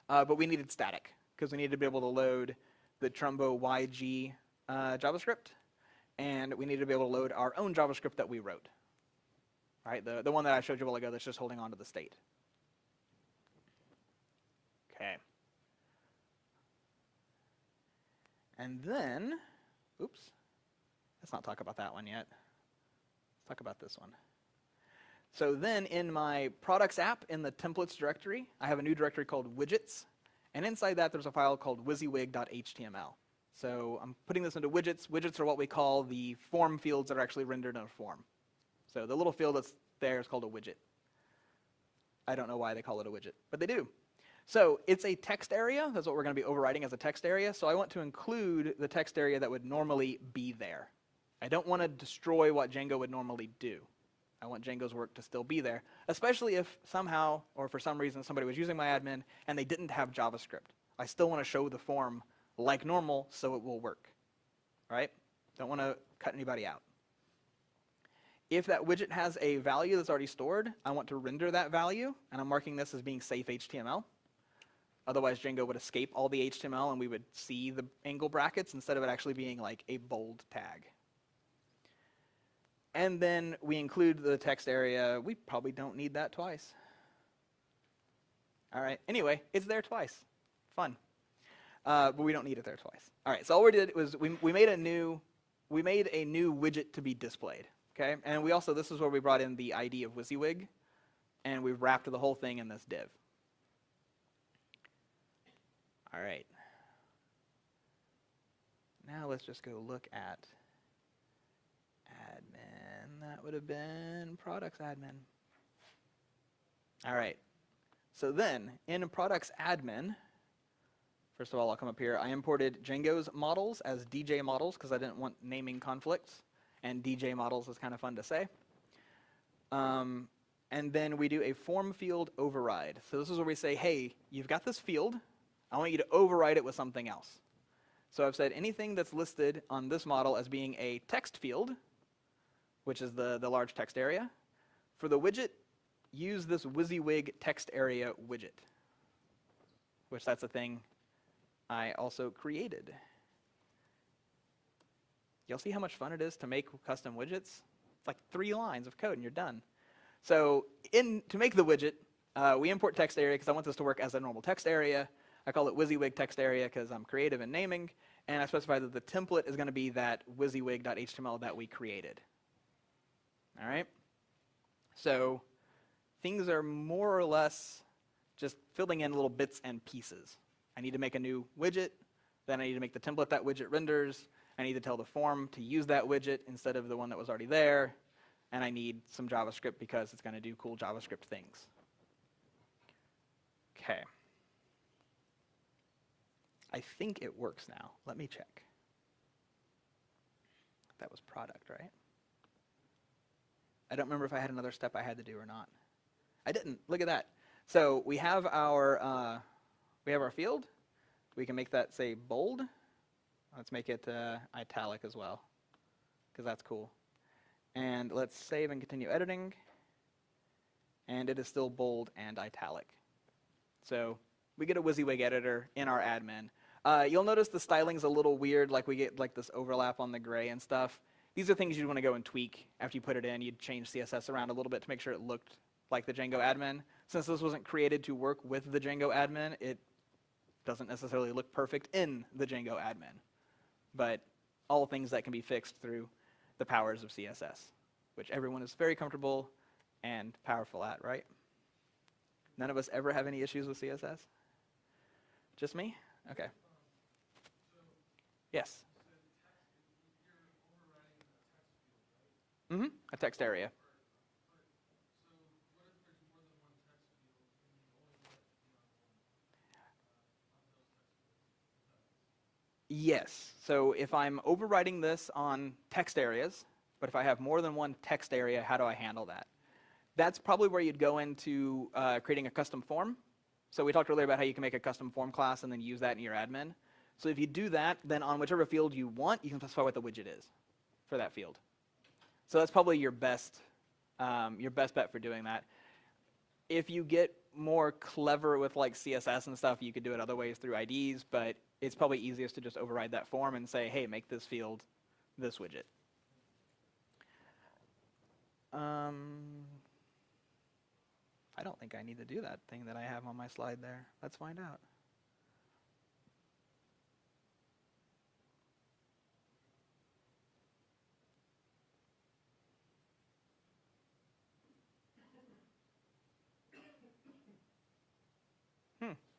But we needed static, because we needed to be able to load the Trumbo YG JavaScript, and we needed to be able to load our own JavaScript that we wrote. Right, the one that I showed you a while ago that's just holding on to the state. Okay. And then, oops, let's not talk about that one yet. Let's talk about this one. So then in my products app in the templates directory, I have a new directory called widgets. And inside that, there's a file called wysiwyg.html. So I'm putting this into widgets. Widgets are what we call the form fields that are actually rendered in a form. So the little field that's there is called a widget. I don't know why they call it a widget, but they do. So it's a text area. That's what we're going to be overriding as a text area. So I want to include the text area that would normally be there. I don't want to destroy what Django would normally do. I want Django's work to still be there, especially if somehow or for some reason somebody was using my admin and they didn't have JavaScript. I still want to show the form like normal so it will work, right? Don't want to cut anybody out. If that widget has a value that's already stored, I want to render that value, and I'm marking this as being safe HTML. Otherwise, Django would escape all the HTML and we would see the angle brackets instead of it actually being like a bold tag. And then we include the text area. We probably don't need that twice. All right, anyway, it's there twice. Fun. But we don't need it there twice. All right, so all we did was we made a new widget to be displayed. Okay, and we also, this is where we brought in the ID of WYSIWYG, and we've wrapped the whole thing in this div. All right. Now let's just go look at admin. That would have been products admin. All right. So then, in products admin, first of all, I'll come up here. I imported Django's models as DJ models because I didn't want naming conflicts. And DJ models is kind of fun to say. And then we do a form field override. So this is where we say, hey, you've got this field. I want you to override it with something else. So I've said anything that's listed on this model as being a text field, which is the large text area. For the widget, use this WYSIWYG text area widget, which that's a thing I also created. You'll see how much fun it is to make custom widgets. It's like 3 lines of code and you're done. So to make the widget, we import text area because I want this to work as a normal text area. I call it WYSIWYG text area because I'm creative in naming. And I specify that the template is going to be that wysiwyg.html that we created. All right? So things are more or less just filling in little bits and pieces. I need to make a new widget. Then I need to make the template that widget renders. I need to tell the form to use that widget instead of the one that was already there. And I need some JavaScript because it's going to do cool JavaScript things. Okay. I think it works now. Let me check. That was product, right? I don't remember if I had another step I had to do or not. I didn't. Look at that. So we have our field. We can make that say bold. Let's make it italic as well, because that's cool. And let's save and continue editing. And it is still bold and italic. So we get a WYSIWYG editor in our admin. You'll notice the styling's a little weird, like we get like this overlap on the gray and stuff. These are things you'd want to go and tweak after you put it in. You'd change CSS around a little bit to make sure it looked like the Django admin. Since this wasn't created to work with the Django admin, it doesn't necessarily look perfect in the Django admin. But all things that can be fixed through the powers of CSS, which everyone is very comfortable and powerful at, right? None of us ever have any issues with CSS? Just me? Okay. Yes? A text area. Yes. So if I'm overriding this on text areas, but if I have more than one text area, how do I handle that? That's probably where you'd go into creating a custom form. So we talked earlier about how you can make a custom form class and then use that in your admin. So if you do that, then on whichever field you want, you can specify what the widget is for that field. So that's probably your best bet for doing that. If you get more clever with like CSS and stuff, you could do it other ways through IDs, but it's probably easiest to just override that form and say, hey, make this field this widget. I don't think I need to do that thing that I have on my slide there. Let's find out.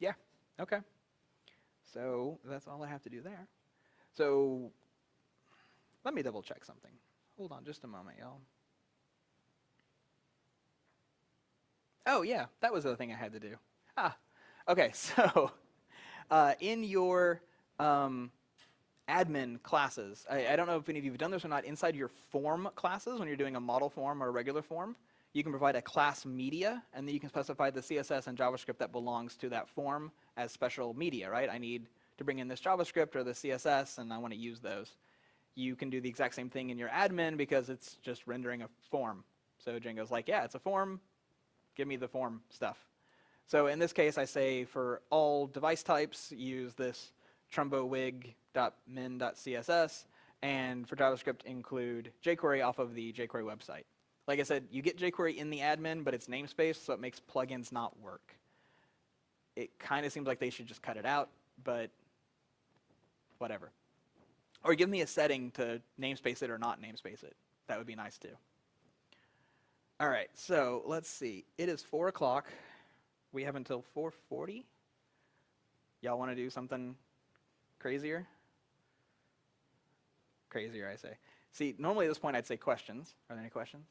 Yeah, okay. So that's all I have to do there. So let me double check something. Hold on just a moment, y'all. Oh yeah, that was the other thing I had to do. Okay, so in your admin classes, I don't know if any of you have done this or not, inside your form classes, when you're doing a model form or a regular form, you can provide a class media, and then you can specify the CSS and JavaScript that belongs to that form as special media, right? I need to bring in this JavaScript or the CSS, and I want to use those. You can do the exact same thing in your admin because it's just rendering a form. So Django's like, yeah, it's a form. Give me the form stuff. So in this case, I say for all device types, use this trumbowig.min.css, and for JavaScript, include jQuery off of the jQuery website. Like I said, you get jQuery in the admin, but it's namespace, so it makes plugins not work. It kind of seems like they should just cut it out, but whatever. Or give me a setting to namespace it or not namespace it. That would be nice too. All right, so let's see. It is 4 o'clock. We have until 4:40. Y'all want to do something crazier? Crazier, I say. See, normally at this point I'd say questions. Are there any questions?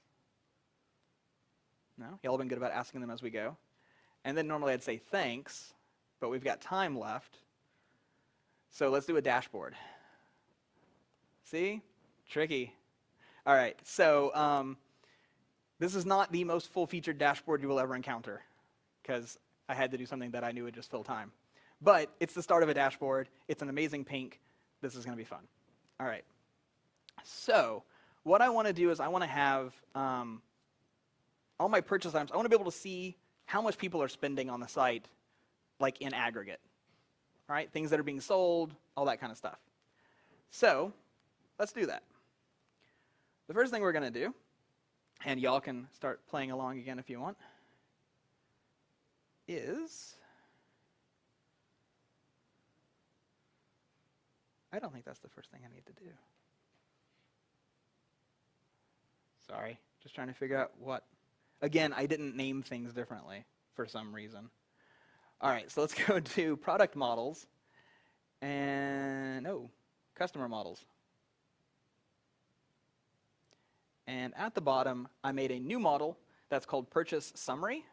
No? Y'all have been good about asking them as we go. And then normally I'd say thanks, but we've got time left. So let's do a dashboard. See? Tricky. All right, so this is not the most full-featured dashboard you will ever encounter, because I had to do something that I knew would just fill time. But it's the start of a dashboard. It's an amazing pink. This is going to be fun. All right. So what I want to do is I want to have all my purchase items. I want to be able to see how much people are spending on the site, like in aggregate. All right, things that are being sold, all that kind of stuff. So let's do that. The first thing we're going to do, and y'all can start playing along again if you want, is, I don't think that's the first thing I need to do. Sorry, just trying to figure out what. Again, I didn't name things differently for some reason. All right, so let's go to product models and, customer models. And at the bottom, I made a new model that's called purchase summary,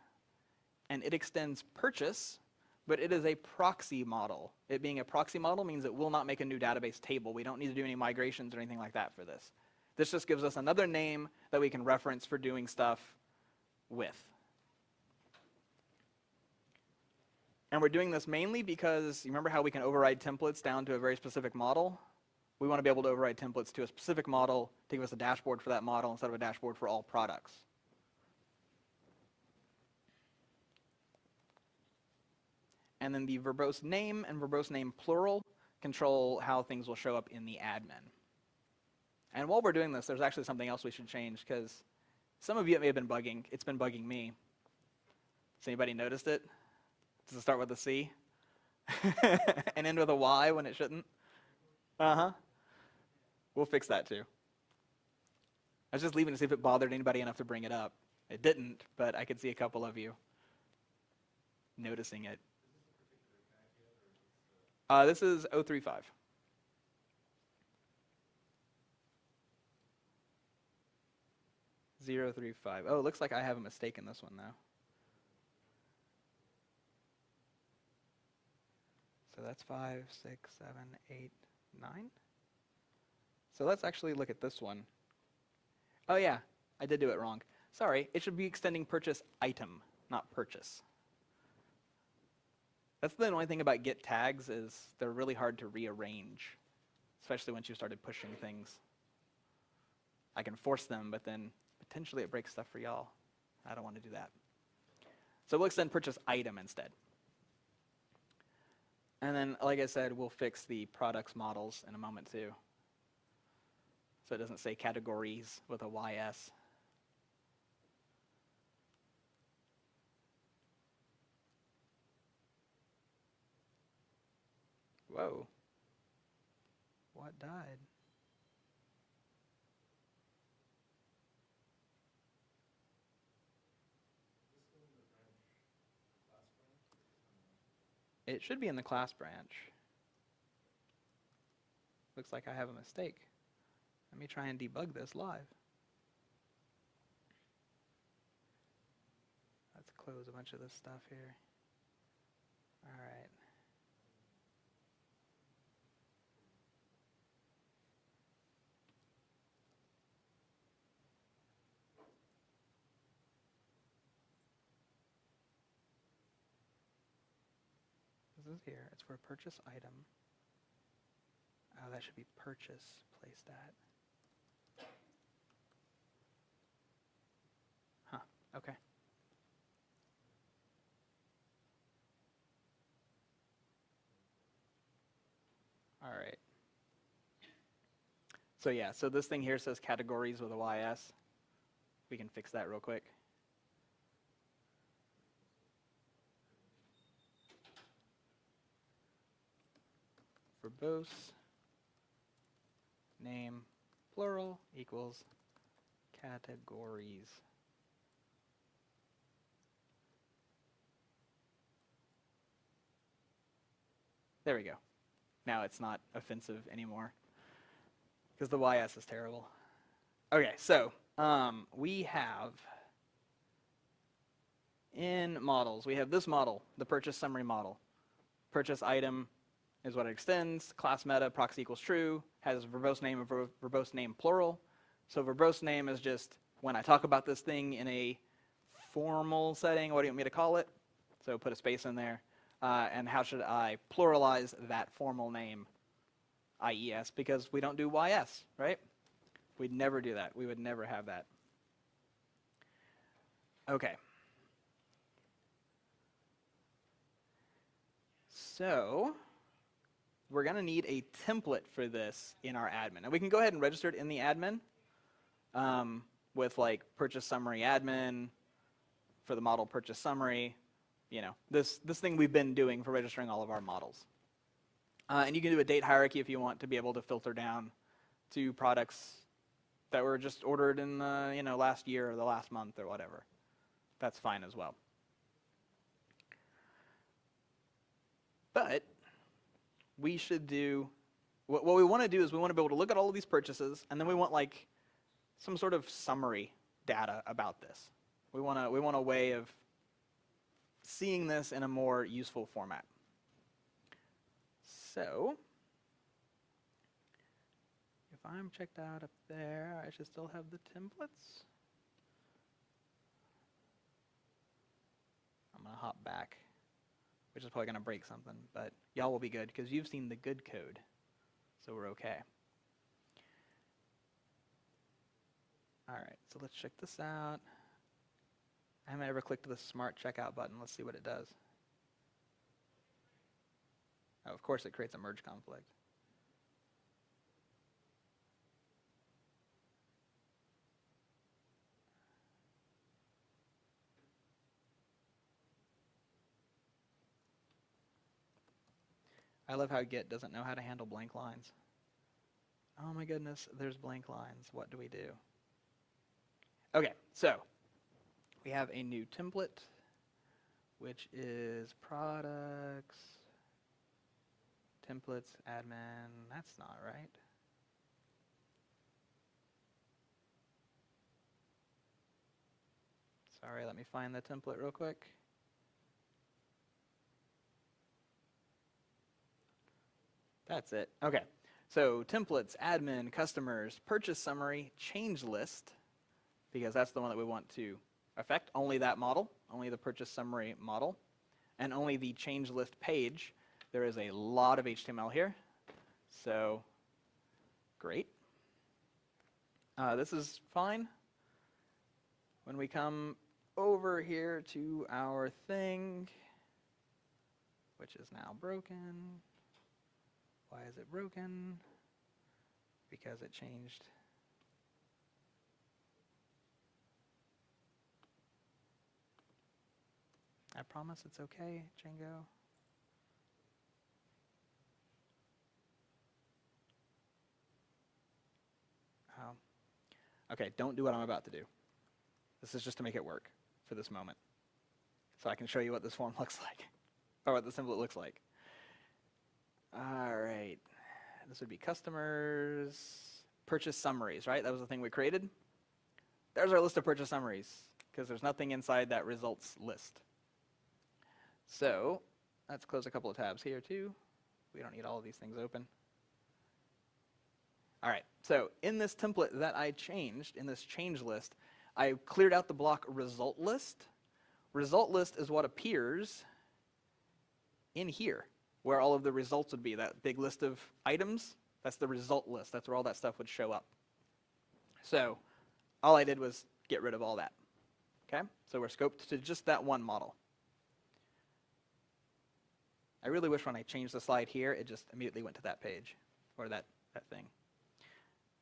and it extends purchase, but it is a proxy model. It being a proxy model means it will not make a new database table. We don't need to do any migrations or anything like that for this. This just gives us another name that we can reference for doing stuff with. And we're doing this mainly because you remember how we can override templates down to a very specific model? We want to be able to override templates to a specific model to give us a dashboard for that model instead of a dashboard for all products. And then the verbose name and verbose name plural control how things will show up in the admin. And while we're doing this, there's actually something else we should change, because some of you it may have been bugging. It's been bugging me. Has anybody noticed it? Does it start with a C and end with a Y when it shouldn't? Uh-huh. We'll fix that too. I was just leaving to see if it bothered anybody enough to bring it up. It didn't, but I could see a couple of you noticing it. This is 035. .035. Oh, it looks like I have a mistake in this one now. So that's 5, 6, 7, 8, 9. So let's actually look at this one. Oh yeah, I did do it wrong. Sorry, it should be extending purchase item, not purchase. That's the only thing about get tags is they're really hard to rearrange, especially once you started pushing things. I can force them, but then potentially it breaks stuff for y'all. I don't want to do that. So we'll extend purchase item instead. And then, like I said, we'll fix the products models in a moment too. So it doesn't say categories with a YS. Whoa. What died? It should be in the class branch. Looks like I have a mistake. Let me try and debug this live. Let's close a bunch of this stuff here. All right. This is here. It's for a purchase item. Oh, that should be purchase placed at. Huh. Okay. All right. So yeah, so this thing here says categories with a YS. We can fix that real quick. Verbose name plural equals categories. There we go. Now it's not offensive anymore because the YS is terrible. Okay, so we have in models, we have this model, the purchase summary model. Purchase item is what it extends. Class meta proxy equals true, has verbose name and verbose name plural. So verbose name is just when I talk about this thing in a formal setting, what do you want me to call it? So put a space in there. And how should I pluralize that formal name, IES, because we don't do YS, right? We'd never do that. We would never have that. Okay. So we're going to need a template for this in our admin. And we can go ahead and register it in the admin with like purchase summary admin for the model purchase summary. You know, this thing we've been doing for registering all of our models. And you can do a date hierarchy if you want to be able to filter down to products that were just ordered in the last year or the last month or whatever. That's fine as well. But we should do, what we want to do is we want to be able to look at all of these purchases, and then we want like some sort of summary data about this. We want a way of seeing this in a more useful format. So if I'm checked out up there, I should still have the templates. I'm going to hop back, which is probably going to break something, but y'all will be good because you've seen the good code, so we're okay. All right, so let's check this out. I haven't ever clicked the smart checkout button. Let's see what it does. Oh, of course it creates a merge conflict. I love how Git doesn't know how to handle blank lines. Oh my goodness, there's blank lines. What do we do? Okay, so we have a new template, which is products, templates, admin. That's not right. Sorry, let me find the template real quick. That's it. Okay, So templates, admin, customers, purchase summary, change list, because that's the one that we want to affect, only that model, only the purchase summary model, and only the change list page. There is a lot of HTML here, so great. This is fine. When we come over here to our thing, which is now broken. Why is it broken? Because it changed. I promise it's okay, Django. Oh. Okay, don't do what I'm about to do. This is just to make it work for this moment. So I can show you what this form looks like, or what the template looks like. All right, this would be customers, purchase summaries, right? That was the thing we created. There's our list of purchase summaries, because there's nothing inside that results list. So let's close a couple of tabs here too. We don't need all of these things open. All right, so in this template that I changed, in this change list, I cleared out the block result list. Result list is what appears in here, where all of the results would be. That big list of items, that's the result list. That's where all that stuff would show up. So all I did was get rid of all that. Okay, so we're scoped to just that one model. I really wish when I changed the slide here, it just immediately went to that page, or that thing.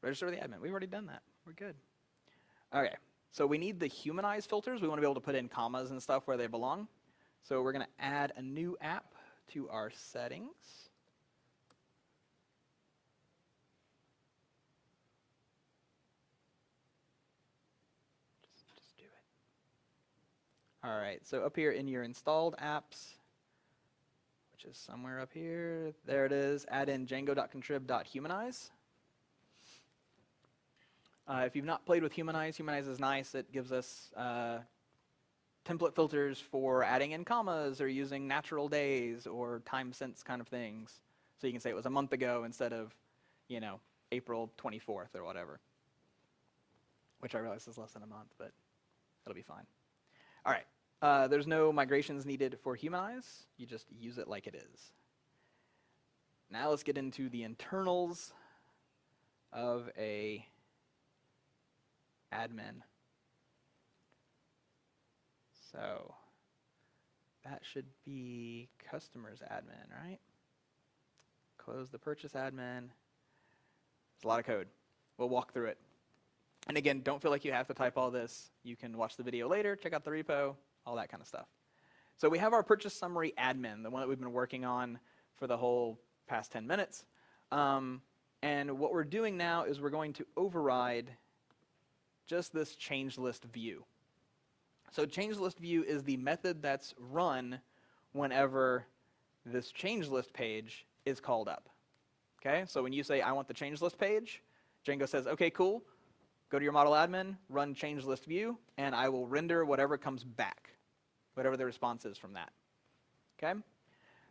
Register with the admin. We've already done that. We're good. Okay, so we need the humanize filters. We want to be able to put in commas and stuff where they belong. So we're going to add a new app to our settings. Just do it. All right, so up here in your installed apps, which is somewhere up here, there it is, add in django.contrib.humanize. If you've not played with Humanize, Humanize is nice. It gives us template filters for adding in commas or using natural days or time since kind of things. So you can say it was a month ago instead of, you know, April 24th or whatever, which I realize is less than a month, but it'll be fine. All right, there's no migrations needed for Humanize. You just use it like it is. Now let's get into the internals of a admin. So that should be customers admin, right? Close the purchase admin. It's a lot of code. We'll walk through it. And again, don't feel like you have to type all this. You can watch the video later, check out the repo, all that kind of stuff. So we have our purchase summary admin, the one that we've been working on for the whole past 10 minutes. And what we're doing now is we're going to override just this change list view. So change list view is the method that's run whenever this change list page is called up. Okay, so when you say, I want the change list page, Django says, okay, cool, go to your ModelAdmin, run change list view, and I will render whatever comes back, whatever the response is from that. Okay,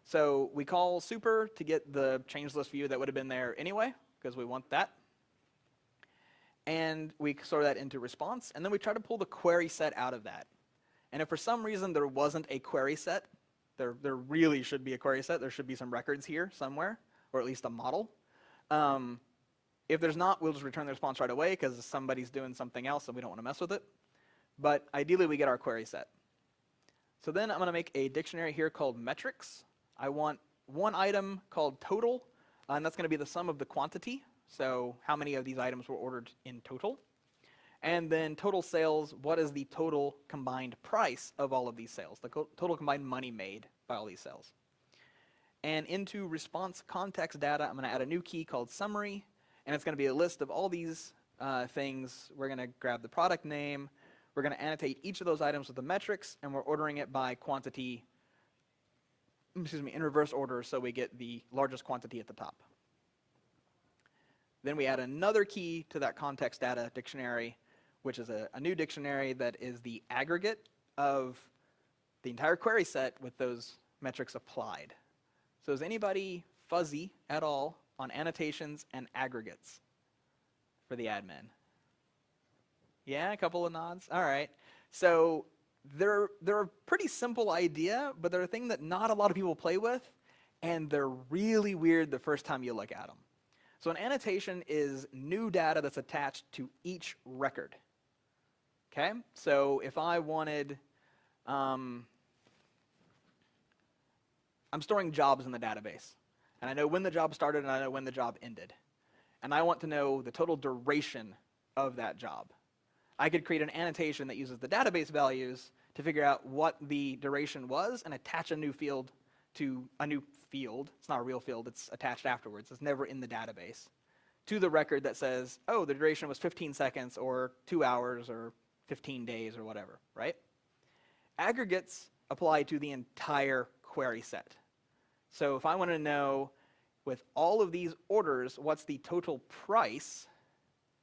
so we call super to get the change list view that would have been there anyway, because we want that. And we store that into response, and then we try to pull the query set out of that. And if for some reason there wasn't a query set, there really should be a query set. There should be some records here somewhere, or at least a model. If there's not, we'll just return the response right away because somebody's doing something else and we don't want to mess with it. But ideally, we get our query set. So then I'm going to make a dictionary here called metrics. I want one item called total, and that's going to be the sum of the quantity. So how many of these items were ordered in total? And then total sales, what is the total combined price of all of these sales? The total combined money made by all these sales. And into response context data, I'm going to add a new key called summary. And it's going to be a list of all these things. We're going to grab the product name. We're going to annotate each of those items with the metrics. And we're ordering it by quantity, in reverse order, so we get the largest quantity at the top. Then we add another key to that context data dictionary, which is a new dictionary that is the aggregate of the entire query set with those metrics applied. So is anybody fuzzy at all on annotations and aggregates for the admin? Yeah, a couple of nods. All right. So they're a pretty simple idea, but they're a thing that not a lot of people play with, and they're really weird the first time you look at them. So an annotation is new data that's attached to each record. Okay? So if I wanted, I'm storing jobs in the database, and I know when the job started and I know when the job ended. And I want to know the total duration of that job. I could create an annotation that uses the database values to figure out what the duration was and attach a new field to a new field. It's not a real field, it's attached afterwards. It's never in the database. To the record that says, oh, the duration was 15 seconds or 2 hours or 15 days or whatever, right? Aggregates apply to the entire query set. So if I want to know with all of these orders, what's the total price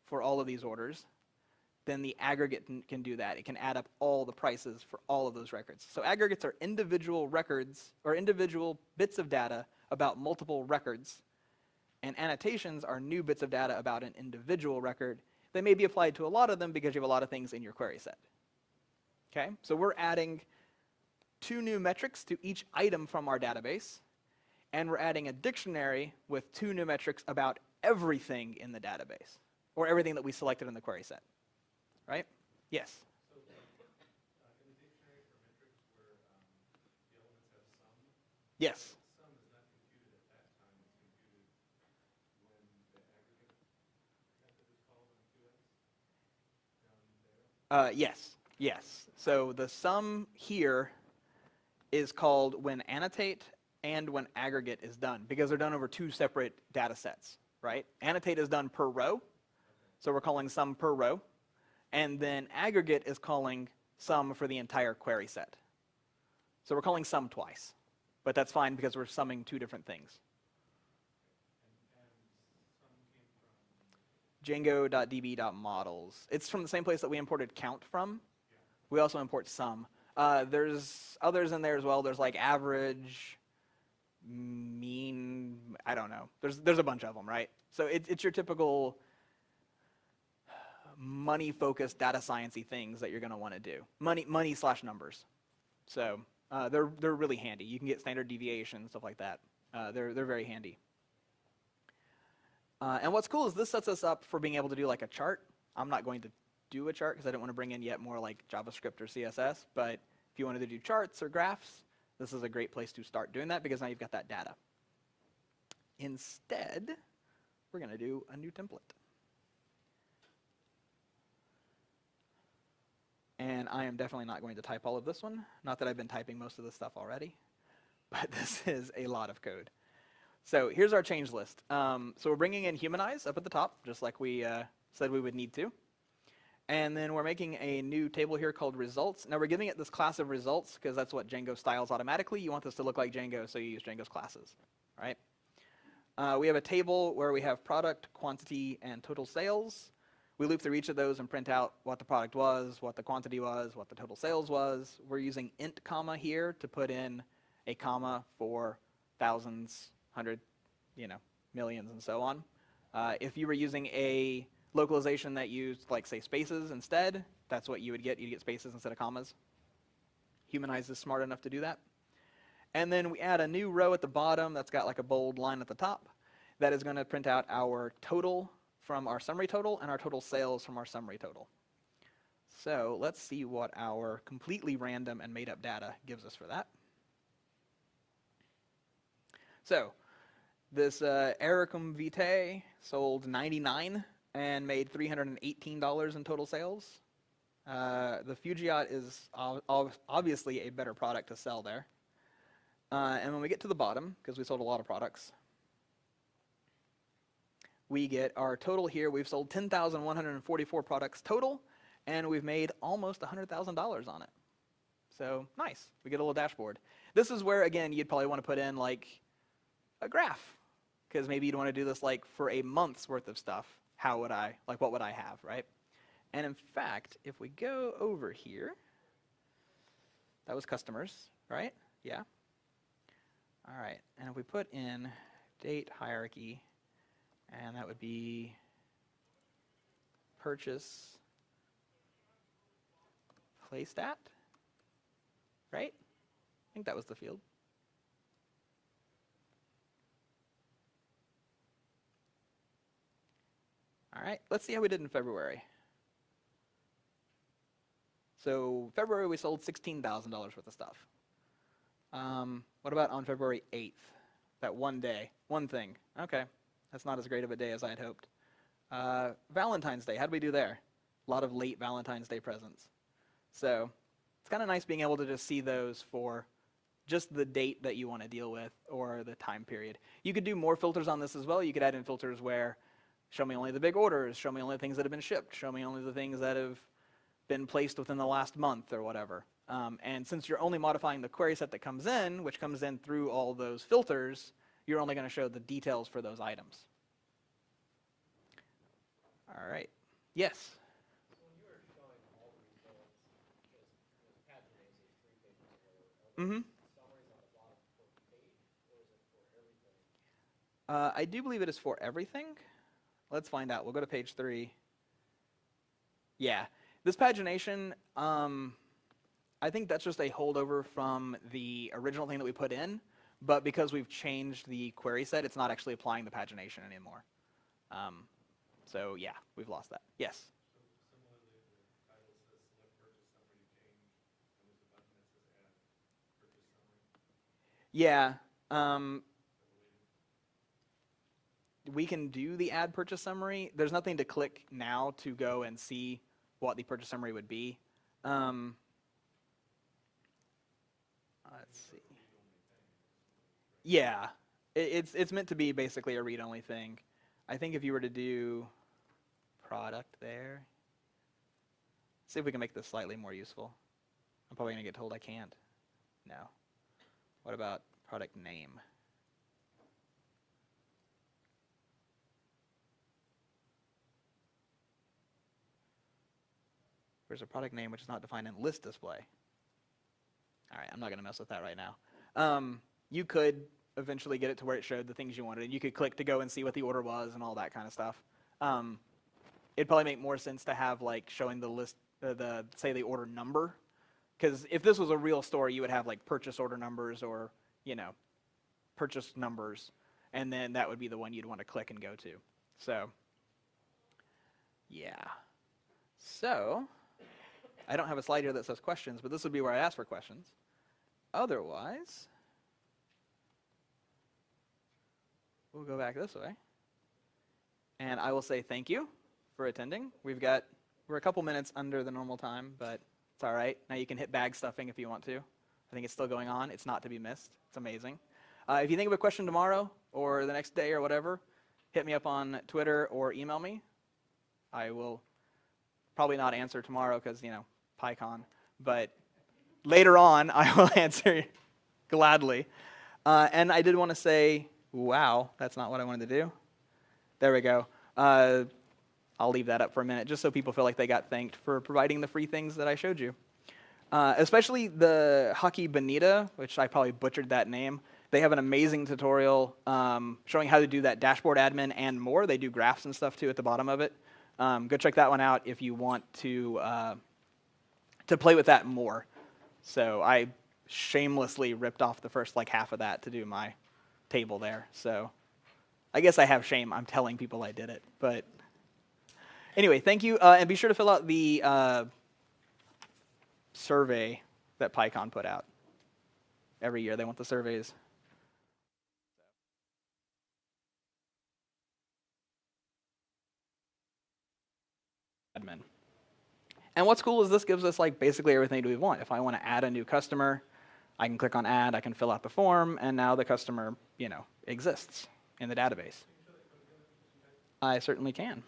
for all of these orders, then the aggregate can do that. It can add up all the prices for all of those records. So aggregates are individual records or individual bits of data about multiple records, and annotations are new bits of data about an individual record. They may be applied to a lot of them because you have a lot of things in your query set. Okay, so we're adding 2 new metrics to each item from our database, and we're adding a dictionary with 2 new metrics about everything in the database, or everything that we selected in the query set. Right? Yes? So, in the dictionary for metrics where the elements have sum, Yes. sum is not computed at that time, it's computed when the aggregate method is called in QS down there? Yes. Yes. So the sum here is called when annotate and when aggregate is done, because they're done over 2 separate data sets, right? Annotate is done per row, so we're calling sum per row. And then aggregate is calling sum for the entire query set. So we're calling sum twice, but that's fine because we're summing 2 different things. And sum came from? Django.db.models. It's from the same place that we imported count from. Yeah. We also import sum. There's others in there as well. There's like average, mean, I don't know. There's a bunch of them, right? So it's your typical money-focused data science-y things that you're going to want to do. Money/numbers. So they're really handy. You can get standard deviation, stuff like that. They're very handy. And what's cool is this sets us up for being able to do like a chart. I'm not going to do a chart because I don't want to bring in yet more like JavaScript or CSS. But if you wanted to do charts or graphs, this is a great place to start doing that because now you've got that data. Instead, we're going to do a new template. And I am definitely not going to type all of this one. Not that I've been typing most of this stuff already, but this is a lot of code. So here's our change list. So we're bringing in humanize up at the top, just like we said we would need to. And then we're making a new table here called results. Now we're giving it this class of results because that's what Django styles automatically. You want this to look like Django, so you use Django's classes. All right? We have a table where we have product, quantity, and total sales. We loop through each of those and print out what the product was, what the quantity was, what the total sales was. We're using int comma here to put in a comma for thousands, hundred, millions, and so on. If you were using a localization that used, like, say, spaces instead, that's what you would get. You'd get spaces instead of commas. Humanize is smart enough to do that. And then we add a new row at the bottom that's got like a bold line at the top that is going to print out our total from our summary total and our total sales from our summary total. So let's see what our completely random and made up data gives us for that. So this Ericum Vitae sold 99 and made $318 in total sales. The Fugiat is obviously a better product to sell there. And when we get to the bottom, because we sold a lot of products, we get our total here. We've sold 10,144 products total, and we've made almost $100,000 on it. So nice. We get a little dashboard. This is where, again, you'd probably want to put in like a graph, because maybe you'd want to do this like for a month's worth of stuff. How would I, like what would I have, right? And in fact, if we go over here, that was customers, right? Yeah. All right. And if we put in date hierarchy And that would be purchase placed at, right? I think that was the field. All right, let's see how we did in February. So February, we sold $16,000 worth of stuff. What about on February 8th? That one day, one thing. Okay, that's not as great of a day as I had hoped. Valentine's Day, how did we do there? A lot of late Valentine's Day presents. So it's kind of nice being able to just see those for just the date that you want to deal with or the time period. You could do more filters on this as well. You could add in filters where show me only the big orders, show me only the things that have been shipped, show me only the things that have been placed within the last month or whatever. And since you're only modifying the query set that comes in, which comes in through all those filters, you're only going to show the details for those items. All right. Yes? So when you were showing all the results, there's paginates, there's 3 pages or whatever. Mm-hmm. Summaries on the bottom per page, or is it for everything? I do believe it is for everything. Let's find out. We'll go to page 3. Yeah. This pagination, I think that's just a holdover from the original thing that we put in, but because we've changed the query set, it's not actually applying the pagination anymore. So yeah, we've lost that. Yes? So similarly, the title says select purchase summary change, and there's a button that says add purchase summary. Yeah. We can do the add purchase summary. There's nothing to click now to go and see what the purchase summary would be. Let's see. Yeah, it's meant to be basically a read-only thing. I think if you were to do product there, see if we can make this slightly more useful. I'm probably going to get told I can't. No. What about product name? There's a product name which is not defined in list display. All right, I'm not going to mess with that right now. You could eventually get it to where it showed the things you wanted. You could click to go and see what the order was and all that kind of stuff. It'd probably make more sense to have like showing the list, say the order number, because if this was a real store, you would have like purchase order numbers or purchase numbers, and then that would be the one you'd want to click and go to. So, yeah. So, I don't have a slide here that says questions, but this would be where I ask for questions. Otherwise, we'll go back this way. And I will say thank you for attending. We're a couple minutes under the normal time, but it's all right. Now you can hit bag stuffing if you want to. I think it's still going on. It's not to be missed. It's amazing. If you think of a question tomorrow or the next day or whatever, hit me up on Twitter or email me. I will probably not answer tomorrow because, PyCon, but later on I will answer gladly. And I did want to say, wow, that's not what I wanted to do. There we go. I'll leave that up for a minute just so people feel like they got thanked for providing the free things that I showed you. Especially the Hockey Bonita, which I probably butchered that name. They have an amazing tutorial showing how to do that dashboard admin and more. They do graphs and stuff too at the bottom of it. Go check that one out if you want to play with that more. So I shamelessly ripped off the first half of that to do my table there. So I guess I have shame. I'm telling people I did it. But anyway, thank you. And be sure to fill out the survey that PyCon put out. Every year they want the surveys. Admin. And what's cool is this gives us basically everything we want. If I want to add a new customer, I can click on add, I can fill out the form, and now the customer, exists in the database. I certainly can.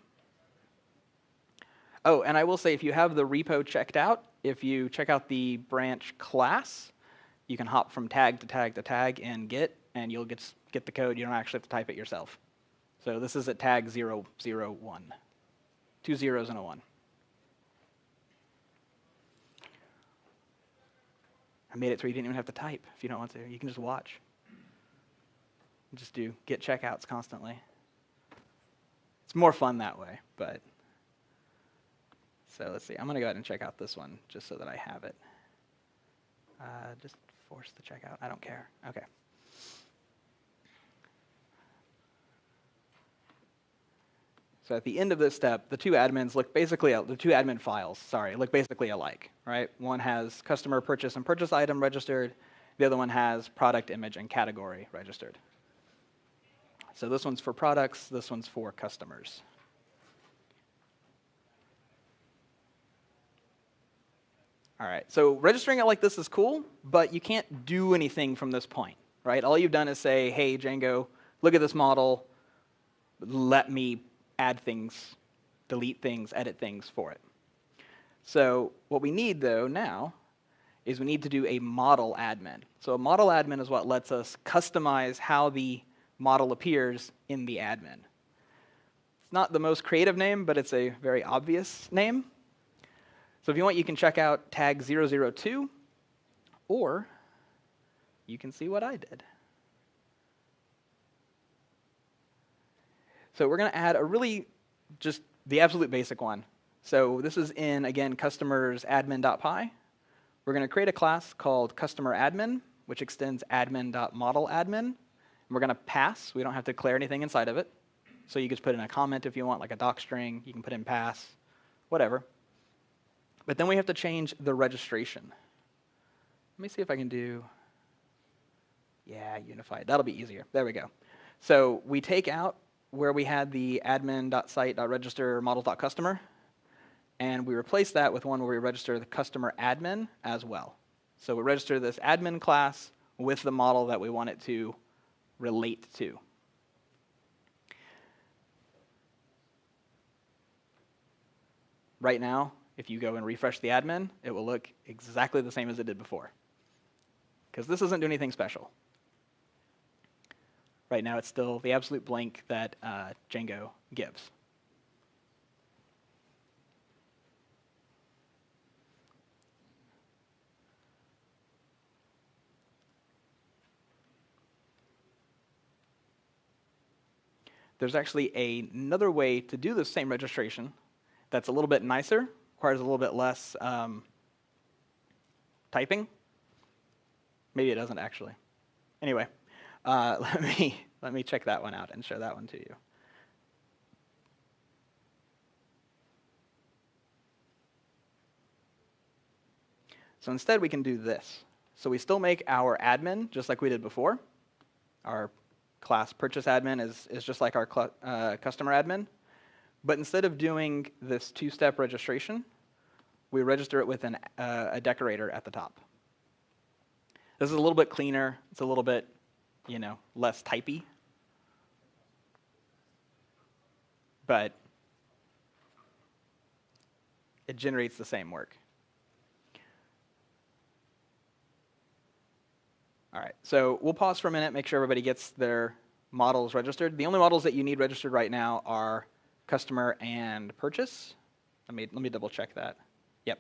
Oh, and I will say if you have the repo checked out, if you check out the branch class, you can hop from tag to tag to tag in Git, and you'll get the code. You don't actually have to type it yourself. So this is at tag 001. 2 zeros and a 1. I made it so you didn't even have to type if you don't want to. You can just watch. Just do git checkouts constantly. It's more fun that way, but. So let's see, I'm going to go ahead and check out this one just so that I have it. Just force the checkout, I don't care. Okay. So at the end of this step, the two admins look basically, the two admin files, sorry, look basically alike, right? One has customer purchase and purchase item registered. The other one has product image and category registered. So this one's for products, this one's for customers. All right, so registering it like this is cool, but you can't do anything from this point, right? All you've done is say, hey, Django, look at this model, let me add things, delete things, edit things for it. So what we need, though, now is we need to do a model admin. So a model admin is what lets us customize how the model appears in the admin. It's not the most creative name, but it's a very obvious name. So if you want, you can check out tag 002, or you can see what I did. So we're going to add a really, just the absolute basic one. So this is in, again, customers admin.py. We're going to create a class called customer admin, which extends admin.modeladmin. And we're going to pass. We don't have to declare anything inside of it. So you can just put in a comment if you want, like a doc string. You can put in pass, whatever. But then we have to change the registration. Let me see if I can do, yeah, unified. That'll be easier. There we go. So we take out where we had the admin.site.register models.customer, and we replace that with one where we register the customer admin as well. So we register this admin class with the model that we want it to relate to. Right now, if you go and refresh the admin, it will look exactly the same as it did before, because this doesn't do anything special. Right now, it's still the absolute blank that Django gives. There's actually another way to do the same registration that's a little bit nicer, requires a little bit less typing. Maybe it doesn't actually. Anyway, let me check that one out and show that one to you. So instead, we can do this. So we still make our admin just like we did before. Our class purchase admin is just like our customer admin. But instead of doing this two-step registration, we register it with a decorator at the top. This is a little bit cleaner. It's a little bit, less typey. But it generates the same work. All right, so we'll pause for a minute, make sure everybody gets their models registered. The only models that you need registered right now are customer and purchase. Let me double check that. Yep.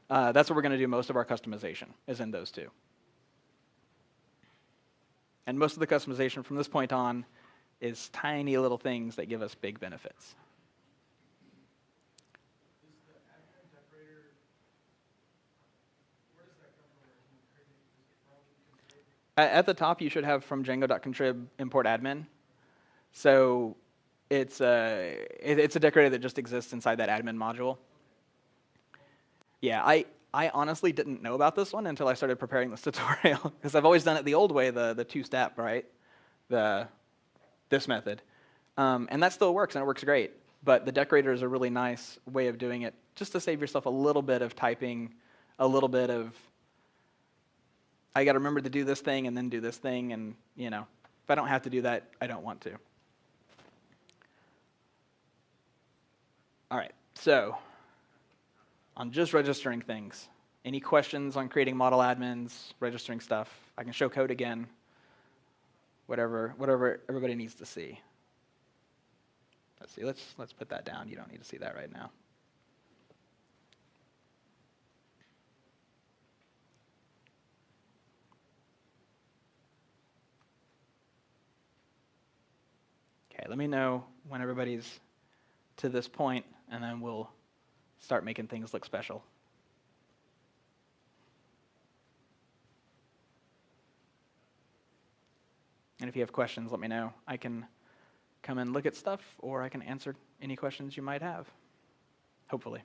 That's what we're going to do most of our customization, is in those two. And most of the customization from this point on is tiny little things that give us big benefits. Is the admin decorator, where does that come from? Are you creating this from contrib? At the top, you should have from django.contrib import admin. So it's a decorator that just exists inside that admin module. Yeah, I honestly didn't know about this one until I started preparing this tutorial, because I've always done it the old way, the two-step, right? This method. And that still works, and it works great. But the decorator is a really nice way of doing it, just to save yourself a little bit of typing, a little bit of, I got to remember to do this thing and then do this thing, and if I don't have to do that, I don't want to. All right, so on just registering things, any questions on creating model admins, registering stuff? I can show code again, whatever everybody needs to see. Let's see, let's put that down. You don't need to see that right now. Okay, let me know when everybody's to this point, and then we'll start making things look special. And if you have questions, let me know. I can come and look at stuff, or I can answer any questions you might have, hopefully.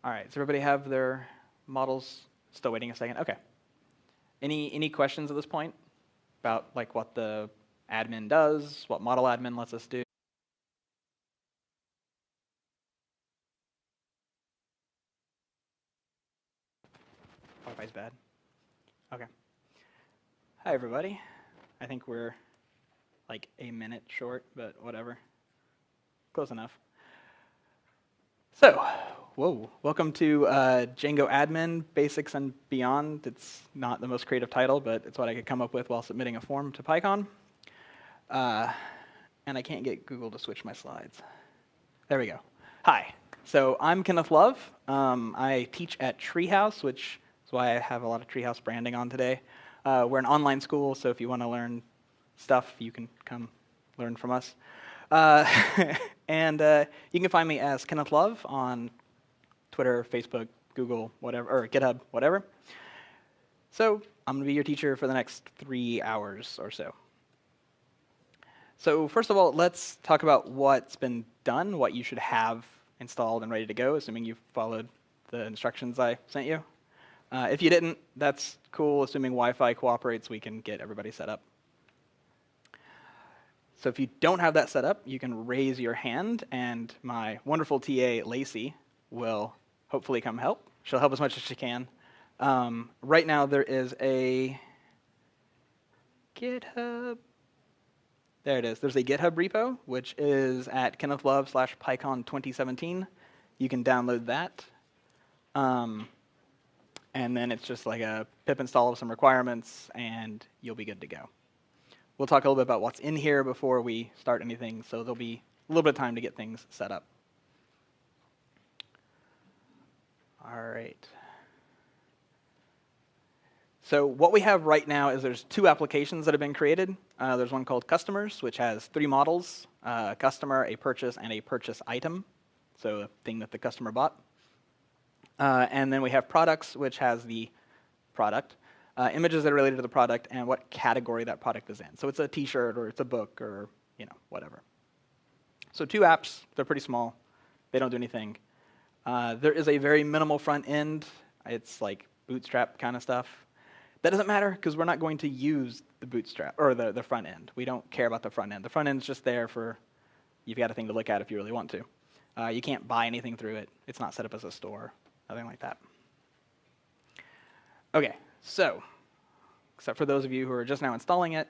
All right, does everybody have their models? Still waiting a second. Okay. Any questions at this point about like what the admin does, what ModelAdmin lets us do? Wi-Fi's bad. Okay. Hi, everybody. I think we're like a minute short, but whatever. Close enough. So, welcome to Django Admin, Basics and Beyond. It's not the most creative title, but it's what I could come up with while submitting a form to PyCon. And I can't get Google to switch my slides. There we go. Hi. So I'm Kenneth Love. I teach at Treehouse, which is why I have a lot of Treehouse branding on today. We're an online school, so if you want to learn stuff, you can come learn from us. And you can find me as Kenneth Love on Twitter, Facebook, Google, whatever, or GitHub, whatever. So I'm going to be your teacher for the next 3 hours or so. So first of all, let's talk about what's been done, what you should have installed and ready to go, assuming you've followed the instructions I sent you. If you didn't, that's cool. Assuming Wi-Fi cooperates, we can get everybody set up. So if you don't have that set up, you can raise your hand, and my wonderful TA, Lacey, will hopefully come help. She'll help as much as she can. Right now, there is a GitHub. There it is. There's a GitHub repo, which is at KennethLove/PyCon 2017. You can download that. And then it's just like a pip install of some requirements, and you'll be good to go. We'll talk a little bit about what's in here before we start anything, so there'll be a little bit of time to get things set up. All right. So what we have right now is there's 2 applications that have been created. There's one called Customers, which has 3 models, a customer, a purchase, and a purchase item, so a thing that the customer bought. And then we have Products, which has the product, images that are related to the product, and what category that product is in. So it's a t-shirt, or it's a book, or whatever. So 2 apps, they're pretty small. They don't do anything. There is a very minimal front end. It's like Bootstrap kind of stuff. That doesn't matter, because we're not going to use the Bootstrap, or the front end. We don't care about the front end. The front end is just there for, you've got a thing to look at if you really want to. You can't buy anything through it. It's not set up as a store, nothing like that. Okay, so, except for those of you who are just now installing it,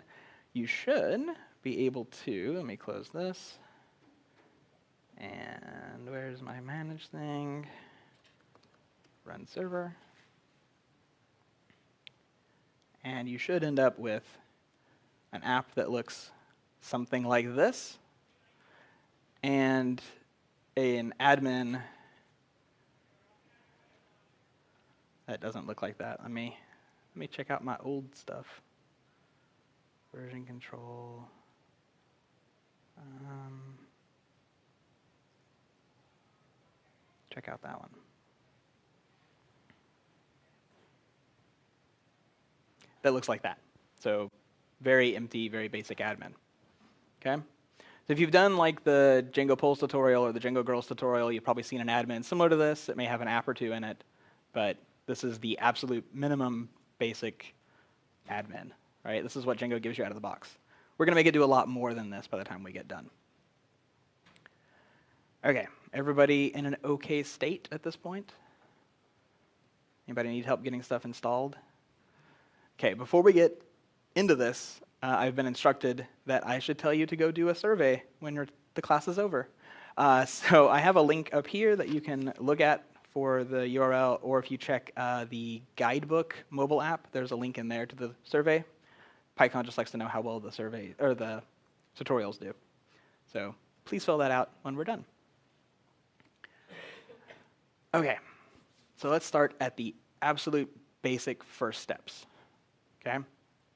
you should be able to, let me close this. And where's my manage thing? Run server. And you should end up with an app that looks something like this, and an admin that doesn't look like that. Let me check out my old stuff. Version control. Check out that one. that looks like that. So very empty, very basic admin. Okay? So if you've done like the Django polls tutorial or the Django girls tutorial, you've probably seen an admin similar to this. It may have an app or two in it, but this is the absolute minimum basic admin, right? This is what Django gives you out of the box. We're going to make it do a lot more than this by the time we get done. Okay, everybody in an okay state at this point? Anybody need help getting stuff installed? Okay, before we get into this, I've been instructed that I should tell you to go do a survey when the class is over. So I have a link up here that you can look at for the URL, or if you check the guidebook mobile app, there's a link in there to the survey. PyCon just likes to know how well the survey or the tutorials do. So please fill that out when we're done. Okay, so let's start at the absolute basic first steps. Okay,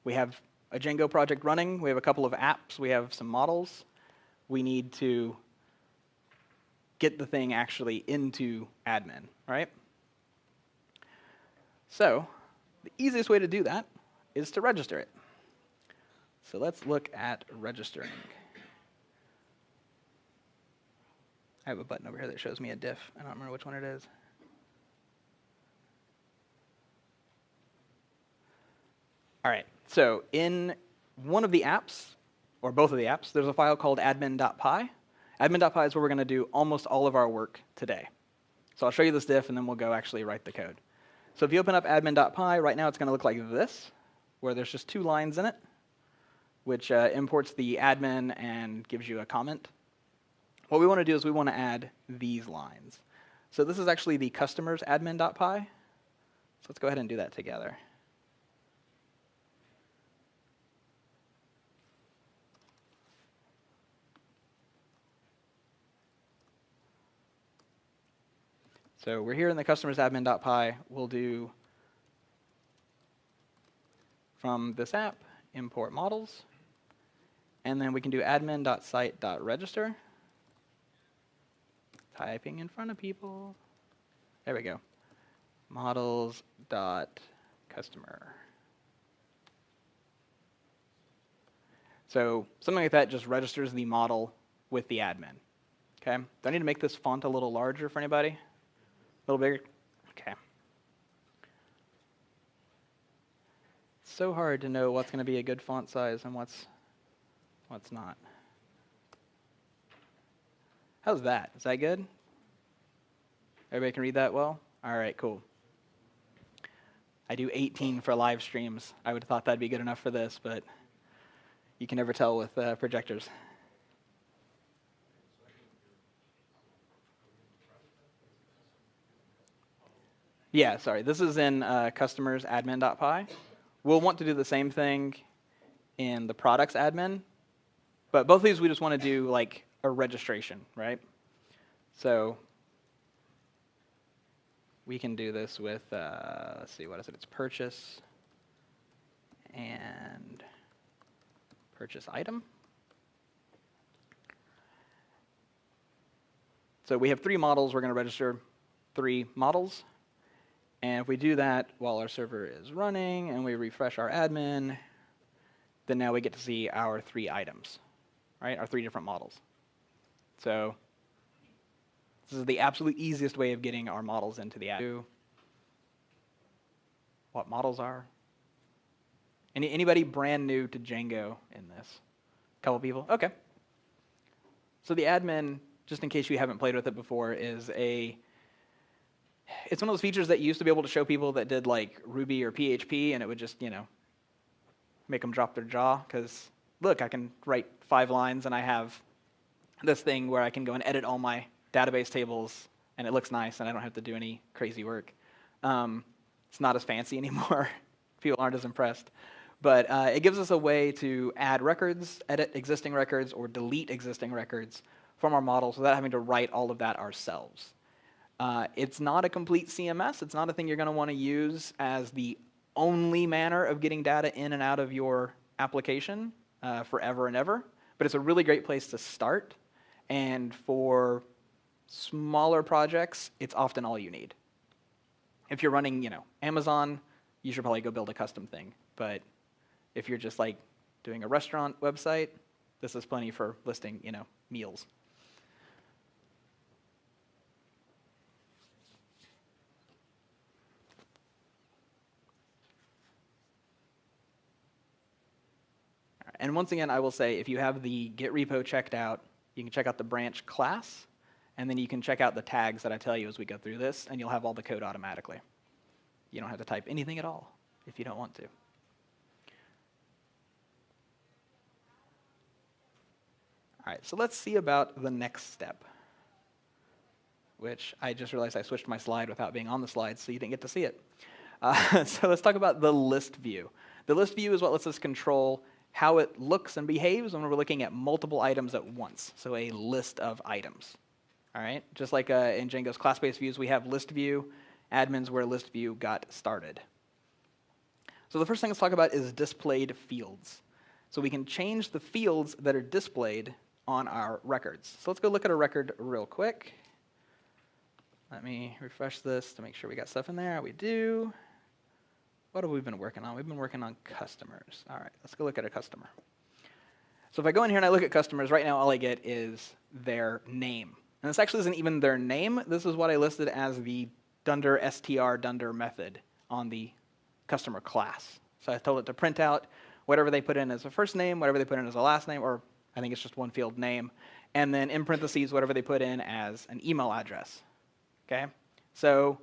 we have a Django project running. We have a couple of apps. We have some models. We need to get the thing actually into admin, right? So the easiest way to do that is to register it. So let's look at registering. I have a button over here that shows me a diff. I don't remember which one it is. All right, so in one of the apps, or both of the apps, there's a file called admin.py. Admin.py is where we're going to do almost all of our work today. So I'll show you this diff, and then we'll go actually write the code. So if you open up admin.py, right now it's going to look like this, where there's just 2 lines in it, which imports the admin and gives you a comment. What we want to do is we want to add these lines. So this is actually the customer's admin.py. So let's go ahead and do that together. So we're here in the customer's admin.py. We'll do from this app, import models. And then we can do admin.cite.register. Typing in front of people. There we go. Models.customer. So something like that just registers the model with the admin. Okay. Do I need to make this font a little larger for anybody? A little bigger? Okay. It's so hard to know what's going to be a good font size and what's not. How's that? Is that good? Everybody can read that well? All right, cool. I do 18 for live streams. I would have thought that'd be good enough for this, but you can never tell with projectors. Yeah, sorry. This is in customers admin.py. We'll want to do the same thing in the products admin, but both of these we just want to do like a registration, right? So we can do this with, let's see, what is it? It's purchase and purchase item. So we have 3 models. We're going to register 3 models. And if we do that while our server is running and we refresh our admin, then now we get to see our 3 items, right? Our 3 different models. So this is the absolute easiest way of getting our models into the admin. What models are? Anybody brand new to Django in this? A couple people? Okay. So the admin, just in case you haven't played with it before, is it's one of those features that you used to be able to show people that did like Ruby or PHP, and it would just, make them drop their jaw because, look, I can write 5 lines and I have this thing where I can go and edit all my database tables and it looks nice and I don't have to do any crazy work. It's not as fancy anymore. People aren't as impressed. But it gives us a way to add records, edit existing records, or delete existing records from our models without having to write all of that ourselves. It's not a complete CMS. It's not a thing you're going to want to use as the only manner of getting data in and out of your application forever and ever. But it's a really great place to start. And for smaller projects, it's often all you need. If you're running, Amazon, you should probably go build a custom thing. But if you're just like doing a restaurant website, this is plenty for listing, meals. And once again, I will say, if you have the Git repo checked out, you can check out the branch class, and then you can check out the tags that I tell you as we go through this, and you'll have all the code automatically. You don't have to type anything at all if you don't want to. All right, so let's see about the next step, which I just realized I switched my slide without being on the slide, so you didn't get to see it. So let's talk about the list view. The list view is what lets us control how it looks and behaves when we're looking at multiple items at once, so a list of items. All right, just like in Django's class-based views, we have list view, admins where list view got started. So the first thing let's talk about is displayed fields. So we can change the fields that are displayed on our records. So let's go look at a record real quick. Let me refresh this to make sure we got stuff in there. We do. What have we been working on? We've been working on customers. All right, let's go look at a customer. So if I go in here and I look at customers, right now all I get is their name. And this actually isn't even their name. This is what I listed as the dunder str dunder method on the customer class. So I told it to print out whatever they put in as a first name, whatever they put in as a last name, or I think it's just one field name, and then in parentheses whatever they put in as an email address. Okay? So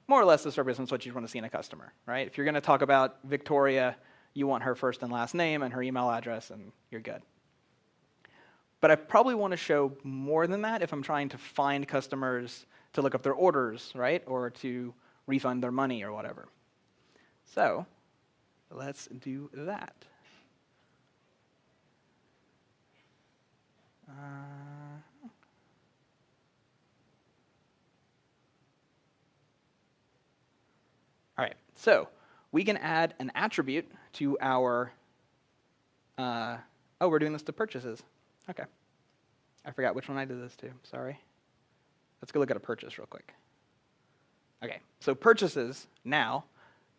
more or less this represents what you want to see in a customer, right? If you're going to talk about Victoria, you want her first and last name and her email address, and you're good. But I probably want to show more than that if I'm trying to find customers to look up their orders, right? Or to refund their money or whatever. So let's do that. All right, so we can add an attribute to our, oh, we're doing this to purchases. Okay. I forgot which one I did this to, sorry. Let's go look at a purchase real quick. Okay, so purchases now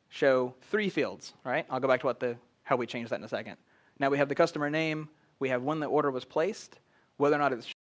show 3 fields, right? I'll go back to how we changed that in a second. Now we have the customer name, we have when the order was placed, whether or not it's